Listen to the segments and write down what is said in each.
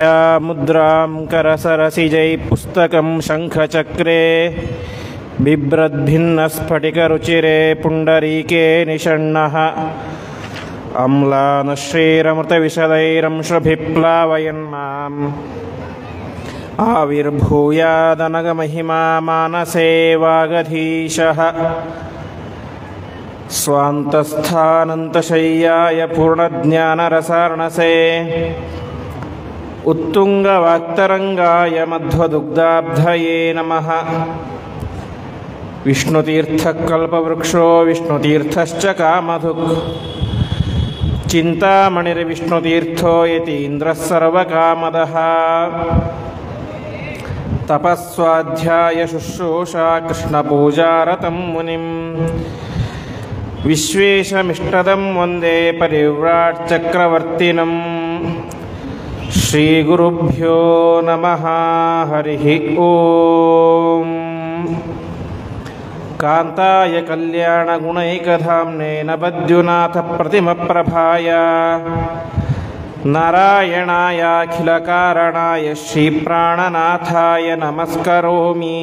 मुद्रां करसरसिजै पुस्तकं शङ्खचक्रे बिभ्रद्भिन्नस्फटिकरुचिरे पुण्डरीके निषण्णः अम्लानश्रीरमृतविशदैरंशुभिप्लावयन्माम् आविर्भूयादनगमहिमा मानसे वागधीशः स्वान्तस्थानन्तशय्याय पूर्णज्ञानरसार्णसे उत्तुङ्गवाक्तरङ्गाय मध्वदुग्धाब्धये नमः। विष्णुतीर्थकल्पवृक्षो विष्णुतीर्थश्च कामधुक् चिन्तामणिर्विष्णुतीर्थो यतीन्द्रः सर्वकामदः तपस्वाध्याय शुश्रूषा कृष्णपूजारतं मुनिं विश्वेशमिष्टदं वन्दे परिव्राट् चक्रवर्तिनम्। श्रीगुरुभ्यो नमः। हरिः ओम्। कान्ताय कल्याणगुणैकधाम्ने नबद्युनाथप्रतिमप्रभाय नारायणायाखिलकारणाय श्रीप्राणनाथाय नमस्करोमि।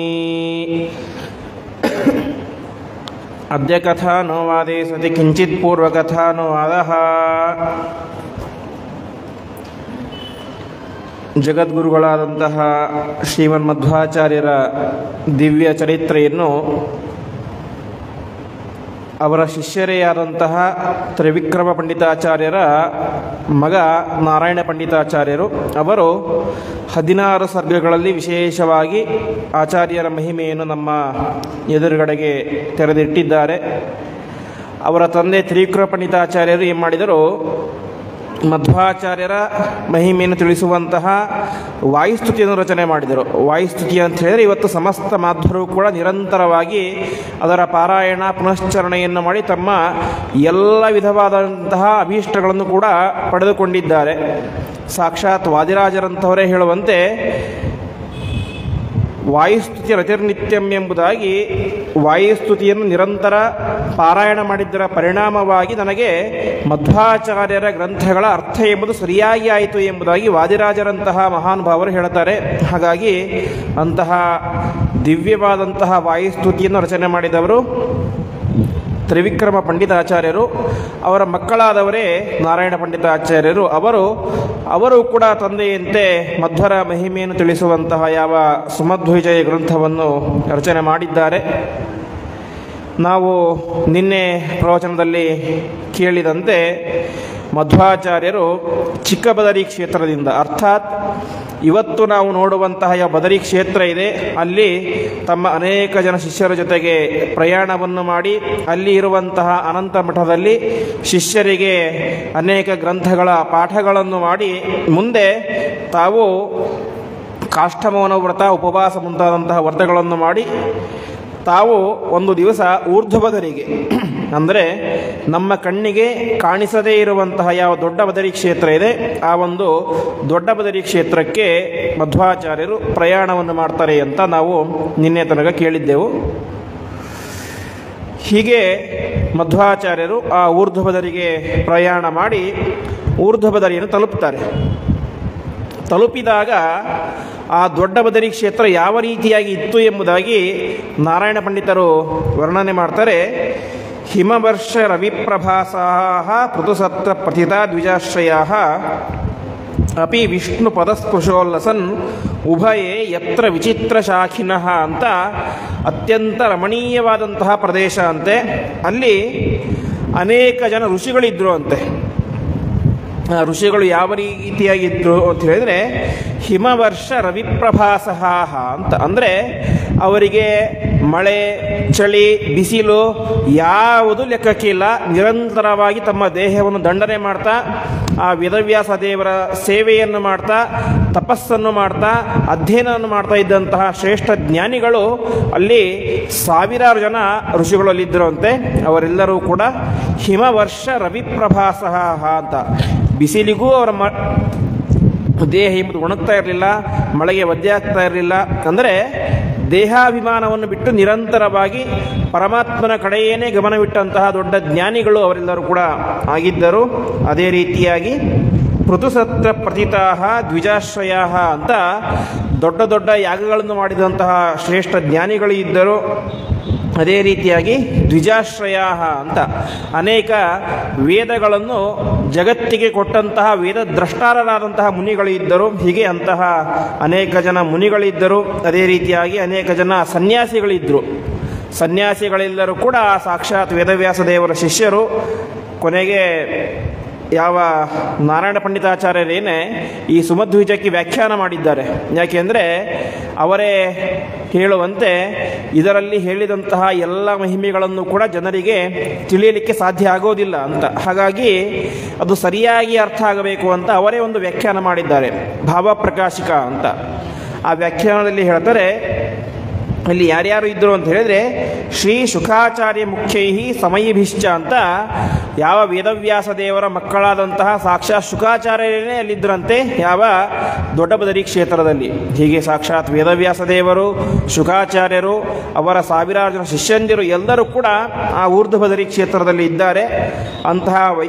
अद्य कथानुवादे सति किञ्चित् पूर्वकथानुवादः। ಜಗದ್ಗುರುಗಳಾದಂತಹ ಶ್ರೀಮನ್ಮಧ್ವಾಚಾರ್ಯರ ದಿವ್ಯ ಚರಿತ್ರೆಯನ್ನು ಅವರ ಶಿಷ್ಯರೇ ಆದಂತಹ ತ್ರಿವಿಕ್ರಮ ಪಂಡಿತಾಚಾರ್ಯರ ಮಗ ನಾರಾಯಣ ಪಂಡಿತಾಚಾರ್ಯರು ಅವರು 16 ಸರ್ಗಗಳಲ್ಲಿ ವಿಶೇಷವಾಗಿ ಆಚಾರ್ಯರ ಮಹಿಮೆಯನ್ನು ನಮ್ಮ ಎದುರುಗಡೆಗೆ ತೆರೆದಿಟ್ಟಿದ್ದಾರೆ. ಅವರ ತಂದೆ ತ್ರಿವಿಕ್ರಮ ಪಂಡಿತಾಚಾರ್ಯರು ಏನು ಮಾಡಿದರು, ಮಧ್ವಾಚಾರ್ಯರ ಮಹಿಮೆಯನ್ನು ತಿಳಿಸುವಂತಹ ವಾಯುಸ್ತುತಿಯನ್ನು ರಚನೆ ಮಾಡಿದರು. ವಾಯುಸ್ತುತಿ ಅಂತ ಹೇಳಿದರೆ ಇವತ್ತು ಸಮಸ್ತ ಮಾಧ್ವರು ಕೂಡ ನಿರಂತರವಾಗಿ ಅದರ ಪಾರಾಯಣ ಪುನಶ್ಚರಣೆಯನ್ನು ಮಾಡಿ ತಮ್ಮ ಎಲ್ಲ ವಿಧವಾದಂತಹ ಅಭೀಷ್ಟಗಳನ್ನು ಕೂಡ ಪಡೆದುಕೊಂಡಿದ್ದಾರೆ. ಸಾಕ್ಷಾತ್ ವಾದಿರಾಜರಂಥವರೇ ಹೇಳುವಂತೆ ವಾಯುಸ್ತುತಿ ರತಿರ್ನಿತ್ಯಂ ಎಂಬುದಾಗಿ ವಾಯುಸ್ತುತಿಯನ್ನು ನಿರಂತರ ಪಾರಾಯಣ ಮಾಡಿದ್ದರ ಪರಿಣಾಮವಾಗಿ ನನಗೆ ಮಧ್ವಾಚಾರ್ಯರ ಗ್ರಂಥಗಳ ಅರ್ಥ ಎಂಬುದು ಸರಿಯಾಗಿ ಆಯಿತು ಎಂಬುದಾಗಿ ವಾದಿರಾಜರಂತಹ ಮಹಾನುಭಾವರು ಹೇಳುತ್ತಾರೆ. ಹಾಗಾಗಿ ಅಂತಹ ದಿವ್ಯವಾದಂತಹ ವಾಯುಸ್ತುತಿಯನ್ನು ರಚನೆ ಮಾಡಿದವರು ತ್ರಿವಿಕ್ರಮ ಪಂಡಿತಾಚಾರ್ಯರು. ಅವರ ಮಕ್ಕಳಾದವರೇ ನಾರಾಯಣ ಪಂಡಿತಾಚಾರ್ಯರು. ಅವರು ಕೂಡ ತಂದೆಯಂತೆ ಮಧ್ವರ ಮಹಿಮೆಯನ್ನು ತಿಳಿಸುವಂತಹ ಯಾವ ಸುಮಧ್ವಿಜಯ ಗ್ರಂಥವನ್ನು ರಚನೆ ಮಾಡಿದ್ದಾರೆ. ನಾವು ನಿನ್ನೆ ಪ್ರವಚನದಲ್ಲಿ ಕೇಳಿದಂತೆ ಮಧ್ವಾಚಾರ್ಯರು ಚಿಕ್ಕಬದರಿ ಕ್ಷೇತ್ರದಿಂದ, ಅರ್ಥಾತ್ ಇವತ್ತು ನಾವು ನೋಡುವಂತಹ ಯಾವ ಬದರಿ ಕ್ಷೇತ್ರ ಇದೆ ಅಲ್ಲಿ ತಮ್ಮ ಅನೇಕ ಜನ ಶಿಷ್ಯರ ಜೊತೆಗೆ ಪ್ರಯಾಣವನ್ನು ಮಾಡಿ ಅಲ್ಲಿ ಇರುವಂತಹ ಅನಂತ ಮಠದಲ್ಲಿ ಶಿಷ್ಯರಿಗೆ ಅನೇಕ ಗ್ರಂಥಗಳ ಪಾಠಗಳನ್ನು ಮಾಡಿ ಮುಂದೆ ತಾವು ಕಾಷ್ಠಮೌನ ವ್ರತ, ಉಪವಾಸ ಮುಂತಾದಂತಹ ವ್ರತಗಳನ್ನು ಮಾಡಿ ತಾವು ಒಂದು ದಿವಸ ಊರ್ಧ್ವಬದರಿಗೆ, ಅಂದರೆ ನಮ್ಮ ಕಣ್ಣಿಗೆ ಕಾಣಿಸದೇ ಇರುವಂತಹ ಯಾವ ದೊಡ್ಡ ಬದರಿ ಕ್ಷೇತ್ರ ಇದೆ ಆ ಒಂದು ದೊಡ್ಡ ಬದರಿ ಕ್ಷೇತ್ರಕ್ಕೆ ಮಧ್ವಾಚಾರ್ಯರು ಪ್ರಯಾಣವನ್ನು ಮಾಡ್ತಾರೆ ಅಂತ ನಾವು ನಿನ್ನೆ ತನಕ ಕೇಳಿದ್ದೆವು. ಹೀಗೆ ಮಧ್ವಾಚಾರ್ಯರು ಆ ಊರ್ಧ್ವಬದರಿಗೆ ಪ್ರಯಾಣ ಮಾಡಿ ಊರ್ಧ್ವಬದರಿಯನ್ನು ತಲುಪ್ತಾರೆ. ತಲುಪಿದಾಗ ಆ ದೊಡ್ಡ ಬದರಿ ಕ್ಷೇತ್ರ ಯಾವ ರೀತಿಯಾಗಿ ಇತ್ತು ಎಂಬುದಾಗಿ ನಾರಾಯಣ ಪಂಡಿತರು ವರ್ಣನೆ ಮಾಡ್ತಾರೆ. ಹಿಮವರ್ಷ ರವಿಪ್ರಭಾಸಾಃ ಪೃಥುಸತ್ರ ಪ್ರಥಿತಾ ದ್ವಿಜಾಶ್ರಯಾಃ ಅಪಿ ವಿಷ್ಣು ಪದಸ್ಪೃಶೋಲ್ಲಸನ್ ಉಭಯೇ ಯತ್ರ ವಿಚಿತ್ರ ಶಾಖಿನಃ ಅಂತ ಅತ್ಯಂತ ರಮಣೀಯವಾದಂತಹ ಪ್ರದೇಶ ಅಂತೆ. ಅಲ್ಲಿ ಅನೇಕ ಜನ ಋಷಿಗಳಿದ್ದರು ಅಂತೆ. ಋಷಿಗಳು ಯಾವ ರೀತಿಯಾಗಿದ್ದರು ಅಂತ ಹೇಳಿದರೆ ಹಿಮವರ್ಷ ರವಿಪ್ರಭಾಸಃ ಅಂತ, ಅಂದರೆ ಅವರಿಗೆ ಮಳೆ, ಚಳಿ, ಬಿಸಿಲು ಯಾವುದು ಲೆಕ್ಕಕ್ಕಿಲ್ಲ. ನಿರಂತರವಾಗಿ ತಮ್ಮ ದೇಹವನ್ನು ದಂಡನೆ ಮಾಡ್ತಾ ಆ ವೇದವ್ಯಾಸ ದೇವರ ಸೇವೆಯನ್ನು ಮಾಡ್ತಾ ತಪಸ್ಸನ್ನು ಮಾಡ್ತಾ ಅಧ್ಯಯನವನ್ನು ಮಾಡ್ತಾ ಇದ್ದಂತಹ ಶ್ರೇಷ್ಠ ಜ್ಞಾನಿಗಳು ಅಲ್ಲಿ ಸಾವಿರಾರು ಜನ ಋಷಿಗಳು ಅಲ್ಲಿದ್ದರಂತೆ. ಅವರೆಲ್ಲರೂ ಕೂಡ ಹಿಮವರ್ಷ ರವಿಪ್ರಭಾಸಃ ಅಂತ, ಬಿಸಿಲಿಗೂ ಅವರ ದೇಹ ಎಂಬುದು ಒಣಗ್ತಾ ಇರಲಿಲ್ಲ, ಮಳೆಗೆ ಒದ್ದೆ ಆಗ್ತಾ ಇರಲಿಲ್ಲ. ಅಂದರೆ ದೇಹಾಭಿಮಾನವನ್ನು ಬಿಟ್ಟು ನಿರಂತರವಾಗಿ ಪರಮಾತ್ಮನ ಕಡೆಯೇನೇ ಗಮನವಿಟ್ಟಂತಹ ದೊಡ್ಡ ಜ್ಞಾನಿಗಳು ಅವರೆಲ್ಲರೂ ಕೂಡ ಆಗಿದ್ದರು. ಅದೇ ರೀತಿಯಾಗಿ ಪೃಥುಸತ್ರ ಪ್ರತಿತಾ ದ್ವಿಜಾಶ್ರಯ ಅಂತ ದೊಡ್ಡ ದೊಡ್ಡ ಯಾಗಗಳನ್ನು ಮಾಡಿದಂತಹ ಶ್ರೇಷ್ಠ ಜ್ಞಾನಿಗಳು ಇದ್ದರು. ಅದೇ ರೀತಿಯಾಗಿ ದ್ವಿಜಾಶ್ರಯ ಅಂತ ಅನೇಕ ವೇದಗಳನ್ನು ಜಗತ್ತಿಗೆ ಕೊಟ್ಟಂತಹ ವೇದದ್ರಷ್ಟಾರರಾದಂತಹ ಮುನಿಗಳು ಇದ್ದರು. ಹೀಗೆ ಅಂತಹ ಅನೇಕ ಜನ ಮುನಿಗಳಿದ್ದರು. ಅದೇ ರೀತಿಯಾಗಿ ಅನೇಕ ಜನ ಸನ್ಯಾಸಿಗಳಿದ್ದರು. ಸನ್ಯಾಸಿಗಳೆಲ್ಲರೂ ಕೂಡ ಸಾಕ್ಷಾತ್ ವೇದವ್ಯಾಸ ದೇವರ ಶಿಷ್ಯರು. ಕೊನೆಗೆ ಯಾವ ನಾರಾಯಣ ಪಂಡಿತಾಚಾರ್ಯರೇನೇ ಈ ಸುಮಧ್ವಿಜಕ್ಕೆ ವ್ಯಾಖ್ಯಾನ ಮಾಡಿದ್ದಾರೆ. ಯಾಕೆಂದರೆ ಅವರೇ ಹೇಳುವಂತೆ ಇದರಲ್ಲಿ ಹೇಳಿದಂತಹ ಎಲ್ಲ ಮಹಿಮೆಗಳನ್ನು ಕೂಡ ಜನರಿಗೆ ತಿಳಿಯಲಿಕ್ಕೆ ಸಾಧ್ಯ ಆಗೋದಿಲ್ಲ ಅಂತ. ಹಾಗಾಗಿ ಅದು ಸರಿಯಾಗಿ ಅರ್ಥ ಆಗಬೇಕು ಅಂತ ಅವರೇ ಒಂದು ವ್ಯಾಖ್ಯಾನ ಮಾಡಿದ್ದಾರೆ, ಭಾವಪ್ರಕಾಶಿಕ ಅಂತ. ಆ ವ್ಯಾಖ್ಯಾನದಲ್ಲಿ ಹೇಳ್ತಾರೆ, ಇಲ್ಲಿ ಯಾರ್ಯಾರು ಇದ್ದರು ಅಂತ ಹೇಳಿದರೆ ಶ್ರೀ ಶುಕಾಚಾರ್ಯ ಮುಖ್ಯೈ ಸಮಯಿಭಿಶ್ಚ ಅಂತ ಯಾವ ವೇದವ್ಯಾಸ ದೇವರ ಮಕ್ಕಳಾದಂತಹ ಸಾಕ್ಷಾತ್ ಶುಕಾಚಾರ್ಯರೇ ಅಲ್ಲಿದ್ದರಂತೆ ಯಾವ ದೊಡ್ಡಬದರಿ ಕ್ಷೇತ್ರದಲ್ಲಿ. ಹೀಗೆ ಸಾಕ್ಷಾತ್ ವೇದವ್ಯಾಸ ದೇವರು, ಶುಕಾಚಾರ್ಯರು, ಅವರ ಸಾವಿರಾರು ಜನ ಶಿಷ್ಯಂದಿರು ಎಲ್ಲರೂ ಕೂಡ ಆ ಊರ್ಧ್ವಬದರಿ ಕ್ಷೇತ್ರದಲ್ಲಿ ಇದ್ದಾರೆ. ಅಂತಹ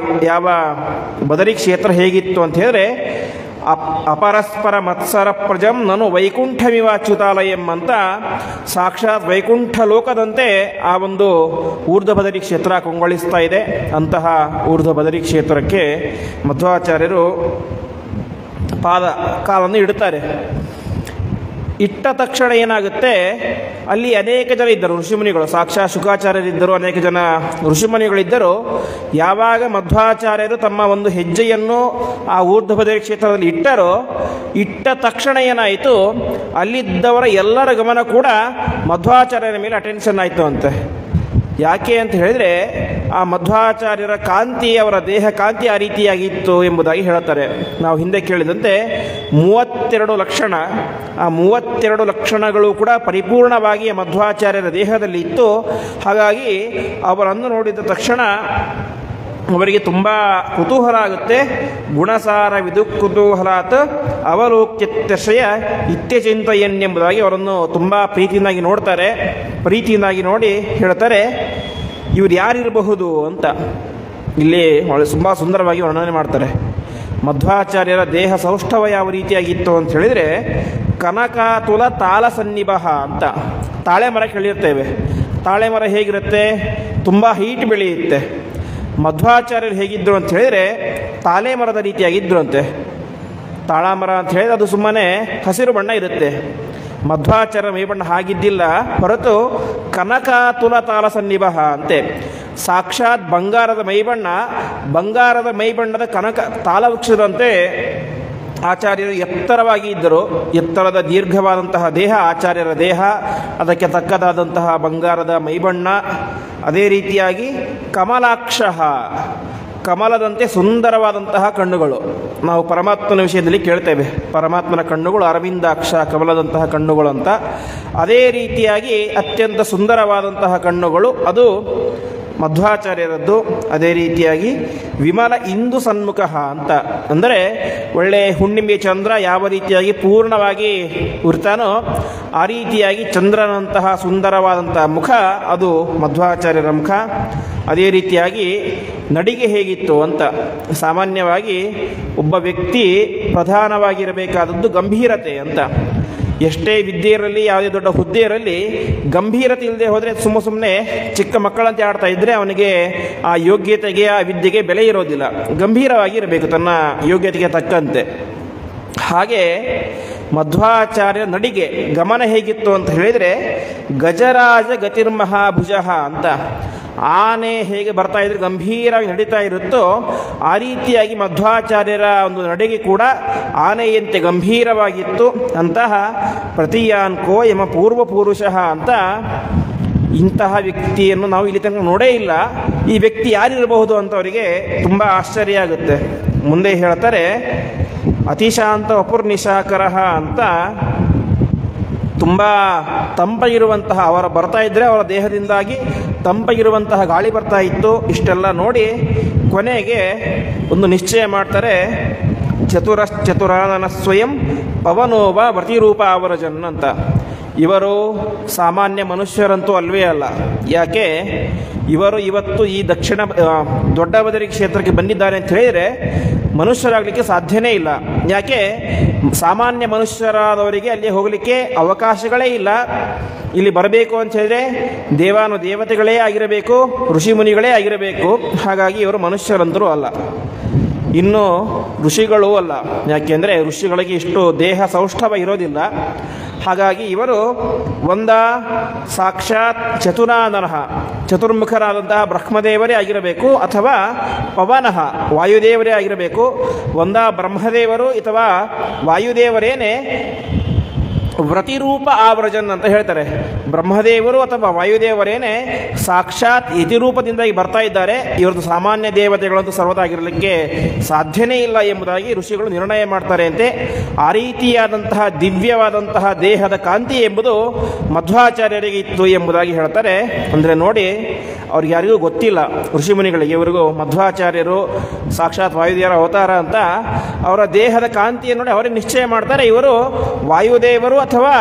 ಯಾವ ಬದರಿ ಕ್ಷೇತ್ರ ಹೇಗಿತ್ತು ಅಂತ ಹೇಳಿದ್ರೆ ಅಪರಸ್ಪರ ಮತ್ಸರ ಪ್ರಜಂ ನನು ವೈಕುಂಠಮಿವಾಚ್ಯುತಾಲಯಂ ಅಂತ ಸಾಕ್ಷಾತ್ ವೈಕುಂಠ ಲೋಕದಂತೆ ಆ ಒಂದು ಊರ್ಧ್ವಬದರಿ ಕ್ಷೇತ್ರ ಕೊಂಗೊಳಿಸ್ತಾ ಇದೆ. ಅಂತಹ ಊರ್ಧ್ವಬದರಿ ಕ್ಷೇತ್ರಕ್ಕೆ ಮಧ್ವಾಚಾರ್ಯರು ಕಾಲನ್ನು ಇಡುತ್ತಾರೆ. ಇಟ್ಟ ತಕ್ಷಣ ಏನಾಗುತ್ತೆ, ಅಲ್ಲಿ ಅನೇಕ ಜನ ಇದ್ದರು ಋಷಿಮುನಿಗಳು. ಸಾಕ್ಷಾತ್ ಶುಕಾಚಾರ್ಯರಿದ್ದರು, ಅನೇಕ ಜನ ಋಷಿಮುನಿಗಳಿದ್ದರು. ಯಾವಾಗ ಮಧ್ವಾಚಾರ್ಯರು ತಮ್ಮ ಒಂದು ಹೆಜ್ಜೆಯನ್ನು ಆ ಊರ್ಧ್ವಬದರಿ ಕ್ಷೇತ್ರದಲ್ಲಿ ಇಟ್ಟ ತಕ್ಷಣ ಏನಾಯಿತು, ಅಲ್ಲಿದ್ದವರ ಎಲ್ಲರ ಗಮನ ಕೂಡ ಮಧ್ವಾಚಾರ್ಯರ ಮೇಲೆ ಅಟೆನ್ಷನ್ ಆಯಿತು ಅಂತೆ. ಯಾಕೆ ಅಂತ ಹೇಳಿದರೆ ಆ ಮಧ್ವಾಚಾರ್ಯರ ಕಾಂತಿ, ಅವರ ದೇಹ ಕಾಂತಿ ಆ ರೀತಿಯಾಗಿತ್ತು ಎಂಬುದಾಗಿ ಹೇಳುತ್ತಾರೆ. ನಾವು ಹಿಂದೆ ಕೇಳಿದಂತೆ 32 ಲಕ್ಷಣ, ಆ 32 ಲಕ್ಷಣಗಳು ಕೂಡ ಪರಿಪೂರ್ಣವಾಗಿ ಮಧ್ವಾಚಾರ್ಯರ ದೇಹದಲ್ಲಿ ಇತ್ತು. ಹಾಗಾಗಿ ಅವರನ್ನು ನೋಡಿದ ತಕ್ಷಣ ಅವರಿಗೆ ತುಂಬ ಕುತೂಹಲ ಆಗುತ್ತೆ. ಗುಣಸಾರ ವಿದು ಕುತೂಹಲಾತ್ ಅವಲೋಕ್ಯತ್ಯಶಯ ಇತ್ಯಚಿಂತಯನ್ ಎಂಬುದಾಗಿ ಅವರನ್ನು ತುಂಬ ಪ್ರೀತಿಯಿಂದಾಗಿ ನೋಡ್ತಾರೆ. ಪ್ರೀತಿಯಿಂದಾಗಿ ನೋಡಿ ಹೇಳ್ತಾರೆ, ಇವರು ಯಾರಿರಬಹುದು ಅಂತ. ಇಲ್ಲಿ ತುಂಬ ಸುಂದರವಾಗಿ ವರ್ಣನೆ ಮಾಡ್ತಾರೆ. ಮಧ್ವಾಚಾರ್ಯರ ದೇಹ ಸೌಷ್ಠವ ಯಾವ ರೀತಿಯಾಗಿತ್ತು ಅಂತ ಹೇಳಿದರೆ ಕನಕಾತುಲ ತಾಳ ಸನ್ನಿಭ ಅಂತ. ತಾಳೆ ಮರ ಕೇಳಿರ್ತೇವೆ. ತಾಳೆ ಮರ ಹೇಗಿರುತ್ತೆ, ತುಂಬ ಹೈಟ್ ಬೆಳೆಯುತ್ತೆ. ಮಧ್ವಾಚಾರ್ಯರು ಹೇಗಿದ್ದರು ಅಂತ ಹೇಳಿದರೆ ತಾಳೆ ಮರದ ರೀತಿಯಾಗಿದ್ದರು ಅಂತೆ. ತಾಳ ಮರ ಅಂತ ಹೇಳಿದ್ರೆ ಅದು ಸುಮ್ಮನೆ ಹಸಿರು ಬಣ್ಣ ಇರುತ್ತೆ. ಮಧ್ವಾಚಾರ್ಯ ಮೈಬಣ್ಣ ಹಾಗಿದ್ದಿಲ್ಲ, ಹೊರತು ಕನಕಾತುಲ ತಾಳ ಸನ್ನಿಭ ಅಂತೆ. ಸಾಕ್ಷಾತ್ ಬಂಗಾರದ ಮೈಬಣ್ಣ, ಬಂಗಾರದ ಮೈಬಣ್ಣದ ಕನಕ ತಾಳವೃಕ್ಷದಂತೆ ಆಚಾರ್ಯರು ಎತ್ತರವಾಗಿ ಇದ್ದರು. ಎತ್ತರದ ದೀರ್ಘವಾದಂತಹ ದೇಹ ಆಚಾರ್ಯರ ದೇಹ, ಅದಕ್ಕೆ ತಕ್ಕದಾದಂತಹ ಬಂಗಾರದ ಮೈಬಣ್ಣ. ಅದೇ ರೀತಿಯಾಗಿ ಕಮಲಾಕ್ಷ, ಕಮಲದಂತೆ ಸುಂದರವಾದಂತಹ ಕಣ್ಣುಗಳು. ನಾವು ಪರಮಾತ್ಮನ ವಿಷಯದಲ್ಲಿ ಕೇಳ್ತೇವೆ, ಪರಮಾತ್ಮನ ಕಣ್ಣುಗಳು ಅರವಿಂದಾಕ್ಷ, ಕಮಲದಂತಹ ಕಣ್ಣುಗಳು ಅಂತ. ಅದೇ ರೀತಿಯಾಗಿ ಅತ್ಯಂತ ಸುಂದರವಾದಂತಹ ಕಣ್ಣುಗಳು ಅದು ಮಧ್ವಾಚಾರ್ಯರದ್ದು. ಅದೇ ರೀತಿಯಾಗಿ ವಿಮಲ ಇಂದು ಸನ್ಮುಖ ಅಂತ, ಅಂದರೆ ಒಳ್ಳೆ ಹುಣ್ಣಿಮೆ ಚಂದ್ರ ಯಾವ ರೀತಿಯಾಗಿ ಪೂರ್ಣವಾಗಿ ಉರ್ತಾನೋ ಆ ರೀತಿಯಾಗಿ ಚಂದ್ರನಂತಹ ಸುಂದರವಾದಂತಹ ಮುಖ ಅದು ಮಧ್ವಾಚಾರ್ಯರ ಮುಖ. ಅದೇ ರೀತಿಯಾಗಿ ನಡಿಗೆ ಹೇಗಿತ್ತು ಅಂತ, ಸಾಮಾನ್ಯವಾಗಿ ಒಬ್ಬ ವ್ಯಕ್ತಿ ಪ್ರಧಾನವಾಗಿರಬೇಕಾದದ್ದು ಗಂಭೀರತೆ ಅಂತ. ಎಷ್ಟೇ ವಿದ್ಯೆ ಇರಲಿ, ಯಾವುದೇ ದೊಡ್ಡ ಹುದ್ದೆ ಇರಲಿ, ಗಂಭೀರತೆ ಇಲ್ಲದೆ ಹೋದರೆ ಸುಮ್ಮನೆ ಚಿಕ್ಕ ಮಕ್ಕಳಂತೆ ಆಡ್ತಾ ಇದ್ದರೆ ಅವನಿಗೆ ಆ ಯೋಗ್ಯತೆಗೆ, ಆ ವಿದ್ಯೆಗೆ ಬೆಲೆ ಇರೋದಿಲ್ಲ. ಗಂಭೀರವಾಗಿ ಇರಬೇಕು ತನ್ನ ಯೋಗ್ಯತೆಗೆ ತಕ್ಕಂತೆ. ಹಾಗೆ ಮಧ್ವಾಚಾರ್ಯ ನಡಿಗೆ ಗಮನ ಹೇಗಿತ್ತು ಅಂತ ಹೇಳಿದರೆ ಗಜರಾಜ ಗತಿರ್ಮಹಾಭುಜ ಅಂತ. ಆನೆ ಹೇಗೆ ಬರ್ತಾ ಇದ್ರೆ ಗಂಭೀರವಾಗಿ ನಡೀತಾ ಇರುತ್ತೋ ಆ ರೀತಿಯಾಗಿ ಮಧ್ವಾಚಾರ್ಯರ ಒಂದು ನಡಿಗೆ ಕೂಡ ಆನೆಯಂತೆ ಗಂಭೀರವಾಗಿತ್ತು. ಅಂತಹ ಪ್ರತಿಯಾನ್ಕೋ ಯಮ ಪೂರ್ವಪುರುಷಃ ಅಂತ. ಇಂತಹ ವ್ಯಕ್ತಿಯನ್ನು ನಾವು ಇಲ್ಲಿ ತನಕ ನೋಡೇ ಇಲ್ಲ. ಈ ವ್ಯಕ್ತಿ ಯಾರಿರಬಹುದು ಅಂತ ಅವರಿಗೆ ತುಂಬ ಆಶ್ಚರ್ಯ ಆಗುತ್ತೆ. ಮುಂದೆ ಹೇಳ್ತಾರೆ, ಅತಿಶಾಂತ ವಪುರ್ನಿಶಾಕರ ಅಂತ. ತುಂಬ ತಂಪಾಗಿರುವಂತಹ, ಅವರ ಬರ್ತಾ ಇದ್ದರೆ ಅವರ ದೇಹದಿಂದಾಗಿ ತಂಪಾಗಿರುವಂತಹ ಗಾಳಿ ಬರ್ತಾ ಇತ್ತು. ಇಷ್ಟೆಲ್ಲ ನೋಡಿ ಕೊನೆಗೆ ಒಂದು ನಿಶ್ಚಯ ಮಾಡ್ತಾರೆ, ಚತುರಶ್ಚತುರಾನನ ಸ್ವಯಂ ಪವನೋವ ಪ್ರತಿರೂಪ ಅವರಜನ್ ಅಂತ. ಇವರು ಸಾಮಾನ್ಯ ಮನುಷ್ಯರಂತೂ ಅಲ್ವೇ ಅಲ್ಲ. ಯಾಕೆ ಇವರು ಇವತ್ತು ಈ ದಕ್ಷಿಣ ದೊಡ್ಡ ಬದರಿ ಕ್ಷೇತ್ರಕ್ಕೆ ಬಂದಿದ್ದಾರೆ ಅಂತ ಹೇಳಿದರೆ ಮನುಷ್ಯರಾಗಲಿಕ್ಕೆ ಸಾಧ್ಯನೇ ಇಲ್ಲ. ಯಾಕೆ ಸಾಮಾನ್ಯ ಮನುಷ್ಯರಾದವರಿಗೆ ಅಲ್ಲಿ ಹೋಗಲಿಕ್ಕೆ ಅವಕಾಶಗಳೇ ಇಲ್ಲ. ಇಲ್ಲಿ ಬರಬೇಕು ಅಂತ ಹೇಳಿದರೆ ದೇವಾನುದೇವತೆಗಳೇ ಆಗಿರಬೇಕು, ಋಷಿ ಮುನಿಗಳೇ ಆಗಿರಬೇಕು. ಹಾಗಾಗಿ ಇವರು ಮನುಷ್ಯರಂತರೂ ಅಲ್ಲ, ಇನ್ನು ಋಷಿಗಳೂ ಅಲ್ಲ. ಯಾಕೆಂದರೆ ಋಷಿಗಳಿಗೆ ಇಷ್ಟು ದೇಹ ಸೌಷ್ಠವ ಇರೋದಿಲ್ಲ. ಹಾಗಾಗಿ ಇವರು ಸಾಕ್ಷಾತ್ ಚತುರಾನನಃ ಚತುರ್ಮುಖರಾದಂತಹ ಬ್ರಹ್ಮದೇವರೇ ಆಗಿರಬೇಕು, ಅಥವಾ ಪವನಃ ವಾಯುದೇವರೇ ಆಗಿರಬೇಕು. ಬ್ರಹ್ಮದೇವರು ಅಥವಾ ವಾಯುದೇವರೇನೆ ವ್ರತಿರೂಪ ಆವ್ರಜನ್ ಅಂತ ಹೇಳ್ತಾರೆ. ಬ್ರಹ್ಮದೇವರು ಅಥವಾ ವಾಯುದೇವರೇನೆ ಸಾಕ್ಷಾತ್ ಯತಿರೂಪದಿಂದಾಗಿ ಬರ್ತಾ ಇದ್ದಾರೆ. ಇವ್ರದ್ದು ಸಾಮಾನ್ಯ ದೇವತೆಗಳಂತೂ ಸರ್ವದಾಗಿರಲಿಕ್ಕೆ ಸಾಧ್ಯನೇ ಇಲ್ಲ ಎಂಬುದಾಗಿ ಋಷಿಗಳು ನಿರ್ಣಯ ಮಾಡ್ತಾರೆ ಅಂತೆ. ಆ ರೀತಿಯಾದಂತಹ ದಿವ್ಯವಾದಂತಹ ದೇಹದ ಕಾಂತಿ ಎಂಬುದು ಮಧ್ವಾಚಾರ್ಯರಿಗೆ ಇತ್ತು ಎಂಬುದಾಗಿ ಹೇಳ್ತಾರೆ. ಅಂದರೆ ನೋಡಿ, ಅವ್ರಿಗೆ ಯಾರಿಗೂ ಗೊತ್ತಿಲ್ಲ, ಋಷಿಮುನಿಗಳಿಗೆ, ಇವರಿಗೂ ಮಧ್ವಾಚಾರ್ಯರು ಸಾಕ್ಷಾತ್ ವಾಯುದೇವರ ಅವತಾರ ಅಂತ ಅವರ ದೇಹದ ಕಾಂತಿಯನ್ನು ನೋಡಿ ಅವರೇ ನಿಶ್ಚಯ ಮಾಡ್ತಾರೆ, ಇವರು ವಾಯುದೇವರು ಅಥವಾ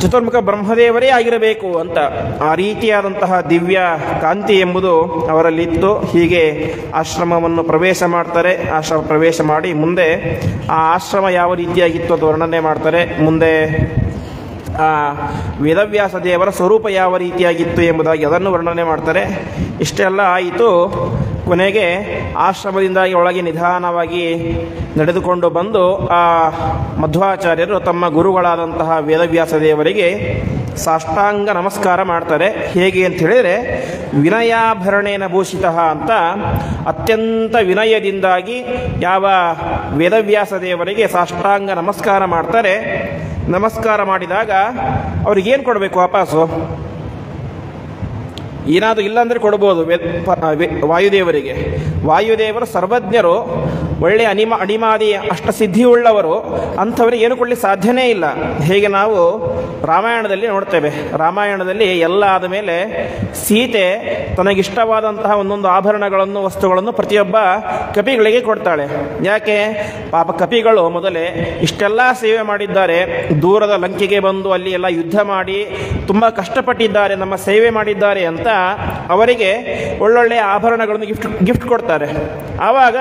ಚತುರ್ಮುಖ ಬ್ರಹ್ಮದೇವರೇ ಆಗಿರಬೇಕು ಅಂತ. ಆ ರೀತಿಯಾದಂತಹ ದಿವ್ಯ ಕಾಂತಿ ಎಂಬುದು ಅವರಲ್ಲಿತ್ತು. ಹೀಗೆ ಆಶ್ರಮವನ್ನು ಪ್ರವೇಶ ಮಾಡ್ತಾರೆ. ಆಶ್ರಮ ಪ್ರವೇಶ ಮಾಡಿ ಮುಂದೆ ಆ ಆಶ್ರಮ ಯಾವ ರೀತಿಯಾಗಿತ್ತು ಅಂತ ವರ್ಣನೆ ಮಾಡ್ತಾರೆ. ಮುಂದೆ ಆ ವೇದವ್ಯಾಸ ದೇವರ ಸ್ವರೂಪ ಯಾವ ರೀತಿಯಾಗಿತ್ತು ಎಂಬುದಾಗಿ ಅದನ್ನು ವರ್ಣನೆ ಮಾಡ್ತಾರೆ. ಇಷ್ಟೆಲ್ಲ ಆಯಿತು. ಕೊನೆಗೆ ಆಶ್ರಮದಿಂದಾಗಿ ಒಳಗೆ ನಿಧಾನವಾಗಿ ನಡೆದುಕೊಂಡು ಬಂದು ಆ ಮಧ್ವಾಚಾರ್ಯರು ತಮ್ಮ ಗುರುಗಳಾದಂತಹ ವೇದವ್ಯಾಸ ದೇವರಿಗೆ ಸಾಷ್ಟಾಂಗ ನಮಸ್ಕಾರ ಮಾಡ್ತಾರೆ. ಹೇಗೆ ಅಂತ ಹೇಳಿದರೆ, ವಿನಯಾಭರಣೇನ ಭೂಷಿತ ಅಂತ ಅತ್ಯಂತ ವಿನಯದಿಂದಾಗಿ ಯಾವ ವೇದವ್ಯಾಸ ದೇವರಿಗೆ ಸಾಷ್ಟಾಂಗ ನಮಸ್ಕಾರ ಮಾಡ್ತಾರೆ. ನಮಸ್ಕಾರ ಮಾಡಿದಾಗ ಅವ್ರಿಗೇನು ಕೊಡಬೇಕು ವಾಪಸ್ಸು? ಏನಾದರೂ ಇಲ್ಲಾಂದರೆ ಕೊಡ್ಬೋದು ವಾಯುದೇವರಿಗೆ. ವಾಯುದೇವರು ಸರ್ವಜ್ಞರು, ಒಳ್ಳೆಯ ಅಣಿಮಾದಿ ಅಷ್ಟಸಿದ್ಧಿಯುಳ್ಳವರು. ಅಂಥವರಿಗೆ ಏನು ಕೊಡಲಿಕ್ಕೆ ಸಾಧ್ಯನೇ ಇಲ್ಲ. ಹೇಗೆ ನಾವು ರಾಮಾಯಣದಲ್ಲಿ ನೋಡ್ತೇವೆ. ರಾಮಾಯಣದಲ್ಲಿ ಎಲ್ಲ ಆದ ಮೇಲೆ ಸೀತೆ ತನಗಿಷ್ಟವಾದಂತಹ ಒಂದೊಂದು ಆಭರಣಗಳನ್ನು, ವಸ್ತುಗಳನ್ನು ಪ್ರತಿಯೊಬ್ಬ ಕಪಿಗಳಿಗೆ ಕೊಡ್ತಾಳೆ. ಯಾಕೆ? ಪಾಪ ಕಪಿಗಳು ಮೊದಲೇ ಇಷ್ಟೆಲ್ಲ ಸೇವೆ ಮಾಡಿದ್ದಾರೆ, ದೂರದ ಲಂಕೆಗೆ ಬಂದು ಅಲ್ಲಿ ಎಲ್ಲ ಯುದ್ಧ ಮಾಡಿ ತುಂಬ ಕಷ್ಟಪಟ್ಟಿದ್ದಾರೆ, ನಮ್ಮ ಸೇವೆ ಮಾಡಿದ್ದಾರೆ ಅಂತ ಅವರಿಗೆ ಒಳ್ಳೊಳ್ಳೆಯ ಆಭರಣಗಳನ್ನು ಗಿಫ್ಟ್ ಕೊಡ್ತಾರೆ. ಆವಾಗ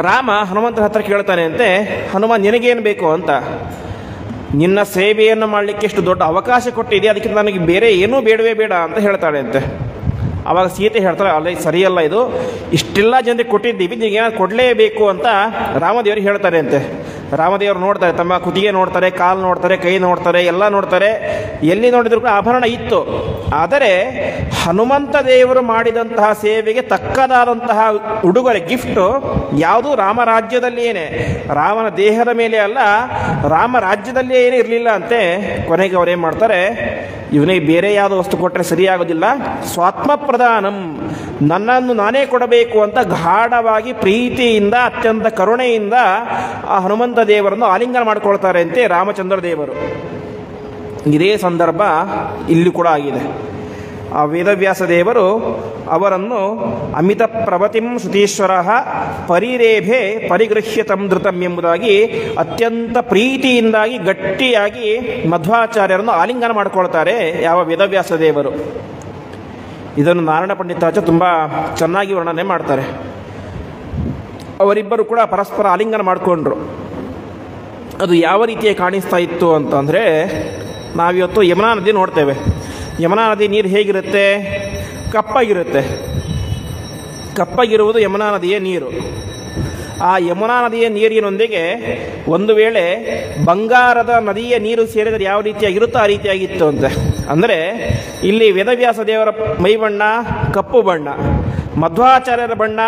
ರಾಮ ಹನುಮಂತನ ಹತ್ರ ಕೇಳ್ತಾನೆ ಅಂತೆ, ಹನುಮ ನಿನಗೇನು ಬೇಕು ಅಂತ. ನಿನ್ನ ಸೇವೆಯನ್ನು ಮಾಡಲಿಕ್ಕೆ ಎಷ್ಟು ದೊಡ್ಡ ಅವಕಾಶ ಕೊಟ್ಟಿದೆ, ಅದಕ್ಕೆ ನನಗೆ ಬೇರೆ ಏನೂ ಬೇಡವೇ ಬೇಡ ಅಂತ ಹೇಳ್ತಾಳೆ ಅಂತೆ. ಆವಾಗ ಸೀತೆ ಹೇಳ್ತಾಳೆ, ಅಲ್ಲ ಸರಿಯಲ್ಲ, ಇದು ಇಷ್ಟೆಲ್ಲ ಜನರಿಗೆ ಕೊಟ್ಟಿದ್ದೀವಿ, ನೀವೇನಾದ್ರು ಕೊಡಲೇಬೇಕು ಅಂತ ರಾಮದೇವರಿಗೆ ಹೇಳ್ತಾರೆ ಅಂತೆ. ರಾಮದೇವರು ನೋಡ್ತಾರೆ, ತಮ್ಮ ಕುತ್ತಿಗೆ ನೋಡ್ತಾರೆ, ಕಾಲು ನೋಡ್ತಾರೆ, ಕೈ ನೋಡ್ತಾರೆ, ಎಲ್ಲ ನೋಡ್ತಾರೆ. ಎಲ್ಲಿ ನೋಡಿದ್ರು ಕೂಡ ಆಭರಣ ಇತ್ತು. ಆದರೆ ಹನುಮಂತ ದೇವರು ಮಾಡಿದಂತಹ ಸೇವೆಗೆ ತಕ್ಕದಾದಂತಹ ಉಡುಗೊರೆ, ಗಿಫ್ಟು ಯಾವುದು ರಾಮರಾಜ್ಯದಲ್ಲಿಯೇನೆ, ರಾಮನ ದೇಹದ ಮೇಲೆ ಅಲ್ಲ, ರಾಮ ರಾಜ್ಯದಲ್ಲಿಯೇ ಏನೇ ಇರಲಿಲ್ಲ ಅಂತೆ. ಕೊನೆಗೆ ಅವರೇನು ಮಾಡ್ತಾರೆ, ಇವನಿಗೆ ಬೇರೆ ಯಾವುದೋ ವಸ್ತು ಕೊಟ್ಟರೆ ಸರಿಯಾಗೋದಿಲ್ಲ, ಸ್ವಾತ್ಮ ಪ್ರಧಾನಂ, ನನ್ನನ್ನು ನಾನೇ ಕೊಡಬೇಕು ಅಂತ ಗಾಢವಾಗಿ ಪ್ರೀತಿಯಿಂದ ಅತ್ಯಂತ ಕರುಣೆಯಿಂದ ಆ ಹನುಮಂತ ದೇವರನ್ನು ಆಲಿಂಗನ ಮಾಡಿಕೊಳ್ತಾರೆ ಅಂತೆ ರಾಮಚಂದ್ರ ದೇವರು. ಇದೇ ಸಂದರ್ಭ ಇಲ್ಲಿ ಕೂಡ ಆಗಿದೆ. ಆ ವೇದವ್ಯಾಸ ದೇವರು ಅವರನ್ನು ಅಮಿತ ಪ್ರವತಿಂ ಶ್ರುತೀಶ್ವರ ಪರಿರೇಭೆ ಪರಿಗೃಹ್ಯತಂ ಧೃತಂ ಎಂಬುದಾಗಿ ಅತ್ಯಂತ ಪ್ರೀತಿಯಿಂದಾಗಿ ಗಟ್ಟಿಯಾಗಿ ಮಧ್ವಾಚಾರ್ಯರನ್ನು ಆಲಿಂಗನ ಮಾಡಿಕೊಳ್ತಾರೆ ಯಾವ ವೇದವ್ಯಾಸ ದೇವರು. ಇದನ್ನು ನಾರಾಯಣ ಪಂಡಿತಾಚಾರ್ಯ ತುಂಬ ಚೆನ್ನಾಗಿ ವರ್ಣನೆ ಮಾಡ್ತಾರೆ. ಅವರಿಬ್ಬರು ಕೂಡ ಪರಸ್ಪರ ಆಲಿಂಗನ ಮಾಡಿಕೊಂಡ್ರು. ಅದು ಯಾವ ರೀತಿಯಾಗಿ ಕಾಣಿಸ್ತಾ ಇತ್ತು ಅಂತಂದರೆ, ನಾವಿವತ್ತು ಯಮುನಾ ನದಿ ನೋಡ್ತೇವೆ. ಯಮುನಾ ನದಿ ನೀರು ಹೇಗಿರುತ್ತೆ? ಕಪ್ಪಾಗಿರುತ್ತೆ. ಕಪ್ಪಾಗಿರುವುದು ಯಮುನಾ ನದಿಯ ನೀರು. ಆ ಯಮುನಾ ನದಿಯ ನೀರಿನೊಂದಿಗೆ ಒಂದು ವೇಳೆ ಬಂಗಾರದ ನದಿಯ ನೀರು ಸೇರಿದರೆ ಯಾವ ರೀತಿಯಾಗಿರುತ್ತೋ ಆ ರೀತಿಯಾಗಿತ್ತು ಅಂತೆ. ಅಂದರೆ ಇಲ್ಲಿ ವೇದವ್ಯಾಸ ದೇವರ ಮೈಬಣ್ಣ ಕಪ್ಪು ಬಣ್ಣ, ಮಧ್ವಾಚಾರ್ಯರ ಬಣ್ಣ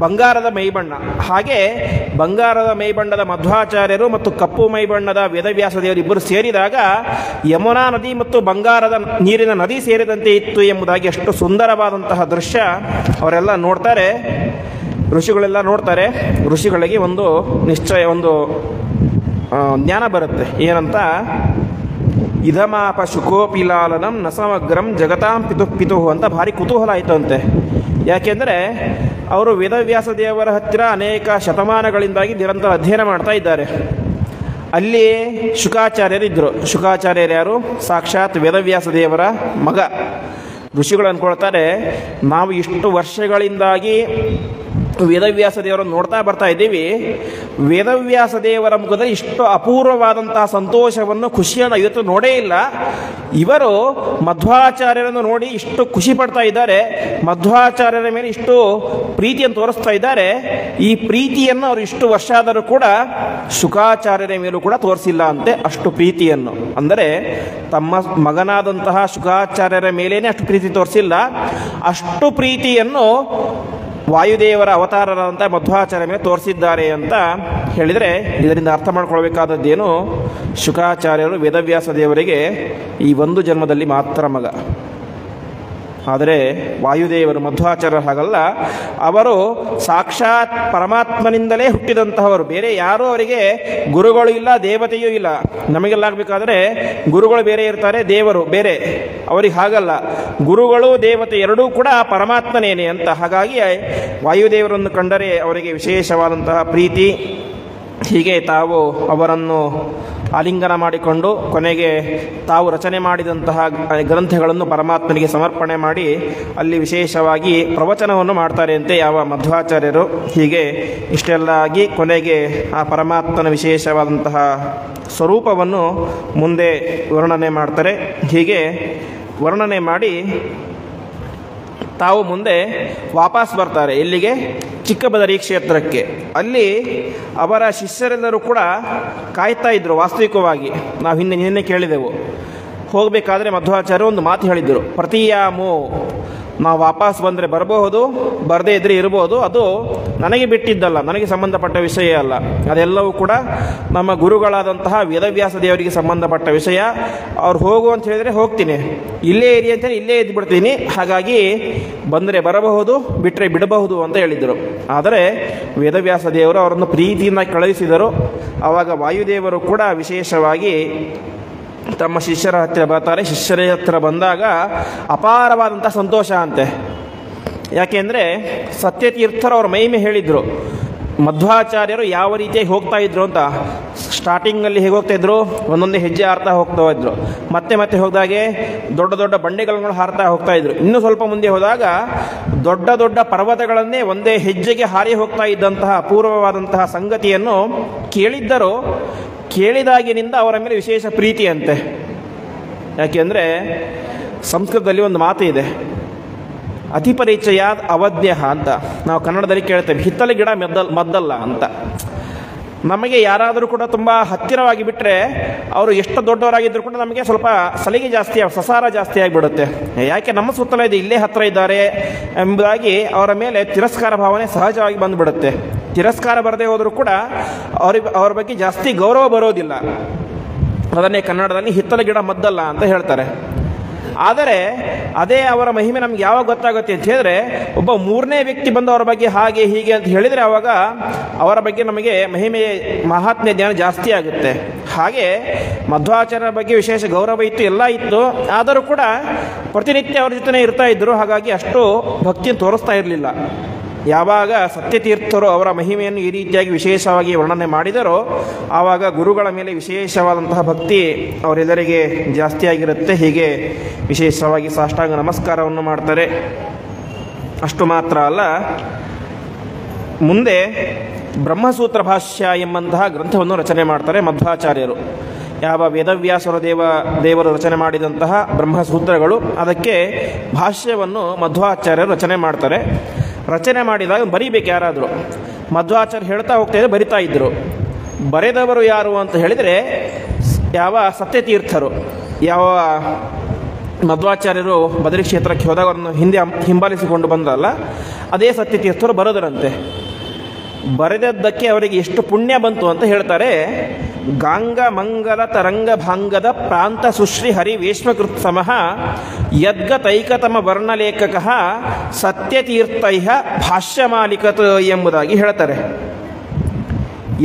ಬಂಗಾರದ ಮೈಬಣ್ಣ. ಹಾಗೆ ಬಂಗಾರದ ಮೈಬಣ್ಣದ ಮಧ್ವಾಚಾರ್ಯರು ಮತ್ತು ಕಪ್ಪು ಮೈಬಣ್ಣದ ವೇದವ್ಯಾಸ ದೇವರು ಇಬ್ಬರು ಸೇರಿದಾಗ ಯಮುನಾ ನದಿ ಮತ್ತು ಬಂಗಾರದ ನೀರಿನ ನದಿ ಸೇರಿದಂತೆ ಇತ್ತು ಎಂಬುದಾಗಿ ಎಷ್ಟು ಸುಂದರವಾದಂತಹ ದೃಶ್ಯ ಅವರೆಲ್ಲ ನೋಡ್ತಾರೆ, ಋಷಿಗಳೆಲ್ಲ ನೋಡ್ತಾರೆ. ಋಷಿಗಳಿಗೆ ಒಂದು ನಿಶ್ಚಯ, ಒಂದು ಜ್ಞಾನ ಬರುತ್ತೆ. ಏನಂತ, ಇದಮಾಪ ಶುಕೋಪಿಲಾಲನಂ ನ ಸಮಗ್ರಂ ಜಗತಾಂ ಪಿತುಃ ಅಂತ ಭಾರಿ ಕುತೂಹಲ ಆಯಿತು ಅಂತೆ. ಯಾಕೆಂದರೆ ಅವರು ವೇದವ್ಯಾಸ ದೇವರ ಹತ್ತಿರ ಅನೇಕ ಶತಮಾನಗಳಿಂದಾಗಿ ನಿರಂತರ ಅಧ್ಯಯನ ಮಾಡ್ತಾ ಇದ್ದಾರೆ. ಅಲ್ಲಿ ಶುಕಾಚಾರ್ಯರಿದ್ದರು. ಶುಕಾಚಾರ್ಯರು ಯಾರು? ಸಾಕ್ಷಾತ್ ವೇದವ್ಯಾಸ ದೇವರ ಮಗ. ಋಷಿಗಳು ಅಂದ್ಕೊಳ್ತಾರೆ, ನಾವು ಇಷ್ಟು ವರ್ಷಗಳಿಂದಾಗಿ ವೇದವ್ಯಾಸ ದೇವರನ್ನು ನೋಡ್ತಾ ಬರ್ತಾ ಇದ್ದೀವಿ, ವೇದವ್ಯಾಸ ದೇವರ ಮುಖದಲ್ಲಿ ಇಷ್ಟು ಅಪೂರ್ವವಾದಂತಹ ಸಂತೋಷವನ್ನು, ಖುಷಿಯನ್ನು ಇವತ್ತು ನೋಡೇ ಇಲ್ಲ. ಇವರು ಮಧ್ವಾಚಾರ್ಯರನ್ನು ನೋಡಿ ಇಷ್ಟು ಖುಷಿ ಪಡ್ತಾ ಇದ್ದಾರೆ, ಮಧ್ವಾಚಾರ್ಯರ ಮೇಲೆ ಇಷ್ಟು ಪ್ರೀತಿಯನ್ನು ತೋರಿಸ್ತಾ ಇದ್ದಾರೆ. ಈ ಪ್ರೀತಿಯನ್ನು ಅವರು ಇಷ್ಟು ವರ್ಷ ಆದರೂ ಕೂಡ ಶುಕಾಚಾರ್ಯರ ಮೇಲೂ ಕೂಡ ತೋರಿಸಿಲ್ಲ ಅಂತೆ, ಅಷ್ಟು ಪ್ರೀತಿಯನ್ನು. ಅಂದರೆ ತಮ್ಮ ಮಗನಾದಂತಹ ಶುಕಾಚಾರ್ಯರ ಮೇಲೇನೆ ಅಷ್ಟು ಪ್ರೀತಿ ತೋರಿಸಿಲ್ಲ, ಅಷ್ಟು ಪ್ರೀತಿಯನ್ನು ವಾಯುದೇವರ ಅವತಾರರಾದಂಥ ಮಧ್ವಾಚಾರ್ಯ ಮೇಲೆ ತೋರಿಸಿದ್ದಾರೆ ಅಂತ ಹೇಳಿದರೆ, ಇದರಿಂದ ಅರ್ಥ ಮಾಡ್ಕೊಳ್ಬೇಕಾದದ್ದೇನು, ಶುಕಾಚಾರ್ಯರು ವೇದವ್ಯಾಸ ದೇವರಿಗೆ ಈ ಒಂದು ಜನ್ಮದಲ್ಲಿ ಮಾತ್ರ ಮಗ. ಆದರೆ ವಾಯುದೇವರು ಮಧ್ವಾಚಾರ್ಯರು ಹಾಗಲ್ಲ, ಅವರು ಸಾಕ್ಷಾತ್ ಪರಮಾತ್ಮನಿಂದಲೇ ಹುಟ್ಟಿದಂತಹವರು. ಬೇರೆ ಯಾರೂ ಅವರಿಗೆ ಗುರುಗಳು ಇಲ್ಲ, ದೇವತೆಯೂ ಇಲ್ಲ. ನಮಗೆಲ್ಲ ಆಗಬೇಕಾದ್ರೆ ಗುರುಗಳು ಬೇರೆ ಇರ್ತಾರೆ, ದೇವರು ಬೇರೆ. ಅವರಿಗೆ ಹಾಗಲ್ಲ, ಗುರುಗಳು ದೇವತೆ ಎರಡೂ ಕೂಡ ಪರಮಾತ್ಮನೇನೆ ಅಂತ. ಹಾಗಾಗಿ ವಾಯುದೇವರನ್ನು ಕಂಡರೆ ಅವರಿಗೆ ವಿಶೇಷವಾದಂತಹ ಪ್ರೀತಿ. ಹೀಗೆ ತಾವು ಅವರನ್ನು ಆಲಿಂಗನ ಮಾಡಿಕೊಂಡು ಕೊನೆಗೆ ತಾವು ರಚನೆ ಮಾಡಿದಂತಹ ಗ್ರಂಥಗಳನ್ನು ಪರಮಾತ್ಮನಿಗೆ ಸಮರ್ಪಣೆ ಮಾಡಿ ಅಲ್ಲಿ ವಿಶೇಷವಾಗಿ ಪ್ರವಚನವನ್ನು ಮಾಡ್ತಾರೆ ಅಂತೆ ಯಾವ ಮಧ್ವಾಚಾರ್ಯರು. ಹೀಗೆ ಇಷ್ಟೆಲ್ಲ ಆಗಿ ಕೊನೆಗೆ ಆ ಪರಮಾತ್ಮನ ವಿಶೇಷವಾದಂತಹ ಸ್ವರೂಪವನ್ನು ಮುಂದೆ ವರ್ಣನೆ ಮಾಡ್ತಾರೆ. ಹೀಗೆ ವರ್ಣನೆ ಮಾಡಿ ತಾವು ಮುಂದೆ ವಾಪಸ್ ಬರ್ತಾರೆ. ಎಲ್ಲಿಗೆ? ಚಿಕ್ಕಬದರಿ ಕ್ಷೇತ್ರಕ್ಕೆ. ಅಲ್ಲಿ ಅವರ ಶಿಷ್ಯರೆಲ್ಲರೂ ಕೂಡ ಕಾಯ್ತಾ ಇದ್ದರು. ವಾಸ್ತವಿಕವಾಗಿ ನಾವು ನಿನ್ನೆ ಕೇಳಿದೆವು, ಹೋಗಬೇಕಾದ್ರೆ ಮಧ್ವಾಚಾರ್ಯರು ಒಂದು ಮಾತು ಹೇಳಿದರು, ಪ್ರತಿಯಾಮೋ, ನಾವು ವಾಪಸ್ ಬಂದರೆ ಬರಬಹುದು, ಬರದೇ ಇದ್ದರೆ ಇರ್ಬೋದು, ಅದು ನನಗೆ ಬಿಟ್ಟಿದ್ದಲ್ಲ, ನನಗೆ ಸಂಬಂಧಪಟ್ಟ ವಿಷಯ ಅಲ್ಲ, ಅದೆಲ್ಲವೂ ಕೂಡ ನಮ್ಮ ಗುರುಗಳಾದಂತಹ ವೇದವ್ಯಾಸ ದೇವರಿಗೆ ಸಂಬಂಧಪಟ್ಟ ವಿಷಯ. ಅವ್ರು ಹೋಗು ಅಂತ ಹೇಳಿದರೆ ಹೋಗ್ತೀನಿ, ಇಲ್ಲೇ ಇರಿ ಅಂತೇಳಿ ಇಲ್ಲೇ ಇದ್ದು ಬಿಡ್ತೀನಿ, ಹಾಗಾಗಿ ಬಂದರೆ ಬರಬಹುದು, ಬಿಟ್ಟರೆ ಬಿಡಬಹುದು ಅಂತ ಹೇಳಿದರು. ಆದರೆ ವೇದವ್ಯಾಸ ದೇವರು ಅವರನ್ನು ಪ್ರೀತಿಯಿಂದ ಕಳುಹಿಸಿದರು. ಆವಾಗ ವಾಯುದೇವರು ಕೂಡ ವಿಶೇಷವಾಗಿ ತಮ್ಮ ಶಿಷ್ಯರ ಹತ್ತಿರ ಬರ್ತಾರೆ. ಶಿಷ್ಯರ ಹತ್ತಿರ ಬಂದಾಗ ಅಪಾರವಾದಂಥ ಸಂತೋಷ ಅಂತೆ. ಯಾಕೆಂದರೆ ಸತ್ಯತೀರ್ಥರು ಅವ್ರ ಮಹಿಮೆ ಹೇಳಿದರು. ಮಧ್ವಾಚಾರ್ಯರು ಯಾವ ರೀತಿಯಾಗಿ ಹೋಗ್ತಾ ಇದ್ರು ಅಂತ, ಸ್ಟಾರ್ಟಿಂಗಲ್ಲಿ ಹೇಗೆ ಹೋಗ್ತಾ ಇದ್ರು, ಒಂದೊಂದೇ ಹೆಜ್ಜೆ ಹಾರ್ತಾ ಹೋಗ್ತಾ ಇದ್ರು. ಮತ್ತೆ ಮತ್ತೆ ಹೋದಾಗೆ ದೊಡ್ಡ ದೊಡ್ಡ ಬಂಡೆಗಳನ್ನು ಹಾರ್ತಾ ಹೋಗ್ತಾ ಇದ್ರು. ಇನ್ನೂ ಸ್ವಲ್ಪ ಮುಂದೆ ಹೋದಾಗ ದೊಡ್ಡ ದೊಡ್ಡ ಪರ್ವತಗಳನ್ನೇ ಒಂದೇ ಹೆಜ್ಜೆಗೆ ಹಾರಿ ಹೋಗ್ತಾ ಇದ್ದಂತಹ ಅಪೂರ್ವವಾದಂತಹ ಸಂಗತಿಯನ್ನು ಕೇಳಿದ್ದರು. ಕೇಳಿದಾಗಿನಿಂದ ಅವರ ಮೇಲೆ ವಿಶೇಷ ಪ್ರೀತಿಯಂತೆ. ಯಾಕೆಂದರೆ ಸಂಸ್ಕೃತದಲ್ಲಿ ಒಂದು ಮಾತು ಇದೆ, ಅತಿಪರಿಚಯಾದ್ ಅವಧ್ಯ ಅಂತ. ನಾವು ಕನ್ನಡದಲ್ಲಿ ಕೇಳ್ತೇವೆ, ಹಿತ್ತಲ ಗಿಡ ಮದ್ದಲ್ಲ ಅಂತ. ನಮಗೆ ಯಾರಾದರೂ ಕೂಡ ತುಂಬ ಹತ್ತಿರವಾಗಿ ಬಿಟ್ಟರೆ ಅವರು ಎಷ್ಟು ದೊಡ್ಡವರಾಗಿದ್ದರೂ ಕೂಡ ನಮಗೆ ಸ್ವಲ್ಪ ಸಲಿಗೆ ಜಾಸ್ತಿ, ಸಸಾರ ಜಾಸ್ತಿ ಆಗಿಬಿಡುತ್ತೆ. ಯಾಕೆ ನಮ್ಮ ಸುತ್ತಲೇ ಇದೆ, ಇಲ್ಲೇ ಹತ್ತಿರ ಇದ್ದಾರೆ ಎಂಬುದಾಗಿ ಅವರ ಮೇಲೆ ತಿರಸ್ಕಾರ ಭಾವನೆ ಸಹಜವಾಗಿ ಬಂದುಬಿಡುತ್ತೆ. ತಿರಸ್ಕಾರ ಬರದೇ ಹೋದರೂ ಕೂಡ ಅವ್ರ ಬಗ್ಗೆ ಜಾಸ್ತಿ ಗೌರವ ಬರೋದಿಲ್ಲ. ಅದನ್ನೇ ಕನ್ನಡದಲ್ಲಿ ಹಿತ್ತಲ ಗಿಡ ಮದ್ದಲ್ಲ ಅಂತ ಹೇಳ್ತಾರೆ. ಆದರೆ ಅದೇ ಅವರ ಮಹಿಮೆ ನಮ್ಗೆ ಯಾವಾಗ ಗೊತ್ತಾಗುತ್ತೆ ಅಂತ ಹೇಳಿದ್ರೆ, ಒಬ್ಬ ಮೂರನೇ ವ್ಯಕ್ತಿ ಬಂದು ಅವರ ಬಗ್ಗೆ ಹಾಗೆ ಹೀಗೆ ಅಂತ ಹೇಳಿದರೆ ಆವಾಗ ಅವರ ಬಗ್ಗೆ ನಮಗೆ ಮಹಿಮೆ ಮಹಾತ್ಮ್ಯ ಜ್ಞಾನ ಜಾಸ್ತಿ ಆಗುತ್ತೆ. ಹಾಗೆ ಮಧ್ವಾಚಾರ್ಯರ ಬಗ್ಗೆ ವಿಶೇಷ ಗೌರವ ಇತ್ತು, ಎಲ್ಲ ಇತ್ತು. ಆದರೂ ಕೂಡ ಪ್ರತಿನಿತ್ಯ ಅವ್ರ ಜೊತೆ ಇರ್ತಾ ಇದ್ದರು. ಹಾಗಾಗಿ ಅಷ್ಟು ಭಕ್ತಿಯನ್ನು ತೋರಿಸ್ತಾ ಇರಲಿಲ್ಲ. ಯಾವಾಗ ಸತ್ಯತೀರ್ಥರು ಅವರ ಮಹಿಮೆಯನ್ನು ಈ ರೀತಿಯಾಗಿ ವಿಶೇಷವಾಗಿ ವರ್ಣನೆ ಮಾಡಿದರೋ ಆವಾಗ ಗುರುಗಳ ಮೇಲೆ ವಿಶೇಷವಾದಂತಹ ಭಕ್ತಿ ಅವರೆಲ್ಲರಿಗೆ ಜಾಸ್ತಿ ಆಗಿರುತ್ತೆ. ಹೀಗೆ ವಿಶೇಷವಾಗಿ ಸಾಷ್ಟಾಂಗ ನಮಸ್ಕಾರವನ್ನು ಮಾಡ್ತಾರೆ. ಅಷ್ಟು ಮಾತ್ರ ಅಲ್ಲ, ಮುಂದೆ ಬ್ರಹ್ಮಸೂತ್ರ ಭಾಷ್ಯ ಎಂಬಂತಹ ಗ್ರಂಥವನ್ನು ರಚನೆ ಮಾಡ್ತಾರೆ ಮಧ್ವಾಚಾರ್ಯರು. ಯಾವ ವೇದವ್ಯಾಸರ ದೇವರು ರಚನೆ ಮಾಡಿದಂತಹ ಬ್ರಹ್ಮಸೂತ್ರಗಳು, ಅದಕ್ಕೆ ಭಾಷ್ಯವನ್ನು ಮಧ್ವಾಚಾರ್ಯರು ರಚನೆ ಮಾಡ್ತಾರೆ. ರಚನೆ ಮಾಡಿದಾಗ ಬರೀಬೇಕು ಯಾರಾದರೂ. ಮಧ್ವಾಚಾರ್ಯ ಹೇಳ್ತಾ ಹೋಗ್ತಾ ಇದ್ದರೆ ಬರಿತಾ ಇದ್ದರು. ಬರೆದವರು ಯಾರು ಅಂತ ಹೇಳಿದರೆ ಯಾವ ಸತ್ಯತೀರ್ಥರು. ಯಾವ ಮಧ್ವಾಚಾರ್ಯರು ಬದರಿ ಕ್ಷೇತ್ರಕ್ಕೆ ಹೋದಾಗ ಅವರನ್ನು ಹಿಂಬಾಲಿಸಿಕೊಂಡು ಬಂದಲ್ಲ, ಅದೇ ಸತ್ಯತೀರ್ಥರು ಬರೋದರಂತೆ. ಬರೆದದ್ದಕ್ಕೆ ಅವರಿಗೆ ಎಷ್ಟು ಪುಣ್ಯ ಬಂತು ಅಂತ ಹೇಳ್ತಾರೆ. ಗಾಂಗ ಮಂಗಲ ತರಂಗ ಭಾಂಗದ ಪ್ರಾಂತ ಸುಶ್ರೀ ಹರಿ ವೇಶ್ಮಕೃತ್ ಸಮಃ ಯದ್ಗತೈಕತಮ ವರ್ಣಲೇಖಕ ಸತ್ಯತೀರ್ಥೈ ಭಾಷ್ಯಮಾಲಿಕತ್ ಎಂಬುದಾಗಿ ಹೇಳ್ತಾರೆ.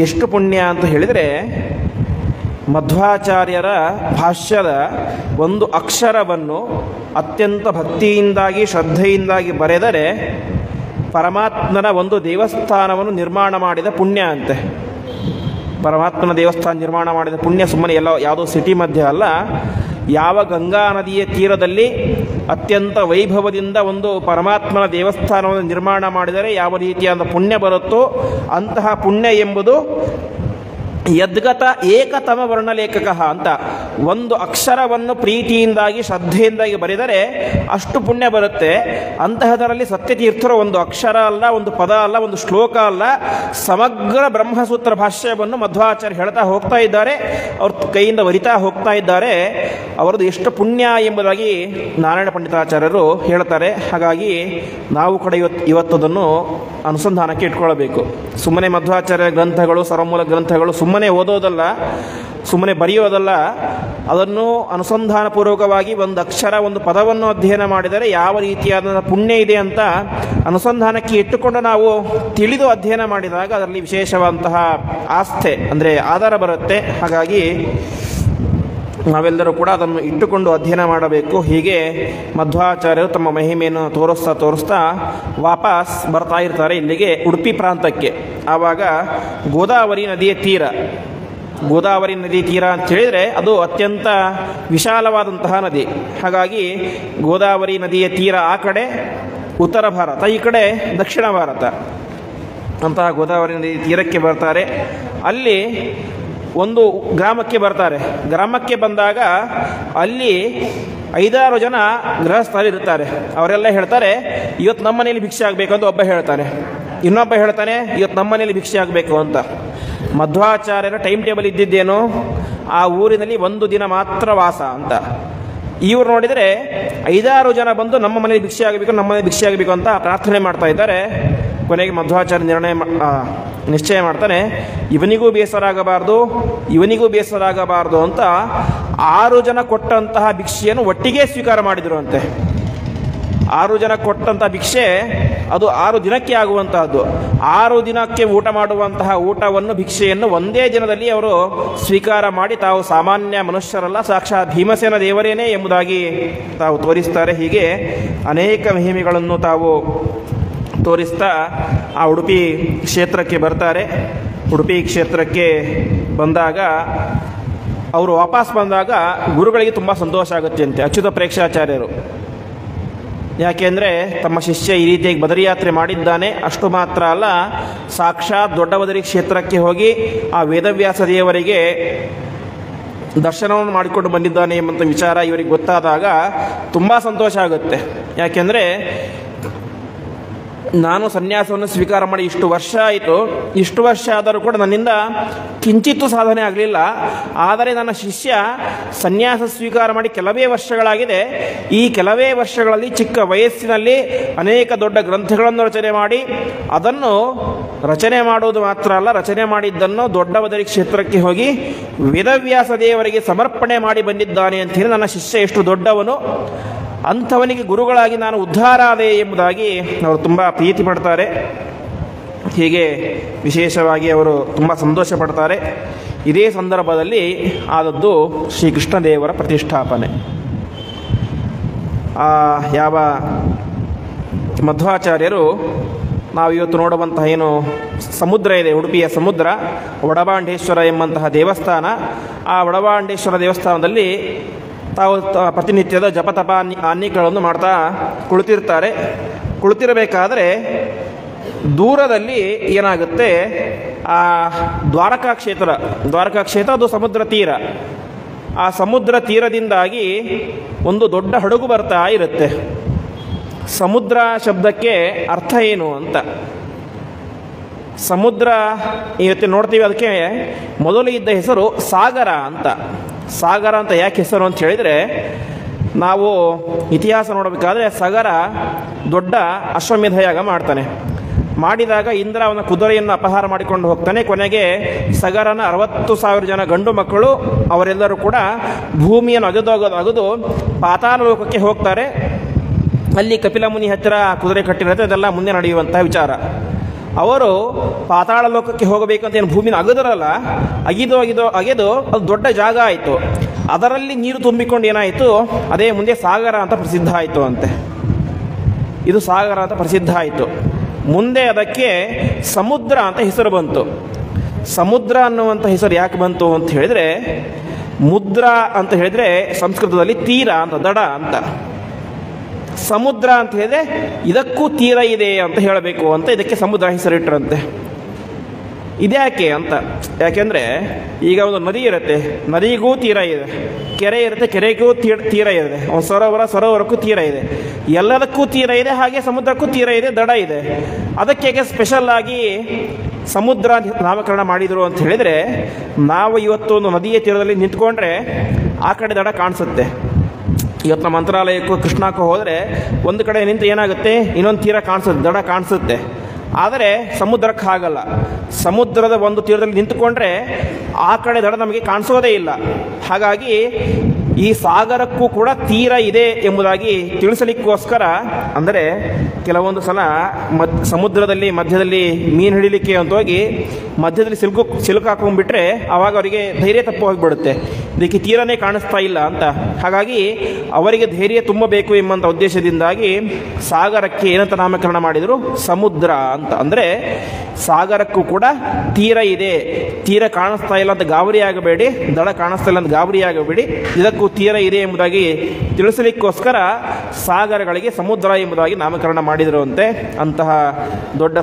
ಎಷ್ಟು ಪುಣ್ಯ ಅಂತ ಹೇಳಿದರೆ, ಮಧ್ವಾಚಾರ್ಯರ ಭಾಷ್ಯದ ಒಂದು ಅಕ್ಷರವನ್ನು ಅತ್ಯಂತ ಭಕ್ತಿಯಿಂದಾಗಿ ಶ್ರದ್ಧೆಯಿಂದಾಗಿ ಬರೆದರೆ ಪರಮಾತ್ಮನ ಒಂದು ದೇವಸ್ಥಾನವನ್ನು ನಿರ್ಮಾಣ ಮಾಡಿದ ಪುಣ್ಯ ಅಂತೆ. ಪರಮಾತ್ಮನ ದೇವಸ್ಥಾನ ನಿರ್ಮಾಣ ಮಾಡಿದ ಪುಣ್ಯ ಸುಮ್ಮನೆ ಎಲ್ಲ ಯಾವುದೋ ಸಿಟಿ ಮಧ್ಯೆ ಅಲ್ಲ. ಯಾವ ಗಂಗಾ ನದಿಯ ತೀರದಲ್ಲಿ ಅತ್ಯಂತ ವೈಭವದಿಂದ ಒಂದು ಪರಮಾತ್ಮನ ದೇವಸ್ಥಾನವನ್ನು ನಿರ್ಮಾಣ ಮಾಡಿದರೆ ಯಾವ ರೀತಿಯಾದ ಪುಣ್ಯ ಬರುತ್ತೋ ಅಂತಹ ಪುಣ್ಯ ಎಂಬುದು ಯದ್ಗತ ಏಕತಮ ವರ್ಣಲೇಖಕ ಅಂತ. ಒಂದು ಅಕ್ಷರವನ್ನು ಪ್ರೀತಿಯಿಂದಾಗಿ ಶ್ರದ್ಧೆಯಿಂದಾಗಿ ಬರೆದರೆ ಅಷ್ಟು ಪುಣ್ಯ ಬರುತ್ತೆ. ಅಂತಹದರಲ್ಲಿ ಸತ್ಯತೀರ್ಥರು ಒಂದು ಅಕ್ಷರ ಅಲ್ಲ, ಒಂದು ಪದ ಅಲ್ಲ, ಒಂದು ಶ್ಲೋಕ ಅಲ್ಲ, ಸಮಗ್ರ ಬ್ರಹ್ಮಸೂತ್ರ ಭಾಷ್ಯವನ್ನು ಮಧ್ವಾಚಾರ್ಯ ಹೇಳ್ತಾ ಹೋಗ್ತಾ ಇದ್ದಾರೆ. ಅವ್ರ ಕೈಯಿಂದ ಬರಿತಾ ಹೋಗ್ತಾ ಇದ್ದಾರೆ. ಅವರದ್ದು ಎಷ್ಟು ಪುಣ್ಯ ಎಂಬುದಾಗಿ ನಾರಾಯಣ ಪಂಡಿತಾಚಾರ್ಯರು ಹೇಳ್ತಾರೆ. ಹಾಗಾಗಿ ನಾವು ಕೂಡ ಇವತ್ತದನ್ನು ಅನುಸಂಧಾನಕ್ಕೆ ಇಟ್ಕೊಳ್ಬೇಕು. ಸುಮ್ಮನೆ ಮಧ್ವಾಚಾರ್ಯ ಗ್ರಂಥಗಳು, ಸರ್ವಮೂಲ ಗ್ರಂಥಗಳು ಸುಮ್ಮನೆ ಓದೋದಲ್ಲ, ಸುಮ್ಮನೆ ಬರೆಯೋದಲ್ಲ. ಅದನ್ನು ಅನುಸಂಧಾನಪೂರ್ವಕವಾಗಿ ಒಂದು ಅಕ್ಷರ, ಒಂದು ಪದವನ್ನು ಅಧ್ಯಯನ ಮಾಡಿದರೆ ಯಾವ ರೀತಿಯಾದ ಪುಣ್ಯ ಇದೆ ಅಂತ ಅನುಸಂಧಾನಕ್ಕೆ ಇಟ್ಟುಕೊಂಡು ನಾವು ತಿಳಿದು ಅಧ್ಯಯನ ಮಾಡಿದಾಗ ಅದರಲ್ಲಿ ವಿಶೇಷವಾದಂತಹ ಆಸ್ಥೆ ಅಂದರೆ ಆಧಾರ ಬರುತ್ತೆ. ಹಾಗಾಗಿ ನಾವೆಲ್ಲರೂ ಕೂಡ ಅದನ್ನು ಇಟ್ಟುಕೊಂಡು ಅಧ್ಯಯನ ಮಾಡಬೇಕು. ಹೀಗೆ ಮಧ್ವಾಚಾರ್ಯರು ತಮ್ಮ ಮಹಿಮೆಯನ್ನು ತೋರಿಸ್ತಾ ವಾಪಸ್ ಬರ್ತಾ ಇರ್ತಾರೆ ಇಲ್ಲಿಗೆ ಉಡುಪಿ ಪ್ರಾಂತಕ್ಕೆ. ಆವಾಗ ಗೋದಾವರಿ ನದಿಯ ತೀರ ಅಂತ ಹೇಳಿದರೆ ಅದು ಅತ್ಯಂತ ವಿಶಾಲವಾದಂತಹ ನದಿ. ಹಾಗಾಗಿ ಗೋದಾವರಿ ನದಿಯ ತೀರ ಆ ಕಡೆ ಉತ್ತರ ಭಾರತ, ಈ ಕಡೆ ದಕ್ಷಿಣ ಭಾರತ ಅಂತಹ ಗೋದಾವರಿ ನದಿ ತೀರಕ್ಕೆ ಬರ್ತಾರೆ. ಅಲ್ಲಿ ಒಂದು ಗ್ರಾಮಕ್ಕೆ ಬರ್ತಾರೆ. ಗ್ರಾಮಕ್ಕೆ ಬಂದಾಗ ಅಲ್ಲಿ 5-6 ಜನ ಗೃಹಸ್ಥರು ಇರ್ತಾರೆ. ಅವರೆಲ್ಲ ಹೇಳ್ತಾರೆ, ಇವತ್ತು ನಮ್ಮ ಮನೇಲಿ ಭಿಕ್ಷೆ ಆಗಬೇಕು ಅಂತ ಒಬ್ಬ ಹೇಳ್ತಾನೆ. ಇನ್ನೊಬ್ಬ ಹೇಳ್ತಾನೆ, ಇವತ್ತು ನಮ್ಮ ಮನೇಲಿ ಭಿಕ್ಷೆ ಆಗಬೇಕು ಅಂತ. ಮಧ್ವಾಚಾರ್ಯರ ಟೈಮ್ ಟೇಬಲ್ ಇದ್ದಿದ್ದೇನು, ಆ ಊರಿನಲ್ಲಿ 1 ದಿನ ಮಾತ್ರ ವಾಸ ಅಂತ. ಇವರು ನೋಡಿದರೆ 5-6 ಜನ ಬಂದು ನಮ್ಮ ಮನೇಲಿ ಭಿಕ್ಷೆ ಆಗಬೇಕು ಅಂತ ಪ್ರಾರ್ಥನೆ ಮಾಡ್ತಾ ಇದ್ದಾರೆ. ಕೊನೆಗೆ ಮಧ್ವಾಚಾರ್ಯ ನಿಶ್ಚಯ ಮಾಡ್ತಾನೆ, ಇವನಿಗೂ ಬೇಸರ ಆಗಬಾರ್ದು ಅಂತ 6 ಜನ ಕೊಟ್ಟಂತಹ ಭಿಕ್ಷೆಯನ್ನು ಒಟ್ಟಿಗೆ ಸ್ವೀಕಾರ ಮಾಡಿದರು ಅಂತೆ. 6 ಜನ ಕೊಟ್ಟಂತಹ ಭಿಕ್ಷೆ ಅದು 6 ದಿನಕ್ಕೆ ಆಗುವಂತಹದ್ದು. 6 ದಿನಕ್ಕೆ ಊಟ ಮಾಡುವಂತಹ ಭಿಕ್ಷೆಯನ್ನು ಒಂದೇ ದಿನದಲ್ಲಿ ಅವರು ಸ್ವೀಕಾರ ಮಾಡಿ ತಾವು ಸಾಮಾನ್ಯ ಮನುಷ್ಯರಲ್ಲ, ಸಾಕ್ಷಾತ್ ಭೀಮಸೇನ ದೇವರೇನೇ ಎಂಬುದಾಗಿ ತಾವು ತೋರಿಸ್ತಾರೆ. ಹೀಗೆ ಅನೇಕ ಮಹಿಮೆಗಳನ್ನು ತಾವು ತೋರಿಸ್ತಾ ಆ ಉಡುಪಿ ಕ್ಷೇತ್ರಕ್ಕೆ ಬರ್ತಾರೆ. ಉಡುಪಿ ಕ್ಷೇತ್ರಕ್ಕೆ ಬಂದಾಗ ಅವರು ವಾಪಸ್ ಬಂದಾಗ ಗುರುಗಳಿಗೆ ತುಂಬ ಸಂತೋಷ ಆಗುತ್ತೆ ಅಂತೆ, ಅಚ್ಯುತ ಪ್ರೇಕ್ಷಾಚಾರ್ಯರು. ಯಾಕೆಂದರೆ ತಮ್ಮ ಶಿಷ್ಯ ಈ ರೀತಿಯಾಗಿ ಬದರಿಯಾತ್ರೆ ಮಾಡಿದ್ದಾನೆ, ಅಷ್ಟು ಮಾತ್ರ ಅಲ್ಲ, ಸಾಕ್ಷಾತ್ ದೊಡ್ಡ ಬದರಿ ಕ್ಷೇತ್ರಕ್ಕೆ ಹೋಗಿ ಆ ವೇದವ್ಯಾಸ ದೇವರಿಗೆ ದರ್ಶನವನ್ನು ಮಾಡಿಕೊಂಡು ಬಂದಿದ್ದಾನೆ ಎಂಬಂಥ ವಿಚಾರ ಇವರಿಗೆ ಗೊತ್ತಾದಾಗ ತುಂಬ ಸಂತೋಷ ಆಗುತ್ತೆ. ಯಾಕೆಂದರೆ ನಾನು ಸನ್ಯಾಸವನ್ನು ಸ್ವೀಕಾರ ಮಾಡಿ ಇಷ್ಟು ವರ್ಷ ಆದರೂ ಕೂಡ ನನ್ನಿಂದ ಕಿಂಚಿತ್ತೂ ಸಾಧನೆ ಆಗಲಿಲ್ಲ. ಆದರೆ ನನ್ನ ಶಿಷ್ಯ ಸನ್ಯಾಸ ಸ್ವೀಕಾರ ಮಾಡಿ ಕೆಲವೇ ವರ್ಷಗಳಾಗಿದೆ. ಈ ಕೆಲವೇ ವರ್ಷಗಳಲ್ಲಿ ಚಿಕ್ಕ ವಯಸ್ಸಿನಲ್ಲಿ ಅನೇಕ ದೊಡ್ಡ ಗ್ರಂಥಗಳನ್ನು ರಚನೆ ಮಾಡಿ ಅದನ್ನು ರಚನೆ ಮಾಡುವುದು ಮಾತ್ರ ಅಲ್ಲ, ರಚನೆ ಮಾಡಿದ್ದನ್ನು ದೊಡ್ಡ ಬದರಿ ಕ್ಷೇತ್ರಕ್ಕೆ ಹೋಗಿ ವೇದವ್ಯಾಸ ದೇವರಿಗೆ ಸಮರ್ಪಣೆ ಮಾಡಿ ಬಂದಿದ್ದಾನೆ ಅಂತ ಹೇಳಿ ನನ್ನ ಶಿಷ್ಯ ಎಷ್ಟು ದೊಡ್ಡವನು, ಅಂಥವನಿಗೆ ಗುರುಗಳಾಗಿ ನಾನು ಉದ್ಧಾರ ಆದೆ ಎಂಬುದಾಗಿ ಅವರು ತುಂಬ ಪ್ರೀತಿ ಪಡ್ತಾರೆ. ಹೀಗೆ ವಿಶೇಷವಾಗಿ ಅವರು ತುಂಬ ಸಂತೋಷ ಪಡ್ತಾರೆ. ಇದೇ ಸಂದರ್ಭದಲ್ಲಿ ಆದದ್ದು ಶ್ರೀಕೃಷ್ಣ ದೇವರ ಪ್ರತಿಷ್ಠಾಪನೆ. ಯಾವ ಮಧ್ವಾಚಾರ್ಯರು ನಾವು ಇವತ್ತು ನೋಡುವಂತಹ ಏನು ಸಮುದ್ರ ಇದೆ, ಉಡುಪಿಯ ಸಮುದ್ರ, ಒಡಬಾಂಡೇಶ್ವರ ಎಂಬಂತಹ ದೇವಸ್ಥಾನ, ಆ ಒಡಬಾಂಡೇಶ್ವರ ದೇವಸ್ಥಾನದಲ್ಲಿ ತಾವು ಪ್ರತಿನಿತ್ಯದ ಜಪತಪ ಅನ್ನಿಗಳನ್ನು ಮಾಡ್ತಾ ಕುಳಿತಿರಬೇಕಾದ್ರೆ ದೂರದಲ್ಲಿ ಏನಾಗುತ್ತೆ, ಆ ದ್ವಾರಕಾ ಕ್ಷೇತ್ರ ಅದು ಸಮುದ್ರ ತೀರ. ಆ ಸಮುದ್ರ ತೀರದಿಂದಾಗಿ ಒಂದು ದೊಡ್ಡ ಹಡಗು ಬರ್ತಾ ಇರುತ್ತೆ. ಸಮುದ್ರ ಶಬ್ದಕ್ಕೆ ಅರ್ಥ ಏನು ಅಂತ ಸಮುದ್ರ ಇವತ್ತು ನೋಡ್ತೀವಿ. ಅದಕ್ಕೆ ಮೊದಲು ಇದ್ದ ಹೆಸರು ಸಾಗರ ಅಂತ ಯಾಕೆ ಹೆಸರು ಅಂತ ಹೇಳಿದರೆ, ನಾವು ಇತಿಹಾಸ ನೋಡಬೇಕಾದ್ರೆ ಸಗರ ದೊಡ್ಡ ಅಶ್ವಮೇಧ ಯಾಗ ಮಾಡಿದಾಗ ಇಂದ್ರ ಅವನ ಕುದುರೆಯನ್ನು ಅಪಹಾರ ಮಾಡಿಕೊಂಡು ಹೋಗ್ತಾನೆ. ಕೊನೆಗೆ ಸಗರನ 60,000 ಜನ ಗಂಡು ಮಕ್ಕಳು ಅವರೆಲ್ಲರೂ ಕೂಡ ಭೂಮಿಯನ್ನು ಅಗದು ಪಾತಾಳ ಲೋಕಕ್ಕೆ ಹೋಗ್ತಾರೆ. ಅಲ್ಲಿ ಕಪಿಲ ಮುನಿ ಹತ್ತಿರ ಕುದುರೆ ಕಟ್ಟಿರುತ್ತೆ. ಅದೆಲ್ಲ ಮುಂದೆ ನಡೆಯುವಂತಹ ವಿಚಾರ. ಅವರು ಪಾತಾಳ ಲೋಕಕ್ಕೆ ಹೋಗಬೇಕಂತ ಏನು ಭೂಮಿನ ಅಗದರಲ್ಲ, ಅಗೆದು ಅದು ದೊಡ್ಡ ಜಾಗ ಆಯಿತು. ಅದರಲ್ಲಿ ನೀರು ತುಂಬಿಕೊಂಡು ಏನಾಯಿತು, ಅದೇ ಮುಂದೆ ಸಾಗರ ಅಂತ ಪ್ರಸಿದ್ಧ ಆಯಿತು ಅಂತೆ. ಇದು ಸಾಗರ ಅಂತ ಪ್ರಸಿದ್ಧ ಆಯಿತು. ಮುಂದೆ ಅದಕ್ಕೆ ಸಮುದ್ರ ಅಂತ ಹೆಸರು ಬಂತು. ಸಮುದ್ರ ಅನ್ನುವಂಥ ಹೆಸರು ಯಾಕೆ ಬಂತು ಅಂತ ಹೇಳಿದರೆ, ಮುದ್ರ ಅಂತ ಹೇಳಿದರೆ ಸಂಸ್ಕೃತದಲ್ಲಿ ತೀರ ಅಂತ, ದಡ ಅಂತ. ಸಮುದ್ರ ಅಂತ ಹೇಳಿದರೆ ಇದಕ್ಕೂ ತೀರ ಇದೆ ಅಂತ ಹೇಳಬೇಕು ಅಂತ ಇದಕ್ಕೆ ಸಮುದ್ರ ಹೆಸರಿಟ್ಟರಂತೆ. ಇದ್ಯಾಕೆ ಅಂತ, ಯಾಕೆಂದರೆ ಈಗ ಒಂದು ನದಿ ಇರುತ್ತೆ, ನದಿಗೂ ತೀರ ಇದೆ, ಕೆರೆ ಇರುತ್ತೆ, ಕೆರೆಗೂ ತೀರ ಇದೆ, ಒಂದು ಸರೋವರಕ್ಕೂ ತೀರ ಇದೆ, ಎಲ್ಲದಕ್ಕೂ ತೀರ ಇದೆ, ಹಾಗೆ ಸಮುದ್ರಕ್ಕೂ ತೀರ ಇದೆ, ದಡ ಇದೆ. ಅದಕ್ಕೆ ಸ್ಪೆಷಲ್ ಆಗಿ ಸಮುದ್ರ ನಾಮಕರಣ ಮಾಡಿದರು ಅಂತ ಹೇಳಿದರೆ, ನಾವು ಇವತ್ತು ಒಂದು ನದಿಯ ತೀರದಲ್ಲಿ ನಿಂತ್ಕೊಂಡ್ರೆ ಆ ಕಡೆ ದಡ ಕಾಣಿಸುತ್ತೆ. ಇವತ್ತು ನಮ್ಮ ಮಂತ್ರಾಲಯಕ್ಕೂ ಕೃಷ್ಣಕ್ಕೂ ಹೋದರೆ ಒಂದು ಕಡೆ ನಿಂತು ಏನಾಗುತ್ತೆ, ಇನ್ನೊಂದು ತೀರ ಕಾಣಿಸುತ್ತೆ, ದಡ ಕಾಣಿಸುತ್ತೆ. ಆದರೆ ಸಮುದ್ರಕ್ಕೆ ಹಾಗಲ್ಲ. ಸಮುದ್ರದ ಒಂದು ತೀರದಲ್ಲಿ ನಿಂತುಕೊಂಡ್ರೆ ಆ ಕಡೆ ದಡ ನಮಗೆ ಕಾಣಿಸೋದೇ ಇಲ್ಲ. ಹಾಗಾಗಿ ಈ ಸಾಗರಕ್ಕೂ ಕೂಡ ತೀರ ಇದೆ ಎಂಬುದಾಗಿ ತಿಳಿಸಲಿಕ್ಕೋಸ್ಕರ, ಅಂದರೆ ಕೆಲವೊಂದು ಸಲ ಸಮುದ್ರದಲ್ಲಿ ಮಧ್ಯದಲ್ಲಿ ಮೀನು ಹಿಡಿಲಿಕ್ಕೆ ಅಂತ ಹೋಗಿ ಮಧ್ಯದಲ್ಲಿ ಸಿಲುಕಾಕೊಂಡ್ಬಿಟ್ರೆ ಆವಾಗ ಅವರಿಗೆ ಧೈರ್ಯ ತಪ್ಪು ಹೋಗಿಬಿಡುತ್ತೆ, ಇದಕ್ಕೆ ತೀರನೇ ಕಾಣಿಸ್ತಾ ಇಲ್ಲ ಅಂತ. ಹಾಗಾಗಿ ಅವರಿಗೆ ಧೈರ್ಯ ತುಂಬಬೇಕು ಎಂಬಂಥ ಉದ್ದೇಶದಿಂದಾಗಿ ಸಾಗರಕ್ಕೆ ಏನಂತ ನಾಮಕರಣ ಮಾಡಿದರು, ಸಮುದ್ರ ಅಂತ. ಅಂದರೆ ಸಾಗರಕ್ಕೂ ಕೂಡ ತೀರ ಇದೆ, ತೀರ ಕಾಣಿಸ್ತಾ ಇಲ್ಲ ಅಂತ ಗಾಬರಿ ಆಗಬೇಡಿ, ದಡ ಕಾಣಿಸ್ತಾ ಇಲ್ಲ ಅಂತ ಗಾಬರಿ ಆಗಬೇಡಿ, ಇದಕ್ಕೂ ತೀರ ಇದೆ ಎಂಬುದಾಗಿ ತಿಳಿಸಲಿಕ್ಕೋಸ್ಕರ ಸಾಗರಗಳಿಗೆ ಸಮುದ್ರ ಎಂಬುದಾಗಿ ನಾಮಕರಣ ಮಾಡಿದರು ಅಂತೆ. ಅಂತಹ ದೊಡ್ಡ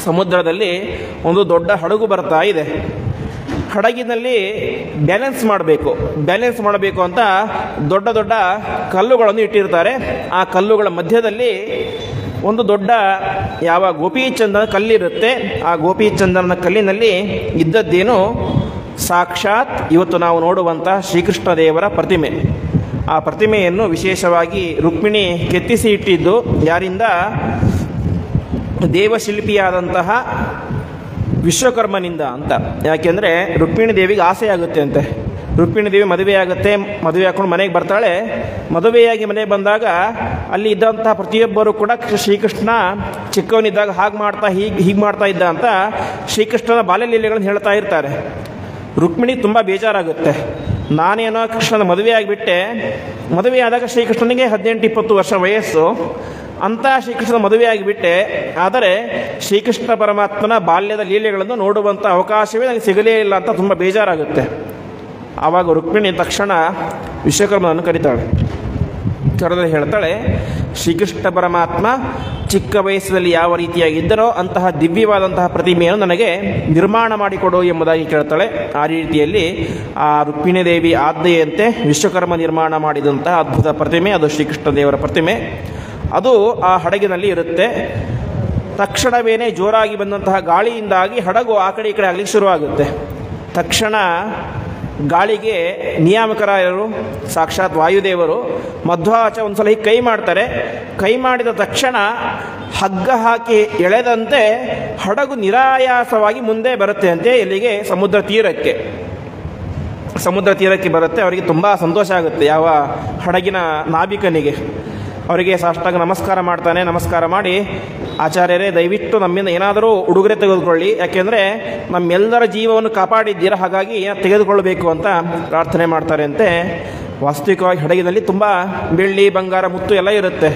ಸಮುದ್ರದಲ್ಲಿ ಒಂದು ದೊಡ್ಡ ಹಡಗು ಬರ್ತಾ ಇದೆ. ಹಡಗಿನಲ್ಲಿ ಬ್ಯಾಲೆನ್ಸ್ ಮಾಡಬೇಕು ಅಂತ ದೊಡ್ಡ ದೊಡ್ಡ ಕಲ್ಲುಗಳನ್ನು ಇಟ್ಟಿರ್ತಾರೆ. ಆ ಕಲ್ಲುಗಳ ಮಧ್ಯದಲ್ಲಿ ಒಂದು ದೊಡ್ಡ ಯಾವ ಗೋಪಿಚಂದನ ಕಲ್ಲಿರುತ್ತೆ. ಆ ಗೋಪಿಚಂದನ ಕಲ್ಲಿನಲ್ಲಿ ಇದ್ದದ್ದೇನು, ಸಾಕ್ಷಾತ್ ಇವತ್ತು ನಾವು ನೋಡುವಂಥ ಶ್ರೀಕೃಷ್ಣ ದೇವರ ಪ್ರತಿಮೆ. ಆ ಪ್ರತಿಮೆಯನ್ನು ವಿಶೇಷವಾಗಿ ರುಕ್ಮಿಣಿ ಕೆತ್ತಿಸಿ ಇಟ್ಟಿದ್ದು ಯಾರಿಂದ, ದೇವಶಿಲ್ಪಿಯಾದಂತಹ ವಿಶ್ವಕರ್ಮನಿಂದ ಅಂತ. ಯಾಕೆಂದರೆ ರುಕ್ಮಿಣಿ ದೇವಿಗೆ ಆಸೆ ಆಗುತ್ತೆ ಅಂತೆ. ರುಕ್ಮಿಣಿ ದೇವಿ ಮದುವೆ ಹಾಕೊಂಡು ಮನೆಗೆ ಬರ್ತಾಳೆ. ಮದುವೆಯಾಗಿ ಮನೆಗೆ ಬಂದಾಗ ಅಲ್ಲಿ ಇದ್ದಂಥ ಪ್ರತಿಯೊಬ್ಬರು ಕೂಡ ಶ್ರೀಕೃಷ್ಣ ಚಿಕ್ಕವನಿದ್ದಾಗ ಹೀಗೆ ಮಾಡ್ತಾ ಇದ್ದ ಅಂತ ಶ್ರೀಕೃಷ್ಣನ ಬಾಲ್ಯಲೀಲೆಗಳನ್ನು ಹೇಳ್ತಾ ಇರ್ತಾರೆ. ರುಕ್ಮಿಣಿ ತುಂಬ ಬೇಜಾರಾಗುತ್ತೆ. ನಾನೇನೋ ಕೃಷ್ಣನ ಮದುವೆ ಆದಾಗ ಶ್ರೀಕೃಷ್ಣನಿಗೆ 18-20 ವರ್ಷ ವಯಸ್ಸು, ಅಂತ ಶ್ರೀಕೃಷ್ಣನ ಮದುವೆ ಆಗಿಬಿಟ್ಟೆ. ಆದರೆ ಶ್ರೀಕೃಷ್ಣ ಪರಮಾತ್ಮನ ಬಾಲ್ಯದ ಲೀಲೆಗಳನ್ನು ನೋಡುವಂಥ ಅವಕಾಶವೇ ನನಗೆ ಸಿಗಲೇ ಇಲ್ಲ ಅಂತ ತುಂಬ ಬೇಜಾರಾಗುತ್ತೆ. ಆವಾಗ ರುಕ್ಮಿಣಿ ತಕ್ಷಣ ವಿಶ್ವಕರ್ಮನನ್ನು ಕರೀತಾಳೆ. ಕರೆದಲ್ಲಿ ಹೇಳ್ತಾಳೆ, ಶ್ರೀಕೃಷ್ಣ ಪರಮಾತ್ಮ ಚಿಕ್ಕ ವಯಸ್ಸಲ್ಲಿ ಯಾವ ರೀತಿಯಾಗಿದ್ದರೋ ಅಂತಹ ದಿವ್ಯವಾದಂತಹ ಪ್ರತಿಮೆಯನ್ನು ನನಗೆ ನಿರ್ಮಾಣ ಮಾಡಿಕೊಡು ಎಂಬುದಾಗಿ ಕೇಳ್ತಾಳೆ. ಆ ರೀತಿಯಲ್ಲಿ ಆ ರುಕ್ಮಿಣಿ ದೇವಿ ಆಜ್ಞೆಯಂತೆ ವಿಶ್ವಕರ್ಮ ನಿರ್ಮಾಣ ಮಾಡಿದಂತಹ ಅದ್ಭುತ ಪ್ರತಿಮೆ ಅದು ಶ್ರೀಕೃಷ್ಣ ದೇವರ ಪ್ರತಿಮೆ. ಅದು ಆ ಹಡಗಿನಲ್ಲಿ ಇರುತ್ತೆ. ತಕ್ಷಣವೇನೆ ಜೋರಾಗಿ ಬಂದಂತಹ ಗಾಳಿಯಿಂದಾಗಿ ಹಡಗು ಆ ಕಡೆ ಈ ಕಡೆ ಆಗಲಿಕ್ಕೆ ಶುರುವಾಗುತ್ತೆ. ತಕ್ಷಣ ಗಾಳಿಗೆ ನಿಯಾಮಕರಾಯರು ಸಾಕ್ಷಾತ್ ವಾಯುದೇವರು ಮಧ್ವಾಚ ಒಂದ್ಸಲ ಹೀಗೆ ಕೈ ಮಾಡ್ತಾರೆ. ಕೈ ಮಾಡಿದ ತಕ್ಷಣ ಹಗ್ಗ ಹಾಕಿ ಎಳೆದಂತೆ ಹಡಗು ನಿರಾಯಾಸವಾಗಿ ಮುಂದೆ ಬರುತ್ತೆ ಅಂತೆ. ಇಲ್ಲಿಗೆ ಸಮುದ್ರ ತೀರಕ್ಕೆ ಬರುತ್ತೆ. ಅವರಿಗೆ ತುಂಬ ಸಂತೋಷ ಆಗುತ್ತೆ. ಯಾವ ಹಡಗಿನ ನಾವಿಕನಿಗೆ ಅವರಿಗೆ ಸಾಷ್ಟಾಂಗ ನಮಸ್ಕಾರ ಮಾಡ್ತಾನೆ. ನಮಸ್ಕಾರ ಮಾಡಿ, ಆಚಾರ್ಯರೇ ದಯವಿಟ್ಟು ನಮ್ಮಿಂದ ಏನಾದರೂ ಉಡುಗೊರೆ ತೆಗೆದುಕೊಳ್ಳಿ, ಯಾಕೆಂದರೆ ನಮ್ಮೆಲ್ಲರ ಜೀವವನ್ನು ಕಾಪಾಡಿದ್ದೀರಾ, ಹಾಗಾಗಿ ತೆಗೆದುಕೊಳ್ಳಬೇಕು ಅಂತ ಪ್ರಾರ್ಥನೆ ಮಾಡ್ತಾರೆ ಅಂತೆ. ವಾಸ್ತವಿಕವಾಗಿ ಹಡಗಿನಲ್ಲಿ ತುಂಬ ಬೆಳ್ಳಿ ಬಂಗಾರ ಮುತ್ತು ಎಲ್ಲ ಇರುತ್ತೆ.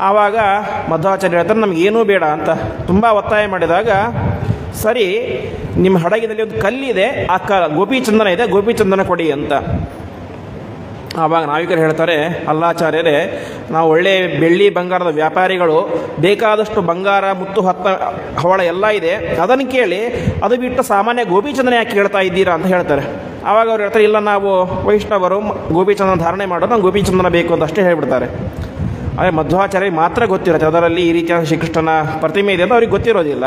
ಆವಾಗ ಮಧ್ವಾಚಾರ್ಯ ಹೇಳ್ತಾರೆ ನಮಗೇನೂ ಬೇಡ ಅಂತ ತುಂಬ ಒತ್ತಾಯ ಮಾಡಿದಾಗ, ಸರಿ ನಿಮ್ಮ ಹಡಗಿನಲ್ಲಿ ಒಂದು ಕಲ್ಲಿದೆ, ಆ ಗೋಪಿಚಂದನ ಇದೆ, ಗೋಪಿಚಂದನ ಕೊಡಿ ಅಂತ. ಆವಾಗ ನಾವಿಕರು ಹೇಳ್ತಾರೆ, ಅಲ್ಲಾಚಾರ್ಯರೇ ನಾವು ಒಳ್ಳೆ ಬೆಳ್ಳಿ ಬಂಗಾರದ ವ್ಯಾಪಾರಿಗಳು, ಬೇಕಾದಷ್ಟು ಬಂಗಾರ ಮುತ್ತು ಹವಳ ಎಲ್ಲ ಇದೆ, ಅದನ್ನು ಕೇಳಿ, ಅದು ಬಿಟ್ಟು ಸಾಮಾನ್ಯ ಗೋಪಿಚಂದನ ಯಾಕೆ ಕೇಳ್ತಾ ಇದ್ದೀರಾ ಅಂತ ಹೇಳ್ತಾರೆ. ಆವಾಗ ಅವ್ರು ಹೇಳ್ತಾರೆ, ಇಲ್ಲ ನಾವು ವೈಷ್ಣವರು ಗೋಪಿಚಂದನ ಧಾರಣೆ ಮಾಡೋದು, ನಾವು ಗೋಪಿಚಂದನ ಬೇಕು ಅಂತ ಅಷ್ಟೇ ಹೇಳ್ಬಿಡ್ತಾರೆ. ಆದರೆ ಮಧ್ವಾಚಾರ್ಯರಿಗೆ ಮಾತ್ರ ಗೊತ್ತಿರುತ್ತೆ ಅದರಲ್ಲಿ ಈ ರೀತಿಯಾದ ಶ್ರೀಕೃಷ್ಣನ ಪ್ರತಿಮೆ ಇದೆ ಅಂತ ಅವ್ರಿಗೆ ಗೊತ್ತಿರೋದಿಲ್ಲ.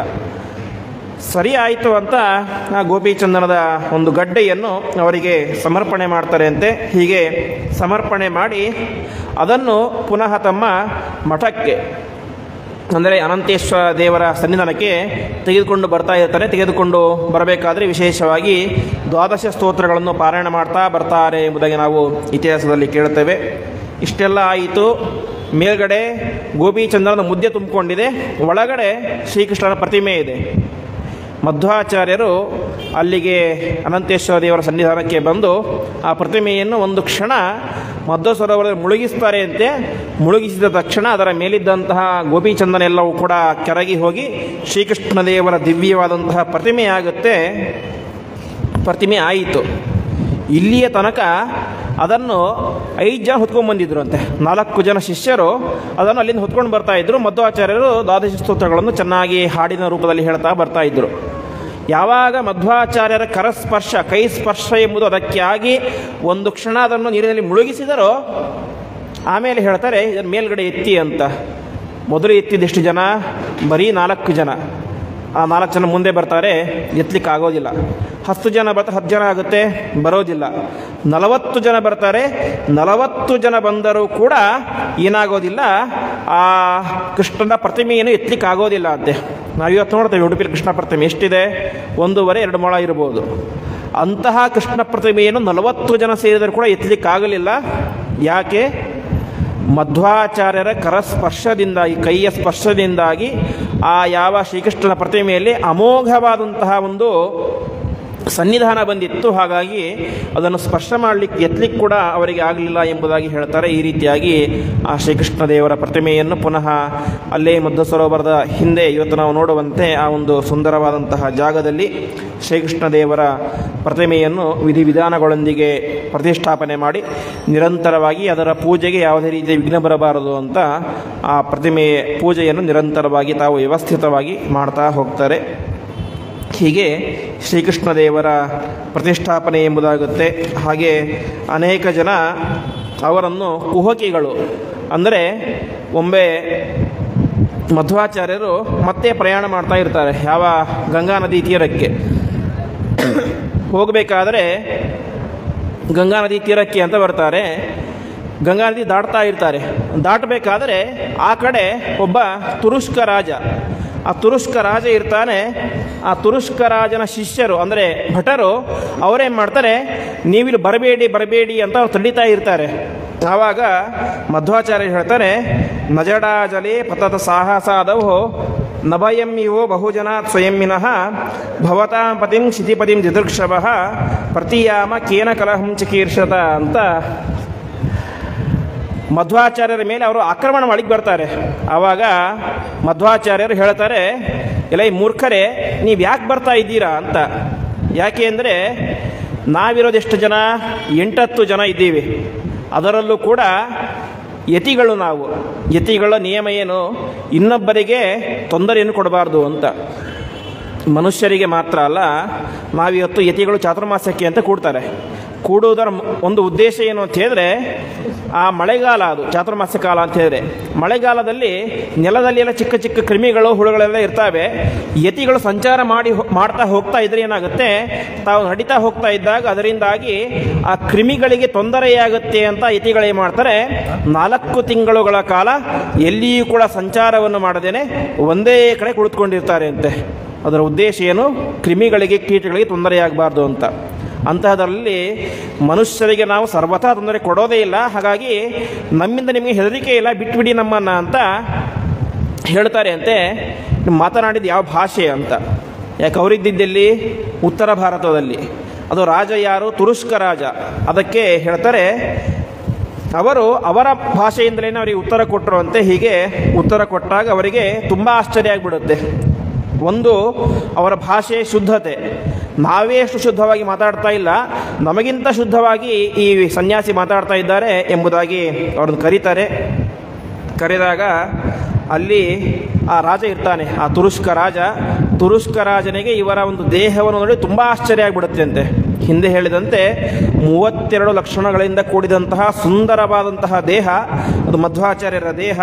ಸರಿ ಆಯಿತು ಅಂತ ಆ ಗೋಪಿಚಂದನದ ಒಂದು ಗಡ್ಡೆಯನ್ನು ಅವರಿಗೆ ಸಮರ್ಪಣೆ ಮಾಡ್ತಾರೆ ಅಂತೆ. ಹೀಗೆ ಸಮರ್ಪಣೆ ಮಾಡಿ ಅದನ್ನು ಪುನಃ ತಮ್ಮ ಮಠಕ್ಕೆ, ಅಂದರೆ ಅನಂತೇಶ್ವರ ದೇವರ ಸನ್ನಿಧಾನಕ್ಕೆ ತೆಗೆದುಕೊಂಡು ಬರ್ತಾ ಇರ್ತಾರೆ. ತೆಗೆದುಕೊಂಡು ಬರಬೇಕಾದ್ರೆ ವಿಶೇಷವಾಗಿ 12 ಸ್ತೋತ್ರಗಳನ್ನು ಪಾರಾಯಣ ಮಾಡ್ತಾ ಬರ್ತಾರೆ ಎಂಬುದಾಗಿ ನಾವು ಇತಿಹಾಸದಲ್ಲಿ ಕೇಳುತ್ತೇವೆ. ಇಷ್ಟೆಲ್ಲ ಆಯಿತು. ಮೇಲ್ಗಡೆ ಗೋಪಿಚಂದನದ ಮುದ್ದೆ ತುಂಬಿಕೊಂಡಿದೆ, ಒಳಗಡೆ ಶ್ರೀಕೃಷ್ಣನ ಪ್ರತಿಮೆ ಇದೆ. ಮಧ್ವಾಚಾರ್ಯರು ಅಲ್ಲಿಗೆ ಅನಂತೇಶ್ವರ ದೇವರ ಸನ್ನಿಧಾನಕ್ಕೆ ಬಂದು ಆ ಪ್ರತಿಮೆಯನ್ನು ಒಂದು ಕ್ಷಣ ಮಧ್ವ ಸರೋವರದಲ್ಲಿ ಮುಳುಗಿಸ್ತಾರೆ ಅಂತೆ. ಮುಳುಗಿಸಿದ ತಕ್ಷಣ ಅದರ ಮೇಲಿದ್ದಂತಹ ಗೋಪಿಚಂದನ ಎಲ್ಲವೂ ಕೂಡ ಕೆರಗಿ ಹೋಗಿ ಶ್ರೀಕೃಷ್ಣ ದೇವರ ದಿವ್ಯವಾದಂತಹ ಪ್ರತಿಮೆ ಆಗುತ್ತೆ. ಪ್ರತಿಮೆ ಆಯಿತು. ಇಲ್ಲಿಯ ತನಕ ಅದನ್ನು 5 ಜನ ಹೊತ್ಕೊಂಡ್ಬಂದಿದ್ರು ಅಂತೆ. 4 ಜನ ಶಿಷ್ಯರು ಅದನ್ನು ಅಲ್ಲಿಂದ ಹೊತ್ಕೊಂಡು ಬರ್ತಾ ಇದ್ರು. ಮಧ್ವಾಚಾರ್ಯರು ದ್ವಾದಶ ಸ್ತೋತ್ರಗಳನ್ನು ಚೆನ್ನಾಗಿ ಹಾಡಿನ ರೂಪದಲ್ಲಿ ಹೇಳ್ತಾ ಬರ್ತಾ ಇದ್ರು. ಯಾವಾಗ ಮಧ್ವಾಚಾರ್ಯರ ಕರಸ್ಪರ್ಶ, ಕೈ ಸ್ಪರ್ಶ ಎಂಬುದು ಅದಕ್ಕೆ ಆಗಿ ಒಂದು ಕ್ಷಣ ಅದನ್ನು ನೀರಿನಲ್ಲಿ ಮುಳುಗಿಸಿದರೋ ಆಮೇಲೆ ಹೇಳ್ತಾರೆ ಇದನ್ನು ಮೇಲ್ಗಡೆ ಎತ್ತಿ ಅಂತ. ಮೊದಲು ಎತ್ತಿದೆಷ್ಟು ಜನ? ಬರೀ 4 ಜನ. ಆ 4 ಜನ ಮುಂದೆ ಬರ್ತಾರೆ, ಎತ್ತಲಿಕ್ಕೆ ಆಗೋದಿಲ್ಲ. 10 ಜನ ಬರ್ತಾರೆ, 10 ಜನ ಆಗುತ್ತೆ, ಬರೋದಿಲ್ಲ. 40 ಜನ ಬರ್ತಾರೆ, 40 ಜನ ಬಂದರೂ ಕೂಡ ಏನಾಗೋದಿಲ್ಲ, ಆ ಕೃಷ್ಣನ ಪ್ರತಿಮೆಯನ್ನು ಎತ್ತಲಿಕ್ಕೆ ಆಗೋದಿಲ್ಲ ಅಂತೆ. ನಾವು ಇವತ್ತು ನೋಡ್ತೇವೆ ಉಡುಪಿಲಿ ಕೃಷ್ಣ ಪ್ರತಿಮೆ ಎಷ್ಟಿದೆ, 1.5-2 ಮೊಳ ಇರ್ಬೋದು. ಅಂತಹ ಕೃಷ್ಣ ಪ್ರತಿಮೆಯನ್ನು 40 ಜನ ಸೇರಿದರೂ ಕೂಡ ಎತ್ತಲಿಕ್ಕಾಗಲಿಲ್ಲ. ಯಾಕೆ? ಮಧ್ವಾಚಾರ್ಯರ ಕರಸ್ಪರ್ಶದಿಂದಾಗಿ, ಕೈಯ ಸ್ಪರ್ಶದಿಂದಾಗಿ ಆ ಯಾವ ಶ್ರೀಕೃಷ್ಣನ ಪ್ರತಿಮೆಯಲ್ಲಿ ಅಮೋಘವಾದಂತಹ ಒಂದು ಸನ್ನಿಧಾನ ಬಂದಿತ್ತು. ಹಾಗಾಗಿ ಅದನ್ನು ಸ್ಪರ್ಶ ಮಾಡಲಿಕ್ಕೆ ಎತ್ತಲಿಕ್ಕೆ ಕೂಡ ಅವರಿಗೆ ಆಗಲಿಲ್ಲ ಎಂಬುದಾಗಿ ಹೇಳ್ತಾರೆ. ಈ ರೀತಿಯಾಗಿ ಆ ಶ್ರೀಕೃಷ್ಣ ದೇವರ ಪ್ರತಿಮೆಯನ್ನು ಪುನಃ ಅಲ್ಲೇ ಮಧ್ವ ಸರೋವರದ ಹಿಂದೆ ಇವತ್ತು ನಾವು ನೋಡುವಂತೆ ಆ ಒಂದು ಸುಂದರವಾದಂತಹ ಜಾಗದಲ್ಲಿ ಶ್ರೀಕೃಷ್ಣ ದೇವರ ಪ್ರತಿಮೆಯನ್ನು ವಿಧಿವಿಧಾನಗಳೊಂದಿಗೆ ಪ್ರತಿಷ್ಠಾಪನೆ ಮಾಡಿ ನಿರಂತರವಾಗಿ ಅದರ ಪೂಜೆಗೆ ಯಾವುದೇ ರೀತಿಯ ವಿಘ್ನ ಬರಬಾರದು ಅಂತ ಆ ಪ್ರತಿಮೆಯ ಪೂಜೆಯನ್ನು ನಿರಂತರವಾಗಿ ತಾವು ವ್ಯವಸ್ಥಿತವಾಗಿ ಮಾಡ್ತಾ ಹೋಗ್ತಾರೆ. ಹೀಗೆ ಶ್ರೀಕೃಷ್ಣ ದೇವರ ಪ್ರತಿಷ್ಠಾಪನೆ ಎಂಬುದಾಗುತ್ತೆ. ಹಾಗೆ ಅನೇಕ ಜನ ಅವರನ್ನು ಕುಹಕಿಗಳು, ಅಂದರೆ ಒಮ್ಮೆ ಮಧ್ವಾಚಾರ್ಯರು ಮತ್ತೆ ಪ್ರಯಾಣ ಮಾಡ್ತಾ ಇರ್ತಾರೆ ಯಾವ ಗಂಗಾ ನದಿ ತೀರಕ್ಕೆ. ಹೋಗಬೇಕಾದ್ರೆ ಗಂಗಾ ನದಿ ತೀರಕ್ಕೆ ಅಂತ ಬರ್ತಾರೆ. ಗಂಗಾ ನದಿ ದಾಟ್ತಾ ಇರ್ತಾರೆ. ದಾಟಬೇಕಾದ್ರೆ ಆ ಕಡೆ ಒಬ್ಬ ತುರುಷ್ಕ ರಾಜ, ಆ ತುರುಷ್ಕ ರಾಜ ಇರ್ತಾನೆ. ಆ ತುರುಷ್ಕ ರಾಜನ ಶಿಷ್ಯರು ಅಂದರೆ ಭಟರು ಅವರೇನು ಮಾಡ್ತಾರೆ, ನೀವಿಲ್ಲಿ ಬರಬೇಡಿ ಅಂತ ಅವ್ರು ತಡೀತಾ ಇರ್ತಾರೆ. ಆವಾಗ ಮಧ್ವಾಚಾರ್ಯ ಹೇಳ್ತಾರೆ, ನಜಡಾಜಲೆ ಪತತ ಸಾಹಸಾದವೋ ನಭಯಂ ಇವೋ ಬಹುಜನಾತ್ ಸ್ವಯಂವಿನಃ ಭವತಾಂ ಪತಿಂ ಶಿತಿಪತಿಂ ದಿದೃಕ್ಷಭಃ ಪ್ರತಿಯಾಮ ಕೇನ ಕಲಹಂ ಚಿಕೀರ್ಷತ ಅಂತ ಮಧ್ವಾಚಾರ್ಯರ ಮೇಲೆ ಅವರು ಆಕ್ರಮಣ ಮಾಡಿಗೆ ಬರ್ತಾರೆ. ಆವಾಗ ಮಧ್ವಾಚಾರ್ಯರು ಹೇಳ್ತಾರೆ, ಎಲ್ಲ ಈ ಮೂರ್ಖರೇ, ನೀವು ಯಾಕೆ ಬರ್ತಾ ಇದ್ದೀರಾ ಅಂತ. ಯಾಕೆ ಅಂದರೆ ನಾವಿರೋದೆಷ್ಟು ಜನ? 8-10 ಜನ ಇದ್ದೀವಿ. ಅದರಲ್ಲೂ ಕೂಡ ಯತಿಗಳು ನಾವು. ಯತಿಗಳ ನಿಯಮ ಏನು? ಇನ್ನೊಬ್ಬರಿಗೆ ತೊಂದರೆಯನ್ನು ಕೊಡಬಾರ್ದು ಅಂತ. ಮನುಷ್ಯರಿಗೆ ಮಾತ್ರ ಅಲ್ಲ, ನಾವಿವತ್ತು ಯತಿಗಳು ಚಾತುರ್ಮಾಸ್ಯಕ್ಕೆ ಅಂತ ಕೂಡ್ತಾರೆ. ಕೂಡುವುದರ ಒಂದು ಉದ್ದೇಶ ಏನು ಅಂತ ಹೇಳಿದ್ರೆ, ಆ ಮಳೆಗಾಲ, ಅದು ಚಾತುರ್ಮಾಸ್ಯ ಕಾಲ ಅಂತ ಹೇಳಿದ್ರೆ, ಮಳೆಗಾಲದಲ್ಲಿ ನೆಲದಲ್ಲಿ ಎಲ್ಲ ಚಿಕ್ಕ ಚಿಕ್ಕ ಕ್ರಿಮಿಗಳು ಹುಳುಗಳೆಲ್ಲ ಇರ್ತವೆ. ಯತಿಗಳು ಸಂಚಾರ ಮಾಡ್ತಾ ಹೋಗ್ತಾ ಇದ್ರೆ ಏನಾಗುತ್ತೆ, ತಾವು ನಡೀತಾ ಹೋಗ್ತಾ ಇದ್ದಾಗ ಅದರಿಂದಾಗಿ ಆ ಕ್ರಿಮಿಗಳಿಗೆ ತೊಂದರೆಯಾಗುತ್ತೆ ಅಂತ ಯತಿಗಳು ಏನು ಮಾಡ್ತಾರೆ, 4 ತಿಂಗಳುಗಳ ಕಾಲ ಎಲ್ಲಿಯೂ ಕೂಡ ಸಂಚಾರವನ್ನು ಮಾಡದೇನೆ ಒಂದೇ ಕಡೆ ಕುಳಿತುಕೊಂಡಿರ್ತಾರೆ ಅಂತೆ. ಅದರ ಉದ್ದೇಶ ಏನು? ಕ್ರಿಮಿಗಳಿಗೆ, ಕೀಟಗಳಿಗೆ ತೊಂದರೆಯಾಗಬಾರ್ದು ಅಂತ. ಅಂತಹದರಲ್ಲಿ ಮನುಷ್ಯರಿಗೆ ನಾವು ಸರ್ವಥಾ ತೊಂದರೆ ಕೊಡೋದೇ ಇಲ್ಲ. ಹಾಗಾಗಿ ನಮ್ಮಿಂದ ನಿಮಗೆ ಹೆದರಿಕೆ ಇಲ್ಲ, ಬಿಟ್ಬಿಡಿ ನಮ್ಮನ್ನು ಅಂತ ಹೇಳ್ತಾರೆ ಅಂತೆ. ಮಾತನಾಡಿದ ಯಾವ ಭಾಷೆ ಅಂತ. ಯಾಕೆ ಅವರಿದ್ದಿದ್ದಲ್ಲಿ ಉತ್ತರ ಭಾರತದಲ್ಲಿ. ಅದು ರಾಜ ಯಾರು? ತುರುಷ್ಕ ರಾಜ. ಅದಕ್ಕೆ ಹೇಳ್ತಾರೆ, ಅವರು ಅವರ ಭಾಷೆಯಿಂದಲೇ ಅವರಿಗೆ ಉತ್ತರ ಕೊಟ್ಟರು ಅಂತೆ. ಹೀಗೆ ಉತ್ತರ ಕೊಟ್ಟಾಗ ಅವರಿಗೆ ತುಂಬ ಆಶ್ಚರ್ಯ ಆಗಿಬಿಡುತ್ತೆ. ಒಂದು, ಅವರ ಭಾಷೆ ಶುದ್ಧತೆ. ನಾವೇ ಅಷ್ಟು ಶುದ್ಧವಾಗಿ ಮಾತಾಡ್ತಾ ಇಲ್ಲ, ನಮಗಿಂತ ಶುದ್ಧವಾಗಿ ಈ ಸನ್ಯಾಸಿ ಮಾತಾಡ್ತಾ ಇದ್ದಾರೆ ಎಂಬುದಾಗಿ ಅವ್ರನ್ನ ಕರೀತಾರೆ. ಕರೆದಾಗ ಅಲ್ಲಿ ಆ ರಾಜ ಇರ್ತಾನೆ, ಆ ತುರುಷ್ಕ ರಾಜ. ತುರುಷ್ಕ ರಾಜನಿಗೆ ಇವರ ಒಂದು ದೇಹವನ್ನು ನೋಡಿ ತುಂಬ ಆಶ್ಚರ್ಯ ಆಗಿಬಿಡುತ್ತೆ ಅಂತೆ. ಹಿಂದೆ ಹೇಳಿದಂತೆ 32 ಲಕ್ಷಣಗಳಿಂದ ಕೂಡಿದಂತಹ ಸುಂದರವಾದಂತಹ ದೇಹ ಅದು ಮಧ್ವಾಚಾರ್ಯರ ದೇಹ.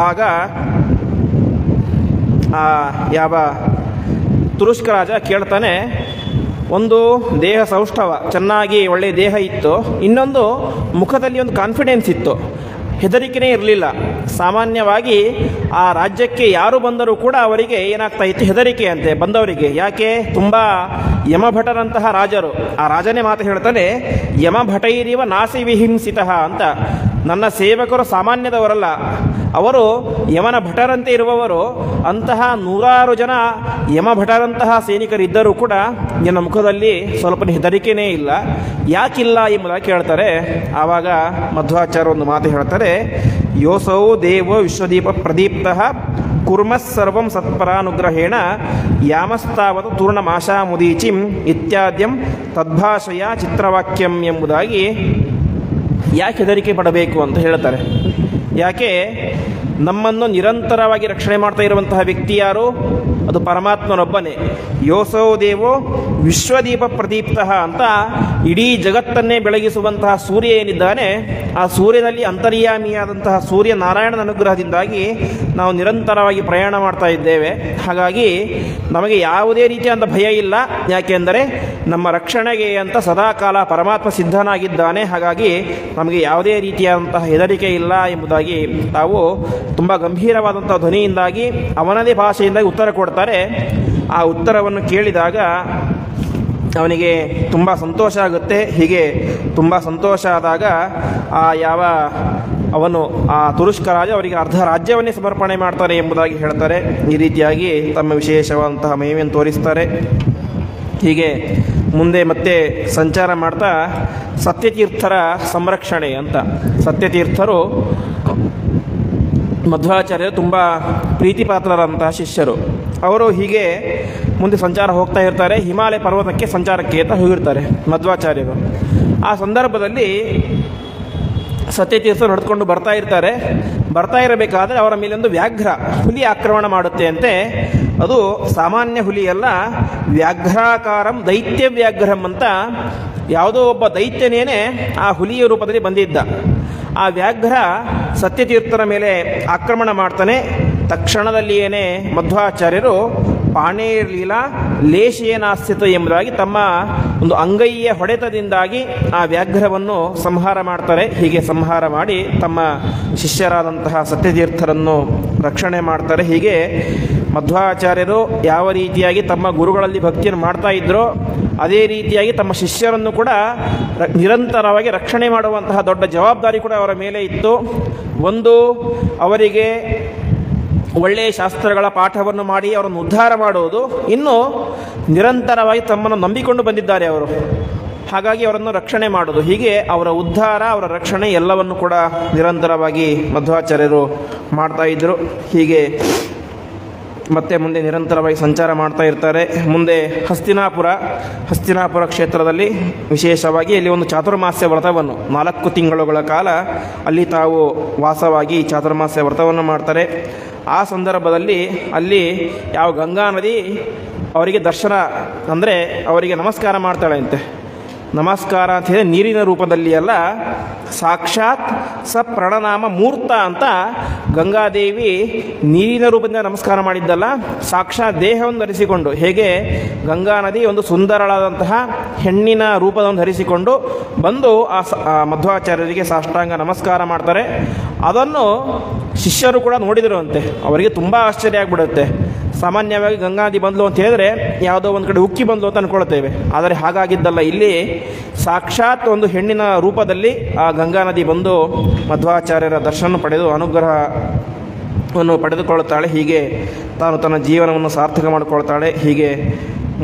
ಆಗ ಯಾವ ತುರುಷ್ಕ ರಾಜ ಕೇಳ್ತಾನೆ, ಒಂದು ದೇಹ ಸೌಷ್ಠವ, ಚೆನ್ನಾಗಿ ಒಳ್ಳೆಯ ದೇಹ ಇತ್ತು. ಇನ್ನೊಂದು ಮುಖದಲ್ಲಿ ಒಂದು ಕಾನ್ಫಿಡೆನ್ಸ್ ಇತ್ತು, ಹೆದರಿಕೆನೇ ಇರಲಿಲ್ಲ. ಸಾಮಾನ್ಯವಾಗಿ ಆ ರಾಜ್ಯಕ್ಕೆ ಯಾರು ಬಂದರೂ ಕೂಡ ಅವರಿಗೆ ಏನಾಗ್ತಾ ಇತ್ತು, ಹೆದರಿಕೆ ಅಂತೆ ಬಂದವರಿಗೆ. ಯಾಕೆ? ತುಂಬ ಯಮಭಟರಂತಹ ರಾಜರು. ಆ ರಾಜನೇ ಮಾತು ಹೇಳ್ತಾನೆ, ಯಮಭಟೈರಿವ ನಾಸಿ ವಿಹಿಂಸಿತಃ ಅಂತ. ನನ್ನ ಸೇವಕರು ಸಾಮಾನ್ಯದವರಲ್ಲ, ಅವರು ಯಮನ ಭಟರಂತೆ ಇರುವವರು. ಅಂತಹ 100 ಜನ ಯಮಭಟರಂತಹ ಸೈನಿಕರಿದ್ದರೂ ಕೂಡ ನಿನ್ನ ಮುಖದಲ್ಲಿ ಸ್ವಲ್ಪ ಹೆದರಿಕೆಯೇ ಇಲ್ಲ, ಯಾಕಿಲ್ಲ ಎಂಬುದಾಗಿ ಕೇಳ್ತಾರೆ. ಆವಾಗ ಮಧ್ವಾಚಾರ್ಯ ಒಂದು ಮಾತು ಹೇಳ್ತಾರೆ, ಯೋಸೌ ದೇವೋ ವಿಶ್ವದೀಪ ಪ್ರದೀಪ್ತ ಕುರ್ಮಸ್ಸರ್ವಂ ಸತ್ಪರಾನುಗ್ರಹೇಣ ಯಾಮಸ್ತಾವತ ತೂರ್ಣಮಾಶಾ ಮುದೀಚಿಂ ಇತ್ಯಾದ್ಯಂ ತದ್ಭಾಷೆಯ ಚಿತ್ರವಾಕ್ಯಂ ಎಂಬುದಾಗಿ ಯಾಕೆ ಹೆದರಿಕೆ ಪಡಬೇಕು ಅಂತ ಹೇಳ್ತಾರೆ. ಯಾಕೆ ನಮ್ಮನ್ನು ನಿರಂತರವಾಗಿ ರಕ್ಷಣೆ ಮಾಡ್ತಾ ಇರುವಂತಹ ವ್ಯಕ್ತಿ ಯಾರು? ಅದು ಪರಮಾತ್ಮನೊಬ್ಬನೇ. ಯೋಸೋ ದೇವೋ ವಿಶ್ವದೀಪ ಪ್ರದೀಪ್ತ ಅಂತ ಇಡೀ ಜಗತ್ತನ್ನೇ ಬೆಳಗಿಸುವಂತಹ ಸೂರ್ಯ ಏನಿದ್ದಾನೆ, ಆ ಸೂರ್ಯನಲ್ಲಿ ಅಂತರ್ಯಾಮಿಯಾದಂತಹ ಸೂರ್ಯ ನಾರಾಯಣನ ಅನುಗ್ರಹದಿಂದಾಗಿ ನಾವು ನಿರಂತರವಾಗಿ ಪ್ರಯಾಣ ಮಾಡ್ತಾ ಇದ್ದೇವೆ. ಹಾಗಾಗಿ ನಮಗೆ ಯಾವುದೇ ರೀತಿಯಾದ ಭಯ ಇಲ್ಲ. ಯಾಕೆಂದರೆ ನಮ್ಮ ರಕ್ಷಣೆಗೆ ಅಂತ ಸದಾಕಾಲ ಪರಮಾತ್ಮ ಸಿದ್ಧನಾಗಿದ್ದಾನೆ. ಹಾಗಾಗಿ ನಮಗೆ ಯಾವುದೇ ರೀತಿಯಾದಂತಹ ಹೆದರಿಕೆ ಇಲ್ಲ ಎಂಬುದಾಗಿ ತಾವು ತುಂಬ ಗಂಭೀರವಾದಂಥ ಧ್ವನಿಯಿಂದಾಗಿ ಅವನದೇ ಭಾಷೆಯಿಂದಾಗಿ ಉತ್ತರ ಕೊಡ್ತಾರೆ. ಆ ಉತ್ತರವನ್ನು ಕೇಳಿದಾಗ ಅವನಿಗೆ ತುಂಬ ಸಂತೋಷ ಆಗುತ್ತೆ. ಹೀಗೆ ತುಂಬ ಸಂತೋಷ ಆದಾಗ ಅವನು ಆ ತುರುಷ್ಕ ರಾಜ ಅವರಿಗೆ ಅರ್ಧ ರಾಜ್ಯವನ್ನೇ ಸಮರ್ಪಣೆ ಮಾಡ್ತಾರೆ ಎಂಬುದಾಗಿ ಹೇಳ್ತಾರೆ. ಈ ರೀತಿಯಾಗಿ ತಮ್ಮ ವಿಶೇಷವಾದಂತಹ ಮಹಿಮೆಯನ್ನು ತೋರಿಸ್ತಾರೆ. ಹೀಗೆ ಮುಂದೆ ಮತ್ತೆ ಸಂಚಾರ ಮಾಡ್ತಾ ಸತ್ಯತೀರ್ಥರ ಸಂರಕ್ಷಣೆ ಅಂತ. ಸತ್ಯತೀರ್ಥರು ಮಧ್ವಾಚಾರ್ಯರು ತುಂಬ ಪ್ರೀತಿಪಾತ್ರರಂತಹ ಶಿಷ್ಯರು. ಅವರು ಹೀಗೆ ಮುಂದೆ ಸಂಚಾರ ಹೋಗ್ತಾ ಇರ್ತಾರೆ. ಹಿಮಾಲಯ ಪರ್ವತಕ್ಕೆ ಸಂಚಾರಕ್ಕೆ ಅಂತ ಹೋಗಿರ್ತಾರೆ ಮಧ್ವಾಚಾರ್ಯರು. ಆ ಸಂದರ್ಭದಲ್ಲಿ ಸತ್ಯತೀರ್ಥರು ನಡೆದುಕೊಂಡು ಬರ್ತಾ ಇರ್ತಾರೆ. ಬರ್ತಾ ಇರಬೇಕಾದ್ರೆ ಅವರ ಮೇಲೊಂದು ವ್ಯಾಘ್ರ ಹುಲಿ ಆಕ್ರಮಣ ಮಾಡುತ್ತೆ ಅಂತೆ. ಅದು ಸಾಮಾನ್ಯ ಹುಲಿಯಲ್ಲ, ವ್ಯಾಘ್ರಾಕಾರಂ ದೈತ್ಯ ವ್ಯಾಘ್ರಂ ಅಂತ ಯಾವುದೋ ಒಬ್ಬ ದೈತ್ಯನೇನೆ ಆ ಹುಲಿಯ ರೂಪದಲ್ಲಿ ಬಂದಿದ್ದ. ಆ ವ್ಯಾಘ್ರ ಸತ್ಯತೀರ್ಥರ ಮೇಲೆ ಆಕ್ರಮಣ ಮಾಡ್ತಾನೆ. ತಕ್ಷಣದಲ್ಲಿಯೇ ಮಧ್ವಾಚಾರ್ಯರು ಪಾಣೇರ್ಲೀಲ ಲೇಶೇನಾಸ್ಥಿತ ಎಂಬುದಾಗಿ ತಮ್ಮ ಒಂದು ಅಂಗೈಯ ಹೊಡೆತದಿಂದಾಗಿ ಆ ವ್ಯಾಘ್ರವನ್ನು ಸಂಹಾರ ಮಾಡ್ತಾರೆ. ಹೀಗೆ ಸಂಹಾರ ಮಾಡಿ ತಮ್ಮ ಶಿಷ್ಯರಾದಂತಹ ಸತ್ಯತೀರ್ಥರನ್ನು ರಕ್ಷಣೆ ಮಾಡ್ತಾರೆ. ಹೀಗೆ ಮಧ್ವಾಚಾರ್ಯರು ಯಾವ ರೀತಿಯಾಗಿ ತಮ್ಮ ಗುರುಗಳಲ್ಲಿ ಭಕ್ತಿಯನ್ನು ಮಾಡ್ತಾ ಇದ್ರೋ ಅದೇ ರೀತಿಯಾಗಿ ತಮ್ಮ ಶಿಷ್ಯರನ್ನು ಕೂಡ ನಿರಂತರವಾಗಿ ರಕ್ಷಣೆ ಮಾಡುವಂತಹ ದೊಡ್ಡ ಜವಾಬ್ದಾರಿ ಕೂಡ ಅವರ ಮೇಲೆ ಇತ್ತು. ಒಂದು, ಅವರಿಗೆ ಒಳ್ಳೆಯ ಶಾಸ್ತ್ರಗಳ ಪಾಠವನ್ನು ಮಾಡಿ ಅವರನ್ನು ಉದ್ಧಾರ ಮಾಡುವುದು. ಇನ್ನು ನಿರಂತರವಾಗಿ ತಮ್ಮನ್ನು ನಂಬಿಕೊಂಡು ಬಂದಿದ್ದಾರೆ ಅವರು, ಹಾಗಾಗಿ ಅವರನ್ನು ರಕ್ಷಣೆ ಮಾಡೋದು. ಹೀಗೆ ಅವರ ಉದ್ಧಾರ, ಅವರ ರಕ್ಷಣೆ ಎಲ್ಲವನ್ನು ಕೂಡ ನಿರಂತರವಾಗಿ ಮಧ್ವಾಚಾರ್ಯರು ಮಾಡ್ತಾ ಇದ್ದರು. ಹೀಗೆ ಮತ್ತೆ ಮುಂದೆ ನಿರಂತರವಾಗಿ ಸಂಚಾರ ಮಾಡ್ತಾ ಇರ್ತಾರೆ. ಮುಂದೆ ಹಸ್ತಿನಾಪುರ ಕ್ಷೇತ್ರದಲ್ಲಿ ವಿಶೇಷವಾಗಿ ಅಲ್ಲಿ ಒಂದು ಚಾತುರ್ಮಾಸ್ಯ ವ್ರತವನ್ನು 4 ತಿಂಗಳುಗಳ ಕಾಲ ಅಲ್ಲಿ ತಾವು ವಾಸವಾಗಿ ಚಾತುರ್ಮಾಸ್ಯ ವ್ರತವನ್ನು ಮಾಡ್ತಾರೆ. ಆ ಸಂದರ್ಭದಲ್ಲಿ ಅಲ್ಲಿ ಯಾವ ಗಂಗಾ ನದಿ ಅವರಿಗೆ ದರ್ಶನ ಅಂದರೆ ಅವರಿಗೆ ನಮಸ್ಕಾರ ಮಾಡ್ತಾಳೆ ಅಂತೆ. ನಮಸ್ಕಾರ ಅಂತ ಹೇಳಿದ್ರೆ ನೀರಿನ ರೂಪದಲ್ಲಿ ಅಲ್ಲ, ಸಾಕ್ಷಾತ್ ಪ್ರಣನಾಮ ಮೂರ್ತ ಅಂತ ಗಂಗಾದೇವಿ ನೀರಿನ ರೂಪದಿಂದ ನಮಸ್ಕಾರ ಮಾಡಿದ್ದಲ್ಲ, ಸಾಕ್ಷಾತ್ ದೇಹವನ್ನು ಧರಿಸಿಕೊಂಡು. ಹೇಗೆ ಗಂಗಾ ನದಿ ಒಂದು ಸುಂದರಳಾದಂತಹ ಹೆಣ್ಣಿನ ರೂಪವನ್ನು ಧರಿಸಿಕೊಂಡು ಬಂದು ಆ ಮಧ್ವಾಚಾರ್ಯರಿಗೆ ಸಾಷ್ಟಾಂಗ ನಮಸ್ಕಾರ ಮಾಡ್ತಾರೆ. ಅದನ್ನು ಶಿಷ್ಯರು ಕೂಡ ನೋಡಿದರು ಅಂತೆ. ಅವರಿಗೆ ತುಂಬ ಆಶ್ಚರ್ಯ ಆಗಿಬಿಡುತ್ತೆ. ಸಾಮಾನ್ಯವಾಗಿ ಗಂಗಾ ನದಿ ಬಂದ್ಲು ಅಂತ ಹೇಳಿದ್ರೆ ಯಾವುದೋ ಒಂದು ಕಡೆ ಉಕ್ಕಿ ಬಂದ್ಲು ಅಂತ ಅಂದ್ಕೊಳ್ತೇವೆ. ಆದರೆ ಹಾಗಾಗಿದ್ದಲ್ಲ, ಇಲ್ಲಿ ಸಾಕ್ಷಾತ್ ಒಂದು ಹೆಣ್ಣಿನ ರೂಪದಲ್ಲಿ ಆ ಗಂಗಾ ನದಿ ಬಂದು ಮಧ್ವಾಚಾರ್ಯರ ದರ್ಶನ ಪಡೆದು ಅನುಗ್ರಹವನ್ನು ಪಡೆದುಕೊಳ್ಳುತ್ತಾಳೆ. ಹೀಗೆ ತಾನು ತನ್ನ ಜೀವನವನ್ನು ಸಾರ್ಥಕ ಮಾಡಿಕೊಳ್ತಾಳೆ. ಹೀಗೆ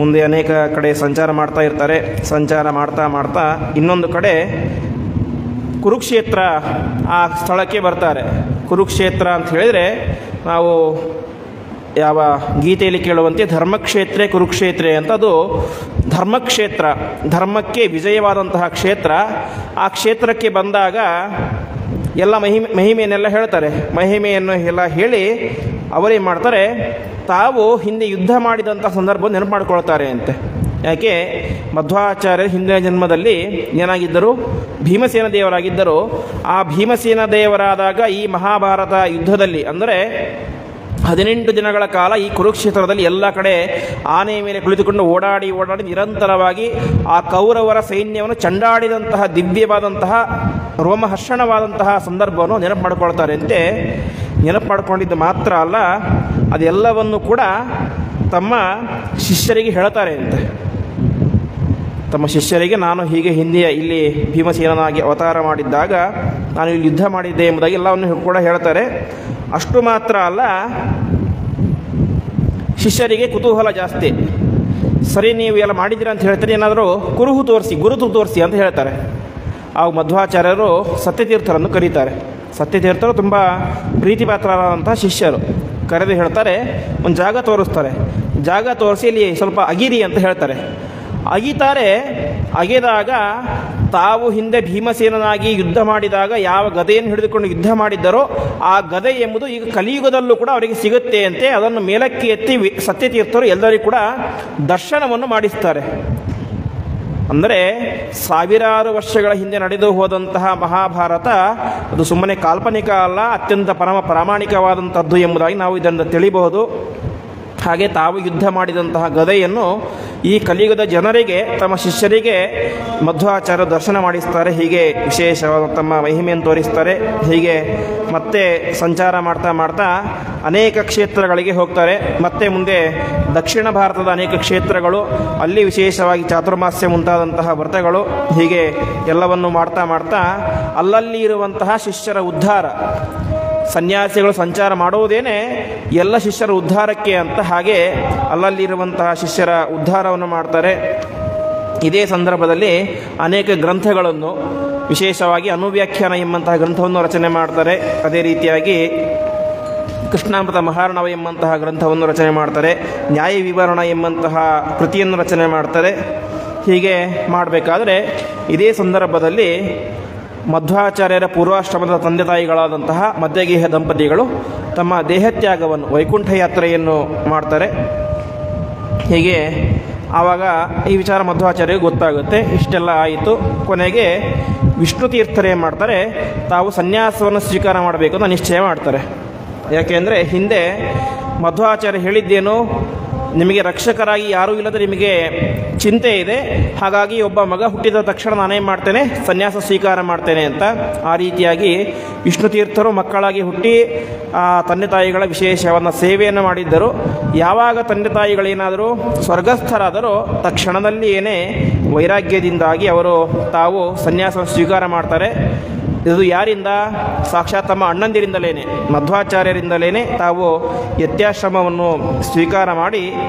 ಮುಂದೆ ಅನೇಕ ಕಡೆ ಸಂಚಾರ ಮಾಡ್ತಾ ಇರ್ತಾರೆ. ಸಂಚಾರ ಮಾಡ್ತಾ ಮಾಡ್ತಾ ಇನ್ನೊಂದು ಕಡೆ ಕುರುಕ್ಷೇತ್ರ ಆ ಸ್ಥಳಕ್ಕೆ ಬರ್ತಾರೆ. ಕುರುಕ್ಷೇತ್ರ ಅಂತ ಹೇಳಿದರೆ ನಾವು ಯಾವ ಗೀತೆಯಲ್ಲಿ ಕೇಳುವಂತೆ ಧರ್ಮಕ್ಷೇತ್ರೇ ಕುರುಕ್ಷೇತ್ರೇ ಅಂತ, ಅದು ಧರ್ಮಕ್ಷೇತ್ರ, ಧರ್ಮಕ್ಕೆ ವಿಜಯವಾದಂತಹ ಕ್ಷೇತ್ರ. ಆ ಕ್ಷೇತ್ರಕ್ಕೆ ಬಂದಾಗ ಎಲ್ಲ ಮಹಿಮೆಯನ್ನೆಲ್ಲ ಹೇಳ್ತಾರೆ. ಮಹಿಮೆಯನ್ನು ಎಲ್ಲ ಹೇಳಿ ಅವರೇನು ಮಾಡ್ತಾರೆ, ತಾವು ಹಿಂದೆ ಯುದ್ಧ ಮಾಡಿದಂಥ ಸಂದರ್ಭವನ್ನು ನೆನಪು ಮಾಡಿಕೊಳ್ತಾರೆ ಅಂತೆ. ಯಾಕೆ ಮಧ್ವಾಚಾರ್ಯರು ಹಿಂದಿನ ಜನ್ಮದಲ್ಲಿ ಏನಾಗಿದ್ದರು, ಭೀಮಸೇನ ದೇವರಾಗಿದ್ದರು. ಆ ಭೀಮಸೇನ ದೇವರಾದಾಗ ಈ ಮಹಾಭಾರತ ಯುದ್ಧದಲ್ಲಿ ಅಂದರೆ 18 ದಿನಗಳ ಕಾಲ ಈ ಕುರುಕ್ಷೇತ್ರದಲ್ಲಿ ಎಲ್ಲ ಕಡೆ ಆನೆಯ ಮೇಲೆ ಕುಳಿತುಕೊಂಡು ಓಡಾಡಿ ನಿರಂತರವಾಗಿ ಆ ಕೌರವರ ಸೈನ್ಯವನ್ನು ಚಂಡಾಡಿದಂತಹ ದಿವ್ಯವಾದಂತಹ ರೋಮಹರ್ಷಣವಾದಂತಹ ಸಂದರ್ಭವನ್ನು ನೆನಪು ಮಾಡಿಕೊಳ್ತಾರೆ ಅಂತೆ. ನೆನಪು ಮಾಡಿಕೊಂಡಿದ್ದು ಮಾತ್ರ ಅಲ್ಲ, ಅದೆಲ್ಲವನ್ನು ಕೂಡ ತಮ್ಮ ಶಿಷ್ಯರಿಗೆ ಹೇಳ್ತಾರೆ ಅಂತೆ. ತಮ್ಮ ಶಿಷ್ಯರಿಗೆ ನಾನು ಹೀಗೆ ಹಿಂದೆ ಇಲ್ಲಿ ಭೀಮಸೇನನಾಗಿ ಅವತಾರ ಮಾಡಿದ್ದಾಗ ನಾನು ಇಲ್ಲಿ ಯುದ್ಧ ಮಾಡಿದ್ದೆ ಎಂಬುದಾಗಿ ಎಲ್ಲವನ್ನು ಕೂಡ ಹೇಳ್ತಾರೆ. ಅಷ್ಟು ಮಾತ್ರ ಅಲ್ಲ, ಶಿಷ್ಯರಿಗೆ ಕುತೂಹಲ ಜಾಸ್ತಿ. ಸರಿ, ನೀವು ಎಲ್ಲ ಮಾಡಿದ್ದೀರಾ ಅಂತ ಹೇಳ್ತಾರೆ, ಏನಾದರೂ ಕುರುಹು ತೋರಿಸಿ, ಗುರುತು ತೋರಿಸಿ ಅಂತ ಹೇಳ್ತಾರೆ. ಆಗ ಮಧ್ವಾಚಾರ್ಯರು ಸತ್ಯತೀರ್ಥರನ್ನು ಕರೀತಾರೆ. ಸತ್ಯತೀರ್ಥರು ತುಂಬ ಪ್ರೀತಿಪಾತ್ರರಾದಂತಹ ಶಿಷ್ಯರು. ಕರೆದು ಹೇಳ್ತಾರೆ, ಒಂದು ಜಾಗ ತೋರಿಸ್ತಾರೆ. ಜಾಗ ತೋರಿಸಿ ಇಲ್ಲಿ ಸ್ವಲ್ಪ ಅಗಿರಿ ಅಂತ ಹೇಳ್ತಾರೆ. ಅಗಿತಾರೆ. ಅಗೆದಾಗ ತಾವು ಹಿಂದೆ ಭೀಮಸೇನನಾಗಿ ಯುದ್ಧ ಮಾಡಿದಾಗ ಯಾವ ಗದೆಯನ್ನು ಹಿಡಿದುಕೊಂಡು ಯುದ್ಧ ಮಾಡಿದ್ದರೋ ಆ ಗದೆ ಎಂಬುದು ಈಗ ಕಲಿಯುಗದಲ್ಲೂ ಕೂಡ ಅವರಿಗೆ ಸಿಗುತ್ತೆ ಅಂತೆ. ಅದನ್ನು ಮೇಲಕ್ಕೆ ಎತ್ತಿ ಸತ್ಯತೀರ್ಥರು ಎಲ್ಲರಿಗೂ ಕೂಡ ದರ್ಶನವನ್ನು ಮಾಡಿಸ್ತಾರೆ. ಅಂದರೆ ಸಾವಿರಾರು ವರ್ಷಗಳ ಹಿಂದೆ ನಡೆದು ಹೋದಂತಹ ಮಹಾಭಾರತ ಅದು ಸುಮ್ಮನೆ ಕಾಲ್ಪನಿಕ ಅಲ್ಲ, ಅತ್ಯಂತ ಪ್ರಾಮಾಣಿಕವಾದಂಥದ್ದು ಎಂಬುದಾಗಿ ನಾವು ಇದನ್ನು ತಿಳಿಬಹುದು. ಹಾಗೆ ತಾವು ಯುದ್ಧ ಮಾಡಿದಂತಹ ಗದೆಯನ್ನು ಈ ಕಲಿಯುಗದ ಜನರಿಗೆ, ತಮ್ಮ ಶಿಷ್ಯರಿಗೆ ಮಧ್ವಾಚಾರ್ಯ ದರ್ಶನ ಮಾಡಿಸ್ತಾರೆ. ಹೀಗೆ ವಿಶೇಷವಾದ ತಮ್ಮ ಮಹಿಮೆಯನ್ನು ತೋರಿಸ್ತಾರೆ. ಹೀಗೆ ಮತ್ತೆ ಸಂಚಾರ ಮಾಡ್ತಾ ಮಾಡ್ತಾ ಅನೇಕ ಕ್ಷೇತ್ರಗಳಿಗೆ ಹೋಗ್ತಾರೆ. ಮತ್ತೆ ಮುಂದೆ ದಕ್ಷಿಣ ಭಾರತದ ಅನೇಕ ಕ್ಷೇತ್ರಗಳು, ಅಲ್ಲಿ ವಿಶೇಷವಾಗಿ ಚಾತುರ್ಮಾಸ್ಯ ಮುಂತಾದಂತಹ ವ್ರತಗಳು, ಹೀಗೆ ಎಲ್ಲವನ್ನು ಮಾಡ್ತಾ ಮಾಡ್ತಾ ಅಲ್ಲಲ್ಲಿ ಇರುವಂತಹ ಶಿಷ್ಯರ ಉದ್ಧಾರ. ಸನ್ಯಾಸಿಗಳು ಸಂಚಾರ ಮಾಡುವುದೇನೆ ಎಲ್ಲ ಶಿಷ್ಯರ ಉದ್ಧಾರಕ್ಕೆ ಅಂತ. ಹಾಗೆ ಅಲ್ಲಲ್ಲಿರುವಂತಹ ಶಿಷ್ಯರ ಉದ್ಧಾರವನ್ನು ಮಾಡ್ತಾರೆ. ಇದೇ ಸಂದರ್ಭದಲ್ಲಿ ಅನೇಕ ಗ್ರಂಥಗಳನ್ನು, ವಿಶೇಷವಾಗಿ ಅನುವ್ಯಾಖ್ಯಾನ ಎಂಬಂತಹ ಗ್ರಂಥವನ್ನು ರಚನೆ ಮಾಡ್ತಾರೆ. ಅದೇ ರೀತಿಯಾಗಿ ಕೃಷ್ಣಾಮೃತ ಮಹಾರ್ಣವ ಎಂಬಂತಹ ಗ್ರಂಥವನ್ನು ರಚನೆ ಮಾಡ್ತಾರೆ. ನ್ಯಾಯ ವಿವರಣ ಎಂಬಂತಹ ಕೃತಿಯನ್ನು ರಚನೆ ಮಾಡ್ತಾರೆ. ಹೀಗೆ ಮಾಡಬೇಕಾದ್ರೆ ಇದೇ ಸಂದರ್ಭದಲ್ಲಿ ಮಧ್ವಾಚಾರ್ಯರ ಪೂರ್ವಾಶ್ರಮದ ತಂದೆ ತಾಯಿಗಳಾದಂತಹ ಮಧ್ಯಗೇಹ ದಂಪತಿಗಳು ತಮ್ಮ ದೇಹತ್ಯಾಗವನ್ನು, ವೈಕುಂಠ ಯಾತ್ರೆಯನ್ನು ಮಾಡ್ತಾರೆ. ಹೀಗೆ ಆವಾಗ ಈ ವಿಚಾರ ಮಧ್ವಾಚಾರ್ಯರಿಗೆ ಗೊತ್ತಾಗುತ್ತೆ. ಇಷ್ಟೆಲ್ಲ ಆಯಿತು. ಕೊನೆಗೆ ವಿಷ್ಣು ತೀರ್ಥರೇ ಮಾಡ್ತಾರೆ, ತಾವು ಸನ್ಯಾಸವನ್ನು ಸ್ವೀಕಾರ ಮಾಡಬೇಕು ಅಂತ ನಿಶ್ಚಯ ಮಾಡ್ತಾರೆ. ಯಾಕೆಂದರೆ ಹಿಂದೆ ಮಧ್ವಾಚಾರ್ಯ ಹೇಳಿದ್ದೇನು, ನಿಮಗೆ ರಕ್ಷಕರಾಗಿ ಯಾರೂ ಇಲ್ಲದೆ ನಿಮಗೆ ಚಿಂತೆ ಇದೆ, ಹಾಗಾಗಿ ಒಬ್ಬ ಮಗ ಹುಟ್ಟಿದ ತಕ್ಷಣ ನಾನೇನು ಮಾಡ್ತೇನೆ, ಸನ್ಯಾಸ ಸ್ವೀಕಾರ ಮಾಡ್ತೇನೆ ಅಂತ. ಆ ರೀತಿಯಾಗಿ ವಿಷ್ಣು ತೀರ್ಥರು ಮಕ್ಕಳಾಗಿ ಹುಟ್ಟಿ ತಂದೆ ತಾಯಿಗಳ ವಿಶೇಷವಾದ ಸೇವೆಯನ್ನು ಮಾಡಿದ್ದರು. ಯಾವಾಗ ತಂದೆ ತಾಯಿಗಳೇನಾದರೂ ಸ್ವರ್ಗಸ್ಥರಾದರೂ ತಕ್ಷಣದಲ್ಲಿ ಏನೇ ವೈರಾಗ್ಯದಿಂದಾಗಿ ಅವರು ತಾವು ಸನ್ಯಾಸ ಸ್ವೀಕಾರ ಮಾಡ್ತಾರೆ. ಇದು ಯಾರಿಂದ? ಸಾಕ್ಷಾತ್ ತಮ್ಮ ಅಣ್ಣಂದಿರಿಂದಲೇ, ಮಧ್ವಾಚಾರ್ಯರಿಂದಲೇ ತಾವು ಯತ್ಯಾಶ್ರಮವನ್ನು ಸ್ವೀಕಾರ ಮಾಡಿ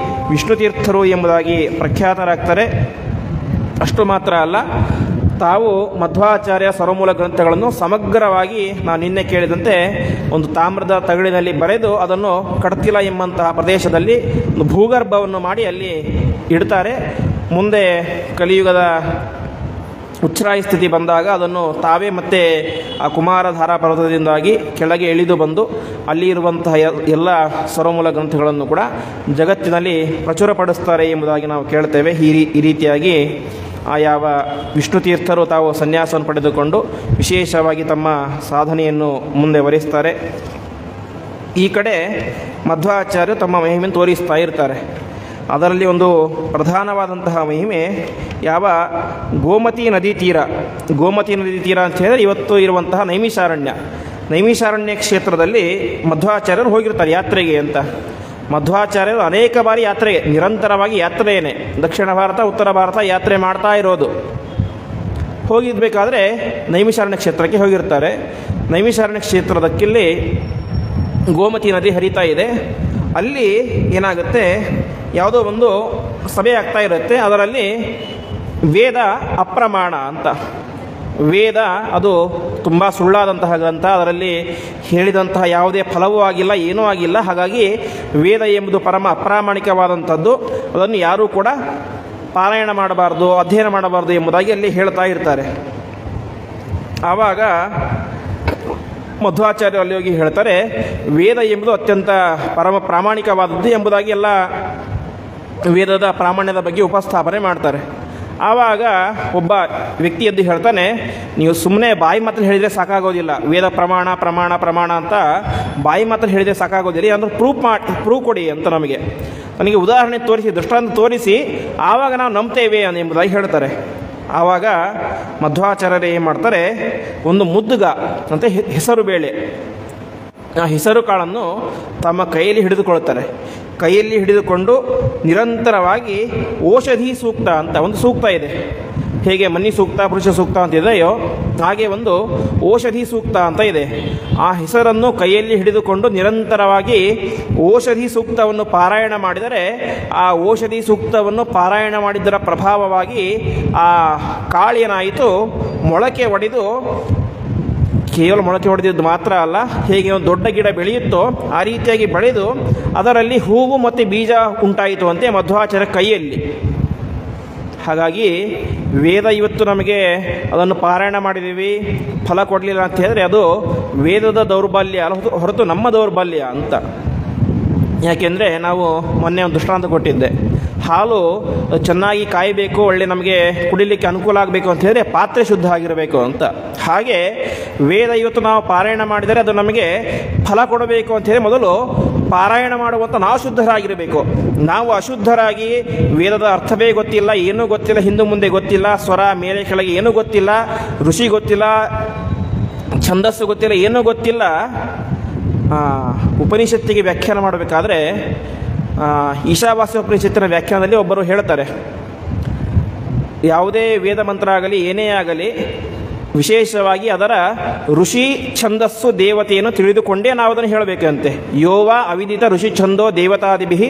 ವಿಷ್ಣು ತೀರ್ಥರು ಎಂಬುದಾಗಿ ಪ್ರಖ್ಯಾತರಾಗ್ತಾರೆ. ಅಷ್ಟು ಮಾತ್ರ ಅಲ್ಲ, ತಾವು ಮಧ್ವಾಚಾರ್ಯ ಸರ್ವಮೂಲ ಗ್ರಂಥಗಳನ್ನು ಸಮಗ್ರವಾಗಿ ನಾನು ನಿನ್ನೆ ಕೇಳಿದಂತೆ ಒಂದು ತಾಮ್ರದ ತಗಡಿನಲ್ಲಿ ಬರೆದು ಅದನ್ನು ಕಡ್ತಿಲ ಎಂಬಂತಹ ಪ್ರದೇಶದಲ್ಲಿ ಒಂದು ಭೂಗರ್ಭವನ್ನು ಮಾಡಿ ಅಲ್ಲಿ ಇಡ್ತಾರೆ. ಮುಂದೆ ಕಲಿಯುಗದ ಉಚ್ಛ್ರಾಯ ಸ್ಥಿತಿ ಬಂದಾಗ ಅದನ್ನು ತಾವೇ ಮತ್ತೆ ಆ ಕುಮಾರಧಾರಾ ಪರ್ವತದಿಂದಾಗಿ ಕೆಳಗೆ ಇಳಿದು ಬಂದು ಅಲ್ಲಿ ಇರುವಂತಹ ಎಲ್ಲ ಸರ್ವಮೂಲ ಗ್ರಂಥಗಳನ್ನು ಕೂಡ ಜಗತ್ತಿನಲ್ಲಿ ಪ್ರಚುರಪಡಿಸ್ತಾರೆ ಎಂಬುದಾಗಿ ನಾವು ಕೇಳ್ತೇವೆ. ಈ ರೀತಿಯಾಗಿ ಯಾವ ವಿಷ್ಣು ತೀರ್ಥರು ತಾವು ಸನ್ಯಾಸವನ್ನು ಪಡೆದುಕೊಂಡು ವಿಶೇಷವಾಗಿ ತಮ್ಮ ಸಾಧನೆಯನ್ನು ಮುಂದೆ ವರಿಸ್ತಾರೆ. ಈ ಕಡೆ ಮಧ್ವಾಚಾರ್ಯರು ತಮ್ಮ ಮಹಿಮೆಯನ್ನು ತೋರಿಸ್ತಾ ಇರ್ತಾರೆ. ಅದರಲ್ಲಿ ಒಂದು ಪ್ರಧಾನವಾದಂತಹ ಮಹಿಮೆ ಯಾವ ಗೋಮತಿ ನದಿ ತೀರ. ಗೋಮತಿ ನದಿ ತೀರ ಅಂತ ಹೇಳಿದ್ರೆ ಇವತ್ತು ಇರುವಂತಹ ನೈಮಿಷಾರಣ್ಯ ಕ್ಷೇತ್ರದಲ್ಲಿ ಮಧ್ವಾಚಾರ್ಯರು ಹೋಗಿರ್ತಾರೆ ಯಾತ್ರೆಗೆ ಅಂತ. ಮಧ್ವಾಚಾರ್ಯರು ಅನೇಕ ಬಾರಿ ಯಾತ್ರೆಗೆ, ನಿರಂತರವಾಗಿ ಯಾತ್ರೆಯೇ, ದಕ್ಷಿಣ ಭಾರತ ಉತ್ತರ ಭಾರತ ಯಾತ್ರೆ ಮಾಡ್ತಾ ಇರೋದು. ಹೋಗಿರ್ಬೇಕಾದ್ರೆ ನೈಮಿಷಾರಣ್ಯ ಕ್ಷೇತ್ರಕ್ಕೆ ಹೋಗಿರ್ತಾರೆ. ನೈಮಿಷಾರಣ್ಯ ಕ್ಷೇತ್ರದಕ್ಕಿಲ್ಲಿ ಗೋಮತಿ ನದಿ ಹರಿತಾ ಇದೆ. ಅಲ್ಲಿ ಏನಾಗುತ್ತೆ, ಯಾವುದೋ ಒಂದು ಸಭೆ ಆಗ್ತಾ ಇರುತ್ತೆ. ಅದರಲ್ಲಿ ವೇದ ಅಪ್ರಮಾಣ ಅಂತ. ವೇದ ಅದು ತುಂಬ ಸುಳ್ಳಾದಂತಹ ಗ್ರಂಥ. ಅದರಲ್ಲಿ ಹೇಳಿದಂತಹ ಯಾವುದೇ ಫಲವೂ ಆಗಿಲ್ಲ, ಏನೂ ಆಗಿಲ್ಲ. ಹಾಗಾಗಿ ವೇದ ಎಂಬುದು ಪರಮ ಅಪ್ರಾಮಾಣಿಕವಾದಂಥದ್ದು. ಅದನ್ನು ಯಾರೂ ಕೂಡ ಪಾರಾಯಣ ಮಾಡಬಾರ್ದು, ಅಧ್ಯಯನ ಮಾಡಬಾರ್ದು ಎಂಬುದಾಗಿ ಅಲ್ಲಿ ಹೇಳ್ತಾ ಇರ್ತಾರೆ. ಆವಾಗ ಮಧ್ವಾಚಾರ್ಯರು ಅಲ್ಲಿ ಹೋಗಿ ಹೇಳ್ತಾರೆ, ವೇದ ಎಂಬುದು ಅತ್ಯಂತ ಪರಮ ಪ್ರಾಮಾಣಿಕವಾದದ್ದು ಎಂಬುದಾಗಿ ಎಲ್ಲ ವೇದದ ಪ್ರಾಮಾಣ್ಯದ ಬಗ್ಗೆ ಉಪಸ್ಥಾಪನೆ ಮಾಡ್ತಾರೆ. ಆವಾಗ ಒಬ್ಬ ವ್ಯಕ್ತಿ ಎದ್ದು ಹೇಳ್ತಾನೆ, ನೀವು ಸುಮ್ಮನೆ ಬಾಯಿ ಮಾತ್ರ ಹೇಳಿದರೆ ಸಾಕಾಗೋದಿಲ್ಲ, ವೇದ ಪ್ರಮಾಣ ಪ್ರಮಾಣ ಪ್ರಮಾಣ ಅಂತ ಬಾಯಿ ಮಾತ್ರ ಹೇಳಿದರೆ ಸಾಕಾಗೋದಿಲ್ಲ, ಅಂದರೆ ಪ್ರೂಫ್ ಕೊಡಿ ಅಂತ ನನಗೆ ಉದಾಹರಣೆ ತೋರಿಸಿ, ದೃಷ್ಟಾಂತ ತೋರಿಸಿ, ಆವಾಗ ನಾವು ನಂಬ್ತೇವೆ ಎಂಬುದಾಗಿ ಹೇಳ್ತಾರೆ. ಆವಾಗ ಮಧ್ವಾಚಾರ್ಯರು ಏನು ಮಾಡ್ತಾರೆ, ಒಂದು ಮುದ್ದುಗ ಅಂತ ಹೆಸರು ಬೇಳೆ, ಆ ಹೆಸರು ಕಾಳನ್ನು ತಮ್ಮ ಕೈಯಲ್ಲಿ ಹಿಡಿದುಕೊಳ್ತಾರೆ. ಕೈಯಲ್ಲಿ ಹಿಡಿದುಕೊಂಡು ನಿರಂತರವಾಗಿ ಔಷಧಿ ಸೂಕ್ತ ಅಂತ ಒಂದು ಸೂಕ್ತ ಇದೆ. ಹೇಗೆ ಮನಿ ಸೂಕ್ತ ಪುರುಷ ಸೂಕ್ತ ಅಂತ ಇದೆಯೋ ಹಾಗೆ ಒಂದು ಔಷಧಿ ಸೂಕ್ತ ಅಂತ ಇದೆ. ಆ ಹೆಸರನ್ನು ಕೈಯಲ್ಲಿ ಹಿಡಿದುಕೊಂಡು ನಿರಂತರವಾಗಿ ಔಷಧಿ ಸೂಕ್ತವನ್ನು ಪಾರಾಯಣ ಮಾಡಿದರೆ ಆ ಔಷಧಿ ಸೂಕ್ತವನ್ನು ಪಾರಾಯಣ ಮಾಡಿದ್ದರ ಪ್ರಭಾವವಾಗಿ ಆ ಕಾಳೇನಾಯಿತು ಮೊಳಕೆ ಒಡೆದು, ಕೇವಲ ಮೊಳಕೆ ಹೊಡೆದಿದ್ದು ಮಾತ್ರ ಅಲ್ಲ, ಹೇಗೆ ಒಂದು ದೊಡ್ಡ ಗಿಡ ಬೆಳೆಯುತ್ತೋ ಆ ರೀತಿಯಾಗಿ ಬೆಳೆದು ಅದರಲ್ಲಿ ಹೂವು ಮತ್ತು ಬೀಜ ಉಂಟಾಯಿತು ಅಂತೆ ಮಧ್ವಾಚಾರ್ಯ ಕೈಯಲ್ಲಿ. ಹಾಗಾಗಿ ವೇದ ಇವತ್ತು ನಮಗೆ ಅದನ್ನು ಪಾರಾಯಣ ಮಾಡಿದ್ದೀವಿ, ಫಲ ಕೊಡಲಿಲ್ಲ ಅಂತ ಹೇಳಿದ್ರೆ ಅದು ವೇದದ ದೌರ್ಬಲ್ಯ ಹೊರತು ನಮ್ಮ ದೌರ್ಬಲ್ಯ ಅಂತ. ಯಾಕೆಂದರೆ ನಾವು ಮೊನ್ನೆ ಒಂದು ದೃಷ್ಟಾಂತ ಕೊಟ್ಟಿದ್ದೆ, ಹಾಲು ಚೆನ್ನಾಗಿ ಕಾಯಬೇಕು, ಒಳ್ಳೆ ನಮಗೆ ಕುಡಿಲಿಕ್ಕೆ ಅನುಕೂಲ ಆಗಬೇಕು ಅಂತ ಹೇಳಿದ್ರೆ ಪಾತ್ರೆ ಶುದ್ಧ ಆಗಿರಬೇಕು ಅಂತ. ಹಾಗೆ ವೇದ ಇವತ್ತು ನಾವು ಪಾರಾಯಣ ಮಾಡಿದರೆ ಅದು ನಮಗೆ ಫಲ ಕೊಡಬೇಕು ಅಂತ ಹೇಳಿ ಮೊದಲು ಪಾರಾಯಣ ಮಾಡುವಂಥ ನಾವು ಶುದ್ಧರಾಗಿರಬೇಕು. ನಾವು ಅಶುದ್ಧರಾಗಿ ವೇದದ ಅರ್ಥವೇ ಗೊತ್ತಿಲ್ಲ, ಏನೂ ಗೊತ್ತಿಲ್ಲ, ಹಿಂದೆ ಮುಂದೆ ಗೊತ್ತಿಲ್ಲ, ಸ್ವರ ಮೇಲೆ ಕೆಳಗೆ ಏನೂ ಗೊತ್ತಿಲ್ಲ, ಋಷಿ ಗೊತ್ತಿಲ್ಲ, ಛಂದಸ್ಸು ಗೊತ್ತಿಲ್ಲ, ಏನೂ ಗೊತ್ತಿಲ್ಲ, ಉಪನಿಷತ್ತಿಗೆ ವ್ಯಾಖ್ಯಾನ ಮಾಡಬೇಕಾದ್ರೆ ಈಶಾವಾಸ್ಯ ಉಪನಿಷತ್ತಿನ ವ್ಯಾಖ್ಯಾನದಲ್ಲಿ ಒಬ್ಬರು ಹೇಳ್ತಾರೆ, ಯಾವುದೇ ವೇದ ಮಂತ್ರ ಆಗಲಿ ಏನೇ ಆಗಲಿ ವಿಶೇಷವಾಗಿ ಅದರ ಋಷಿ ಛಂದಸ್ಸು ದೇವತೆಯನ್ನು ತಿಳಿದುಕೊಂಡೇ ನಾವು ಅದನ್ನು ಹೇಳಬೇಕಂತೆ. ಯೋವ ಅವಿದಿತ ಋಷಿ ಛಂದೋ ದೇವತಾದಿಭಿ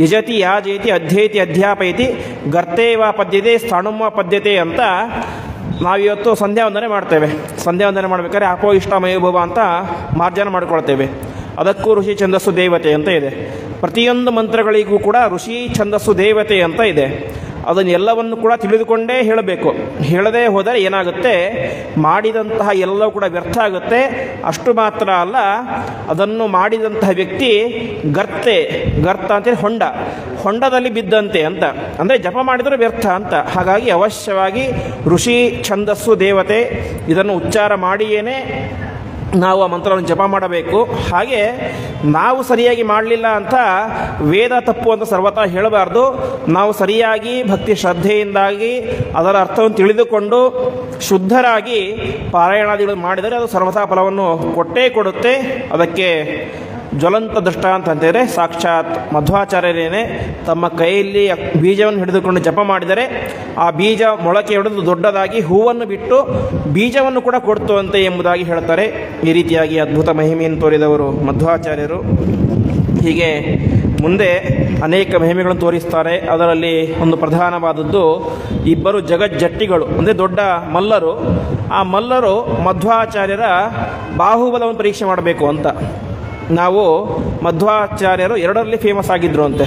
ಯಜತಿ ಯಾಜೇತಿ ಅಧ್ಯೇತಿ ಅಧ್ಯಾಪಯತಿ ಗರ್ತೇವ ಪದ್ಯತೆ ಸ್ಥಾಣುವ ಪದ್ಯತೆ ಅಂತ ನಾವಿವತ್ತು ಸಂಧ್ಯಾ ವಂದನೆ ಮಾಡ್ತೇವೆ. ಸಂಧ್ಯಾ ವಂದನೆ ಮಾಡಬೇಕಾದ್ರೆ ಅಪೋ ಇಷ್ಟ ಮಯೋಭವ ಅಂತ ಮಾರ್ಜನ ಮಾಡಿಕೊಳ್ತೇವೆ. ಅದಕ್ಕೂ ಋಷಿ ಛಂದಸ್ಸು ದೇವತೆ ಅಂತ ಇದೆ. ಪ್ರತಿಯೊಂದು ಮಂತ್ರಗಳಿಗೂ ಕೂಡ ಋಷಿ ಛಂದಸ್ಸು ದೇವತೆ ಅಂತ ಇದೆ. ಅದನ್ನೆಲ್ಲವನ್ನು ಕೂಡ ತಿಳಿದುಕೊಂಡೇ ಹೇಳಬೇಕು. ಹೇಳದೇ ಹೋದರೆ ಏನಾಗುತ್ತೆ, ಮಾಡಿದಂತಹ ಎಲ್ಲವೂ ಕೂಡ ವ್ಯರ್ಥ ಆಗುತ್ತೆ. ಅಷ್ಟು ಮಾತ್ರ ಅಲ್ಲ, ಅದನ್ನು ಮಾಡಿದಂತಹ ವ್ಯಕ್ತಿ ಗರ್ತ ಅಂತೇಳಿ ಹೊಂಡದಲ್ಲಿ ಬಿದ್ದಂತೆ ಅಂತ, ಅಂದರೆ ಜಪ ಮಾಡಿದರೆ ವ್ಯರ್ಥ ಅಂತ. ಹಾಗಾಗಿ ಅವಶ್ಯವಾಗಿ ಋಷಿ ಛಂದಸ್ಸು ದೇವತೆ ಇದನ್ನು ಉಚ್ಚಾರ ಮಾಡಿಯೇನೆ ನಾವು ಆ ಮಂತ್ರವನ್ನು ಜಪ ಮಾಡಬೇಕು. ಹಾಗೆ ನಾವು ಸರಿಯಾಗಿ ಮಾಡಲಿಲ್ಲ ಅಂತ ವೇದ ತಪ್ಪು ಅಂತ ಸರ್ವತಾ ಹೇಳಬಾರ್ದು. ನಾವು ಸರಿಯಾಗಿ ಭಕ್ತಿ ಶ್ರದ್ಧೆಯಿಂದಾಗಿ ಅದರ ಅರ್ಥವನ್ನು ತಿಳಿದುಕೊಂಡು ಶುದ್ಧರಾಗಿ ಪಾರಾಯಣಾದಿಗಳು ಮಾಡಿದರೆ ಅದು ಸರ್ವತಾ ಫಲವನ್ನು ಕೊಟ್ಟೇ ಕೊಡುತ್ತೆ. ಅದಕ್ಕೆ ಜ್ವಲಂತ ದೃಷ್ಟಾಂತ ಅಂತಂದರೆ ಸಾಕ್ಷಾತ್ ಮಧ್ವಾಚಾರ್ಯರೇನೆ ತಮ್ಮ ಕೈಯಲ್ಲಿ ಬೀಜವನ್ನು ಹಿಡಿದುಕೊಂಡು ಜಪ ಮಾಡಿದರೆ ಆ ಬೀಜ ಮೊಳಕೆ ಹೊಡೆದು ದೊಡ್ಡದಾಗಿ ಹೂವನ್ನು ಬಿಟ್ಟು ಬೀಜವನ್ನು ಕೂಡ ಕೊಡ್ತುವಂತೆ ಎಂಬುದಾಗಿ ಹೇಳ್ತಾರೆ. ಈ ರೀತಿಯಾಗಿ ಅದ್ಭುತ ಮಹಿಮೆಯನ್ನು ತೋರಿದವರು ಮಧ್ವಾಚಾರ್ಯರು. ಹೀಗೆ ಮುಂದೆ ಅನೇಕ ಮಹಿಮೆಗಳನ್ನು ತೋರಿಸ್ತಾರೆ. ಅದರಲ್ಲಿ ಒಂದು ಪ್ರಧಾನವಾದದ್ದು, ಇಬ್ಬರು ಜಗಜ್ಜಟ್ಟಿಗಳು ಅಂದರೆ ದೊಡ್ಡ ಮಲ್ಲರು. ಆ ಮಲ್ಲರು ಮಧ್ವಾಚಾರ್ಯರ ಬಾಹುಬಲವನ್ನು ಪರೀಕ್ಷೆ ಮಾಡಬೇಕು ಅಂತ. ನಾವು ಮಧ್ವಾಚಾರ್ಯರು ಎರಡರಲ್ಲಿ ಫೇಮಸ್ ಆಗಿದ್ದರು ಅಂತೆ.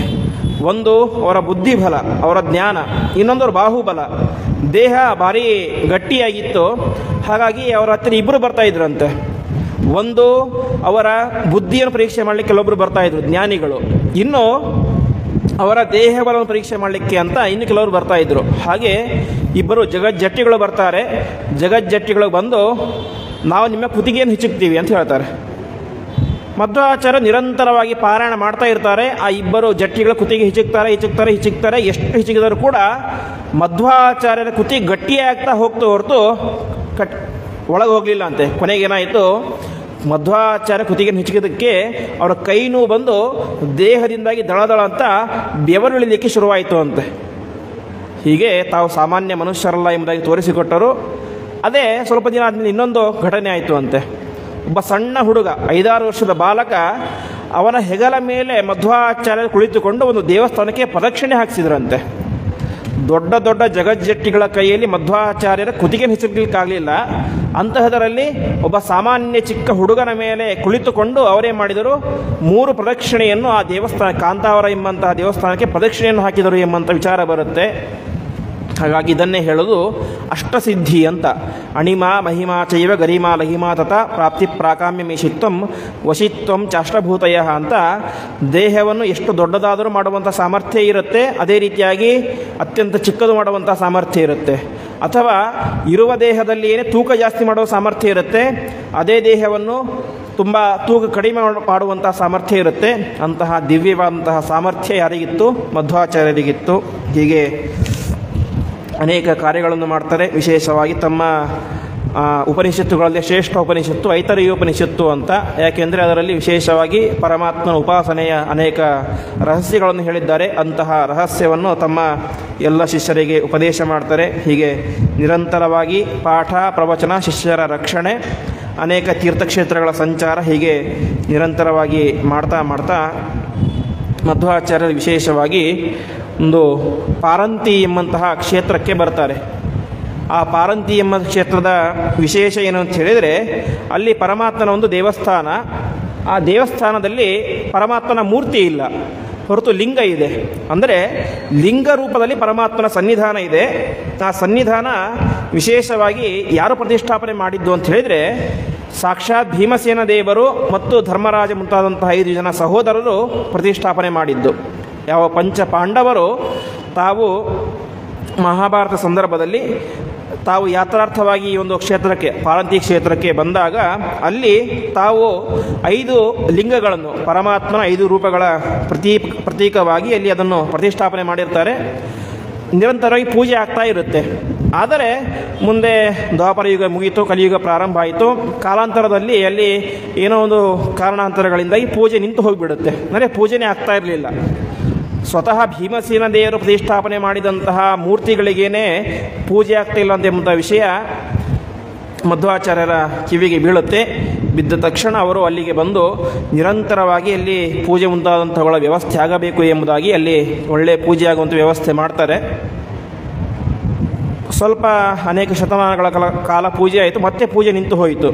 ಒಂದು ಅವರ ಬುದ್ಧಿಬಲ, ಅವರ ಜ್ಞಾನ, ಇನ್ನೊಂದು ಅವರ ಬಾಹುಬಲ. ದೇಹ ಭಾರಿ ಗಟ್ಟಿಯಾಗಿತ್ತು, ಹಾಗಾಗಿ ಅವರ ಹತ್ತಿರ ಇಬ್ಬರು ಬರ್ತಾಯಿದ್ರಂತೆ. ಒಂದು ಅವರ ಬುದ್ಧಿಯನ್ನು ಪರೀಕ್ಷೆ ಮಾಡಲಿಕ್ಕೆ ಕೆಲವೊಬ್ಬರು ಬರ್ತಾಯಿದ್ರು ಜ್ಞಾನಿಗಳು, ಇನ್ನು ಅವರ ದೇಹಬಲವನ್ನು ಪರೀಕ್ಷೆ ಮಾಡಲಿಕ್ಕೆ ಅಂತ ಇನ್ನು ಕೆಲವರು ಬರ್ತಾಯಿದ್ರು. ಹಾಗೆ ಇಬ್ಬರು ಜಗಜ್ಜಟ್ಟಿಗಳು ಬರ್ತಾರೆ. ಜಗಜ್ಜಟ್ಟಿಗಳು ಬಂದು ನಾವು ನಿಮ್ಮ ಕುತ್ತಿಗೆಯನ್ನು ಹಿಚುಕ್ತೀವಿ ಅಂತ ಹೇಳ್ತಾರೆ. ಮಧ್ವಾಚಾರ್ಯ ನಿರಂತರವಾಗಿ ಪಾರಾಯಣ ಮಾಡ್ತಾ ಇರ್ತಾರೆ. ಆ ಇಬ್ಬರು ಜಟ್ಟಿಗಳ ಕುತ್ತಿಗೆ ಹಿಚುಕ್ತಾರೆ. ಎಷ್ಟು ಹಿಚುಕಿದರೂ ಕೂಡ ಮಧ್ವಾಚಾರ್ಯರ ಕುತ್ತಿಗೆ ಗಟ್ಟಿಯಾಗ್ತಾ ಹೋಗ್ತಾ ಹೊರತು ಒಳಗೆ ಹೋಗಲಿಲ್ಲ ಅಂತೆ. ಕೊನೆಗೇನಾಯಿತು, ಮಧ್ವಾಚಾರ್ಯ ಕುತ್ತಿಗೆ ಹಿಚುಕಿದ್ದಕ್ಕೆ ಅವರ ಕೈ ನೋವು ಬಂದು ದೇಹದಿಂದಾಗಿ ದಳ ಅಂತ ಬೆವರಿಳಿಲಿಕ್ಕೆ ಶುರುವಾಯಿತು ಅಂತೆ. ಹೀಗೆ ತಾವು ಸಾಮಾನ್ಯ ಮನುಷ್ಯರಲ್ಲ ಎಂಬುದಾಗಿ ತೋರಿಸಿಕೊಟ್ಟರು. ಅದೇ ಸ್ವಲ್ಪ ದಿನ ಆದಮೇಲೆ ಇನ್ನೊಂದು ಘಟನೆ ಆಯಿತು ಅಂತೆ. ಒಬ್ಬ ಸಣ್ಣ ಹುಡುಗ, 5-6 ವರ್ಷದ ಬಾಲಕ, ಅವನ ಹೆಗಲ ಮೇಲೆ ಮಧ್ವಾಚಾರ್ಯರು ಕುಳಿತುಕೊಂಡು ಒಂದು ದೇವಸ್ಥಾನಕ್ಕೆ ಪ್ರದಕ್ಷಿಣೆ ಹಾಕಿಸಿದ್ರಂತೆ. ದೊಡ್ಡ ದೊಡ್ಡ ಜಗಜ್ಜಟ್ಟಿಗಳ ಕೈಯಲ್ಲಿ ಮಧ್ವಾಚಾರ್ಯರ ಕುತ್ತಿಗೆ ಹಿಚುಕಲಿಕ್ಕಾಗಲಿಲ್ಲ. ಅಂತಹದರಲ್ಲಿ ಒಬ್ಬ ಸಾಮಾನ್ಯ ಚಿಕ್ಕ ಹುಡುಗನ ಮೇಲೆ ಕುಳಿತುಕೊಂಡು ಅವರೇ ಮಾಡಿದರು 3 ಪ್ರದಕ್ಷಿಣೆಯನ್ನು ಆ ದೇವಸ್ಥಾನ ಕಾಂತಾವರ ಎಂಬಂತಹ ದೇವಸ್ಥಾನಕ್ಕೆ ಪ್ರದಕ್ಷಿಣೆಯನ್ನು ಹಾಕಿದರು ಎಂಬಂಥ ವಿಚಾರ ಬರುತ್ತೆ. ಹಾಗಾಗಿ ಇದನ್ನೇ ಹೇಳೋದು ಅಷ್ಟಸಿದ್ಧಿ ಅಂತ. ಅಣಿಮಾ ಮಹಿಮಾ ಚೈವ ಗರಿಮಾ ಲಹಿಮಾ ತಥಾ ಪ್ರಾಪ್ತಿ ಪ್ರಾಕಾಮ್ಯ ಮೇಷಿತ್ವಂ ವಶಿತ್ವಂ ಚಾಷ್ಟಭೂತಯ ಅಂತ ದೇಹವನ್ನು ಎಷ್ಟು ದೊಡ್ಡದಾದರೂ ಮಾಡುವಂಥ ಸಾಮರ್ಥ್ಯ ಇರುತ್ತೆ, ಅದೇ ರೀತಿಯಾಗಿ ಅತ್ಯಂತ ಚಿಕ್ಕದು ಮಾಡುವಂಥ ಸಾಮರ್ಥ್ಯ ಇರುತ್ತೆ. ಅಥವಾ ಇರುವ ದೇಹದಲ್ಲಿ ಏನೇ ತೂಕ ಜಾಸ್ತಿ ಮಾಡುವ ಸಾಮರ್ಥ್ಯ ಇರುತ್ತೆ, ಅದೇ ದೇಹವನ್ನು ತುಂಬ ತೂಕ ಕಡಿಮೆ ಮಾಡುವಂಥ ಸಾಮರ್ಥ್ಯ ಇರುತ್ತೆ. ಅಂತಹ ದಿವ್ಯವಾದಂತಹ ಸಾಮರ್ಥ್ಯ ಯಾರಿಗಿತ್ತು? ಮಧ್ವಾಚಾರ್ಯರಿಗಿತ್ತು. ಹೀಗೆ ಅನೇಕ ಕಾರ್ಯಗಳನ್ನು ಮಾಡ್ತಾರೆ. ವಿಶೇಷವಾಗಿ ತಮ್ಮ ಉಪನಿಷತ್ತುಗಳಲ್ಲಿ ಶ್ರೇಷ್ಠ ಉಪನಿಷತ್ತು ಐತರೇಯ ಉಪನಿಷತ್ತು ಅಂತ. ಯಾಕೆಂದರೆ ಅದರಲ್ಲಿ ವಿಶೇಷವಾಗಿ ಪರಮಾತ್ಮನ ಉಪಾಸನೆಯ ಅನೇಕ ರಹಸ್ಯಗಳನ್ನು ಹೇಳಿದ್ದಾರೆ. ಅಂತಹ ರಹಸ್ಯವನ್ನು ತಮ್ಮ ಎಲ್ಲ ಶಿಷ್ಯರಿಗೆ ಉಪದೇಶ ಮಾಡ್ತಾರೆ. ಹೀಗೆ ನಿರಂತರವಾಗಿ ಪಾಠ ಪ್ರವಚನ, ಶಿಷ್ಯರ ರಕ್ಷಣೆ, ಅನೇಕ ತೀರ್ಥಕ್ಷೇತ್ರಗಳ ಸಂಚಾರ, ಹೀಗೆ ನಿರಂತರವಾಗಿ ಮಾಡ್ತಾ ಮಧ್ವಾಚಾರ್ಯರು ವಿಶೇಷವಾಗಿ ಒಂದು ಪಾರಂತಿ ಎಂಬಂತಹ ಕ್ಷೇತ್ರಕ್ಕೆ ಬರ್ತಾರೆ. ಆ ಪಾರಂತಿ ಎಂಬ ಕ್ಷೇತ್ರದ ವಿಶೇಷ ಏನು ಅಂತ ಹೇಳಿದರೆ, ಅಲ್ಲಿ ಪರಮಾತ್ಮನ ಒಂದು ದೇವಸ್ಥಾನ. ಆ ದೇವಸ್ಥಾನದಲ್ಲಿ ಪರಮಾತ್ಮನ ಮೂರ್ತಿ ಇಲ್ಲ, ಹೊರತು ಲಿಂಗ ಇದೆ. ಅಂದರೆ ಲಿಂಗ ರೂಪದಲ್ಲಿ ಪರಮಾತ್ಮನ ಸನ್ನಿಧಾನ ಇದೆ. ಆ ಸನ್ನಿಧಾನ ವಿಶೇಷವಾಗಿ ಯಾರು ಪ್ರತಿಷ್ಠಾಪನೆ ಮಾಡಿದ್ದು ಅಂತ ಹೇಳಿದರೆ, ಸಾಕ್ಷಾತ್ ಭೀಮಸೇನ ದೇವರು ಮತ್ತು ಧರ್ಮರಾಜ ಮುಂತಾದಂತಹ 5 ಜನ ಸಹೋದರರು ಪ್ರತಿಷ್ಠಾಪನೆ ಮಾಡಿದ್ದು. ಯಾವ ಪಂಚ ಪಾಂಡವರು ತಾವು ಮಹಾಭಾರತ ಸಂದರ್ಭದಲ್ಲಿ ತಾವು ಯಾತ್ರಾರ್ಥವಾಗಿ ಈ ಒಂದು ಕ್ಷೇತ್ರಕ್ಕೆ, ಪಾರಂತಿ ಕ್ಷೇತ್ರಕ್ಕೆ ಬಂದಾಗ ಅಲ್ಲಿ ತಾವು 5 ಲಿಂಗಗಳನ್ನು, ಪರಮಾತ್ಮನ 5 ರೂಪಗಳ ಪ್ರತೀಕವಾಗಿ ಅಲ್ಲಿ ಅದನ್ನು ಪ್ರತಿಷ್ಠಾಪನೆ ಮಾಡಿರ್ತಾರೆ. ನಿರಂತರವಾಗಿ ಪೂಜೆ ಆಗ್ತಾ ಇರುತ್ತೆ. ಆದರೆ ಮುಂದೆ ದ್ವಾಪರ ಯುಗ ಮುಗಿಯಿತು, ಕಲಿಯುಗ ಪ್ರಾರಂಭ ಆಯಿತು. ಕಾಲಾಂತರದಲ್ಲಿ ಅಲ್ಲಿ ಏನೋ ಒಂದು ಕಾರಣಾಂತರಗಳಿಂದಾಗಿ ಪೂಜೆ ನಿಂತು ಹೋಗಿಬಿಡುತ್ತೆ. ಅಂದರೆ ಪೂಜೆನೇ ಆಗ್ತಾ ಇರಲಿಲ್ಲ. ಸ್ವತಃ ಭೀಮಸೇನ ದೇವರು ಪ್ರತಿಷ್ಠಾಪನೆ ಮಾಡಿದಂತಹ ಮೂರ್ತಿಗಳಿಗೇನೆ ಪೂಜೆ ಆಗ್ತಿಲ್ಲ ಎಂಬ ವಿಷಯ ಮಧ್ವಾಚಾರ್ಯರ ಕಿವಿಗೆ ಬೀಳುತ್ತೆ. ಬಿದ್ದ ತಕ್ಷಣ ಅವರು ಅಲ್ಲಿಗೆ ಬಂದು ನಿರಂತರವಾಗಿ ಅಲ್ಲಿ ಪೂಜೆ ಮುಂತಾದಂಥವುಗಳ ವ್ಯವಸ್ಥೆ ಆಗಬೇಕು ಎಂಬುದಾಗಿ ಅಲ್ಲಿ ಒಳ್ಳೆಯ ಪೂಜೆ ಆಗುವಂಥ ವ್ಯವಸ್ಥೆ ಮಾಡ್ತಾರೆ. ಸ್ವಲ್ಪ ಅನೇಕ ಶತಮಾನಗಳ ಕಾಲ ಪೂಜೆ ಆಯಿತು, ಮತ್ತೆ ಪೂಜೆ ನಿಂತು ಹೋಯಿತು.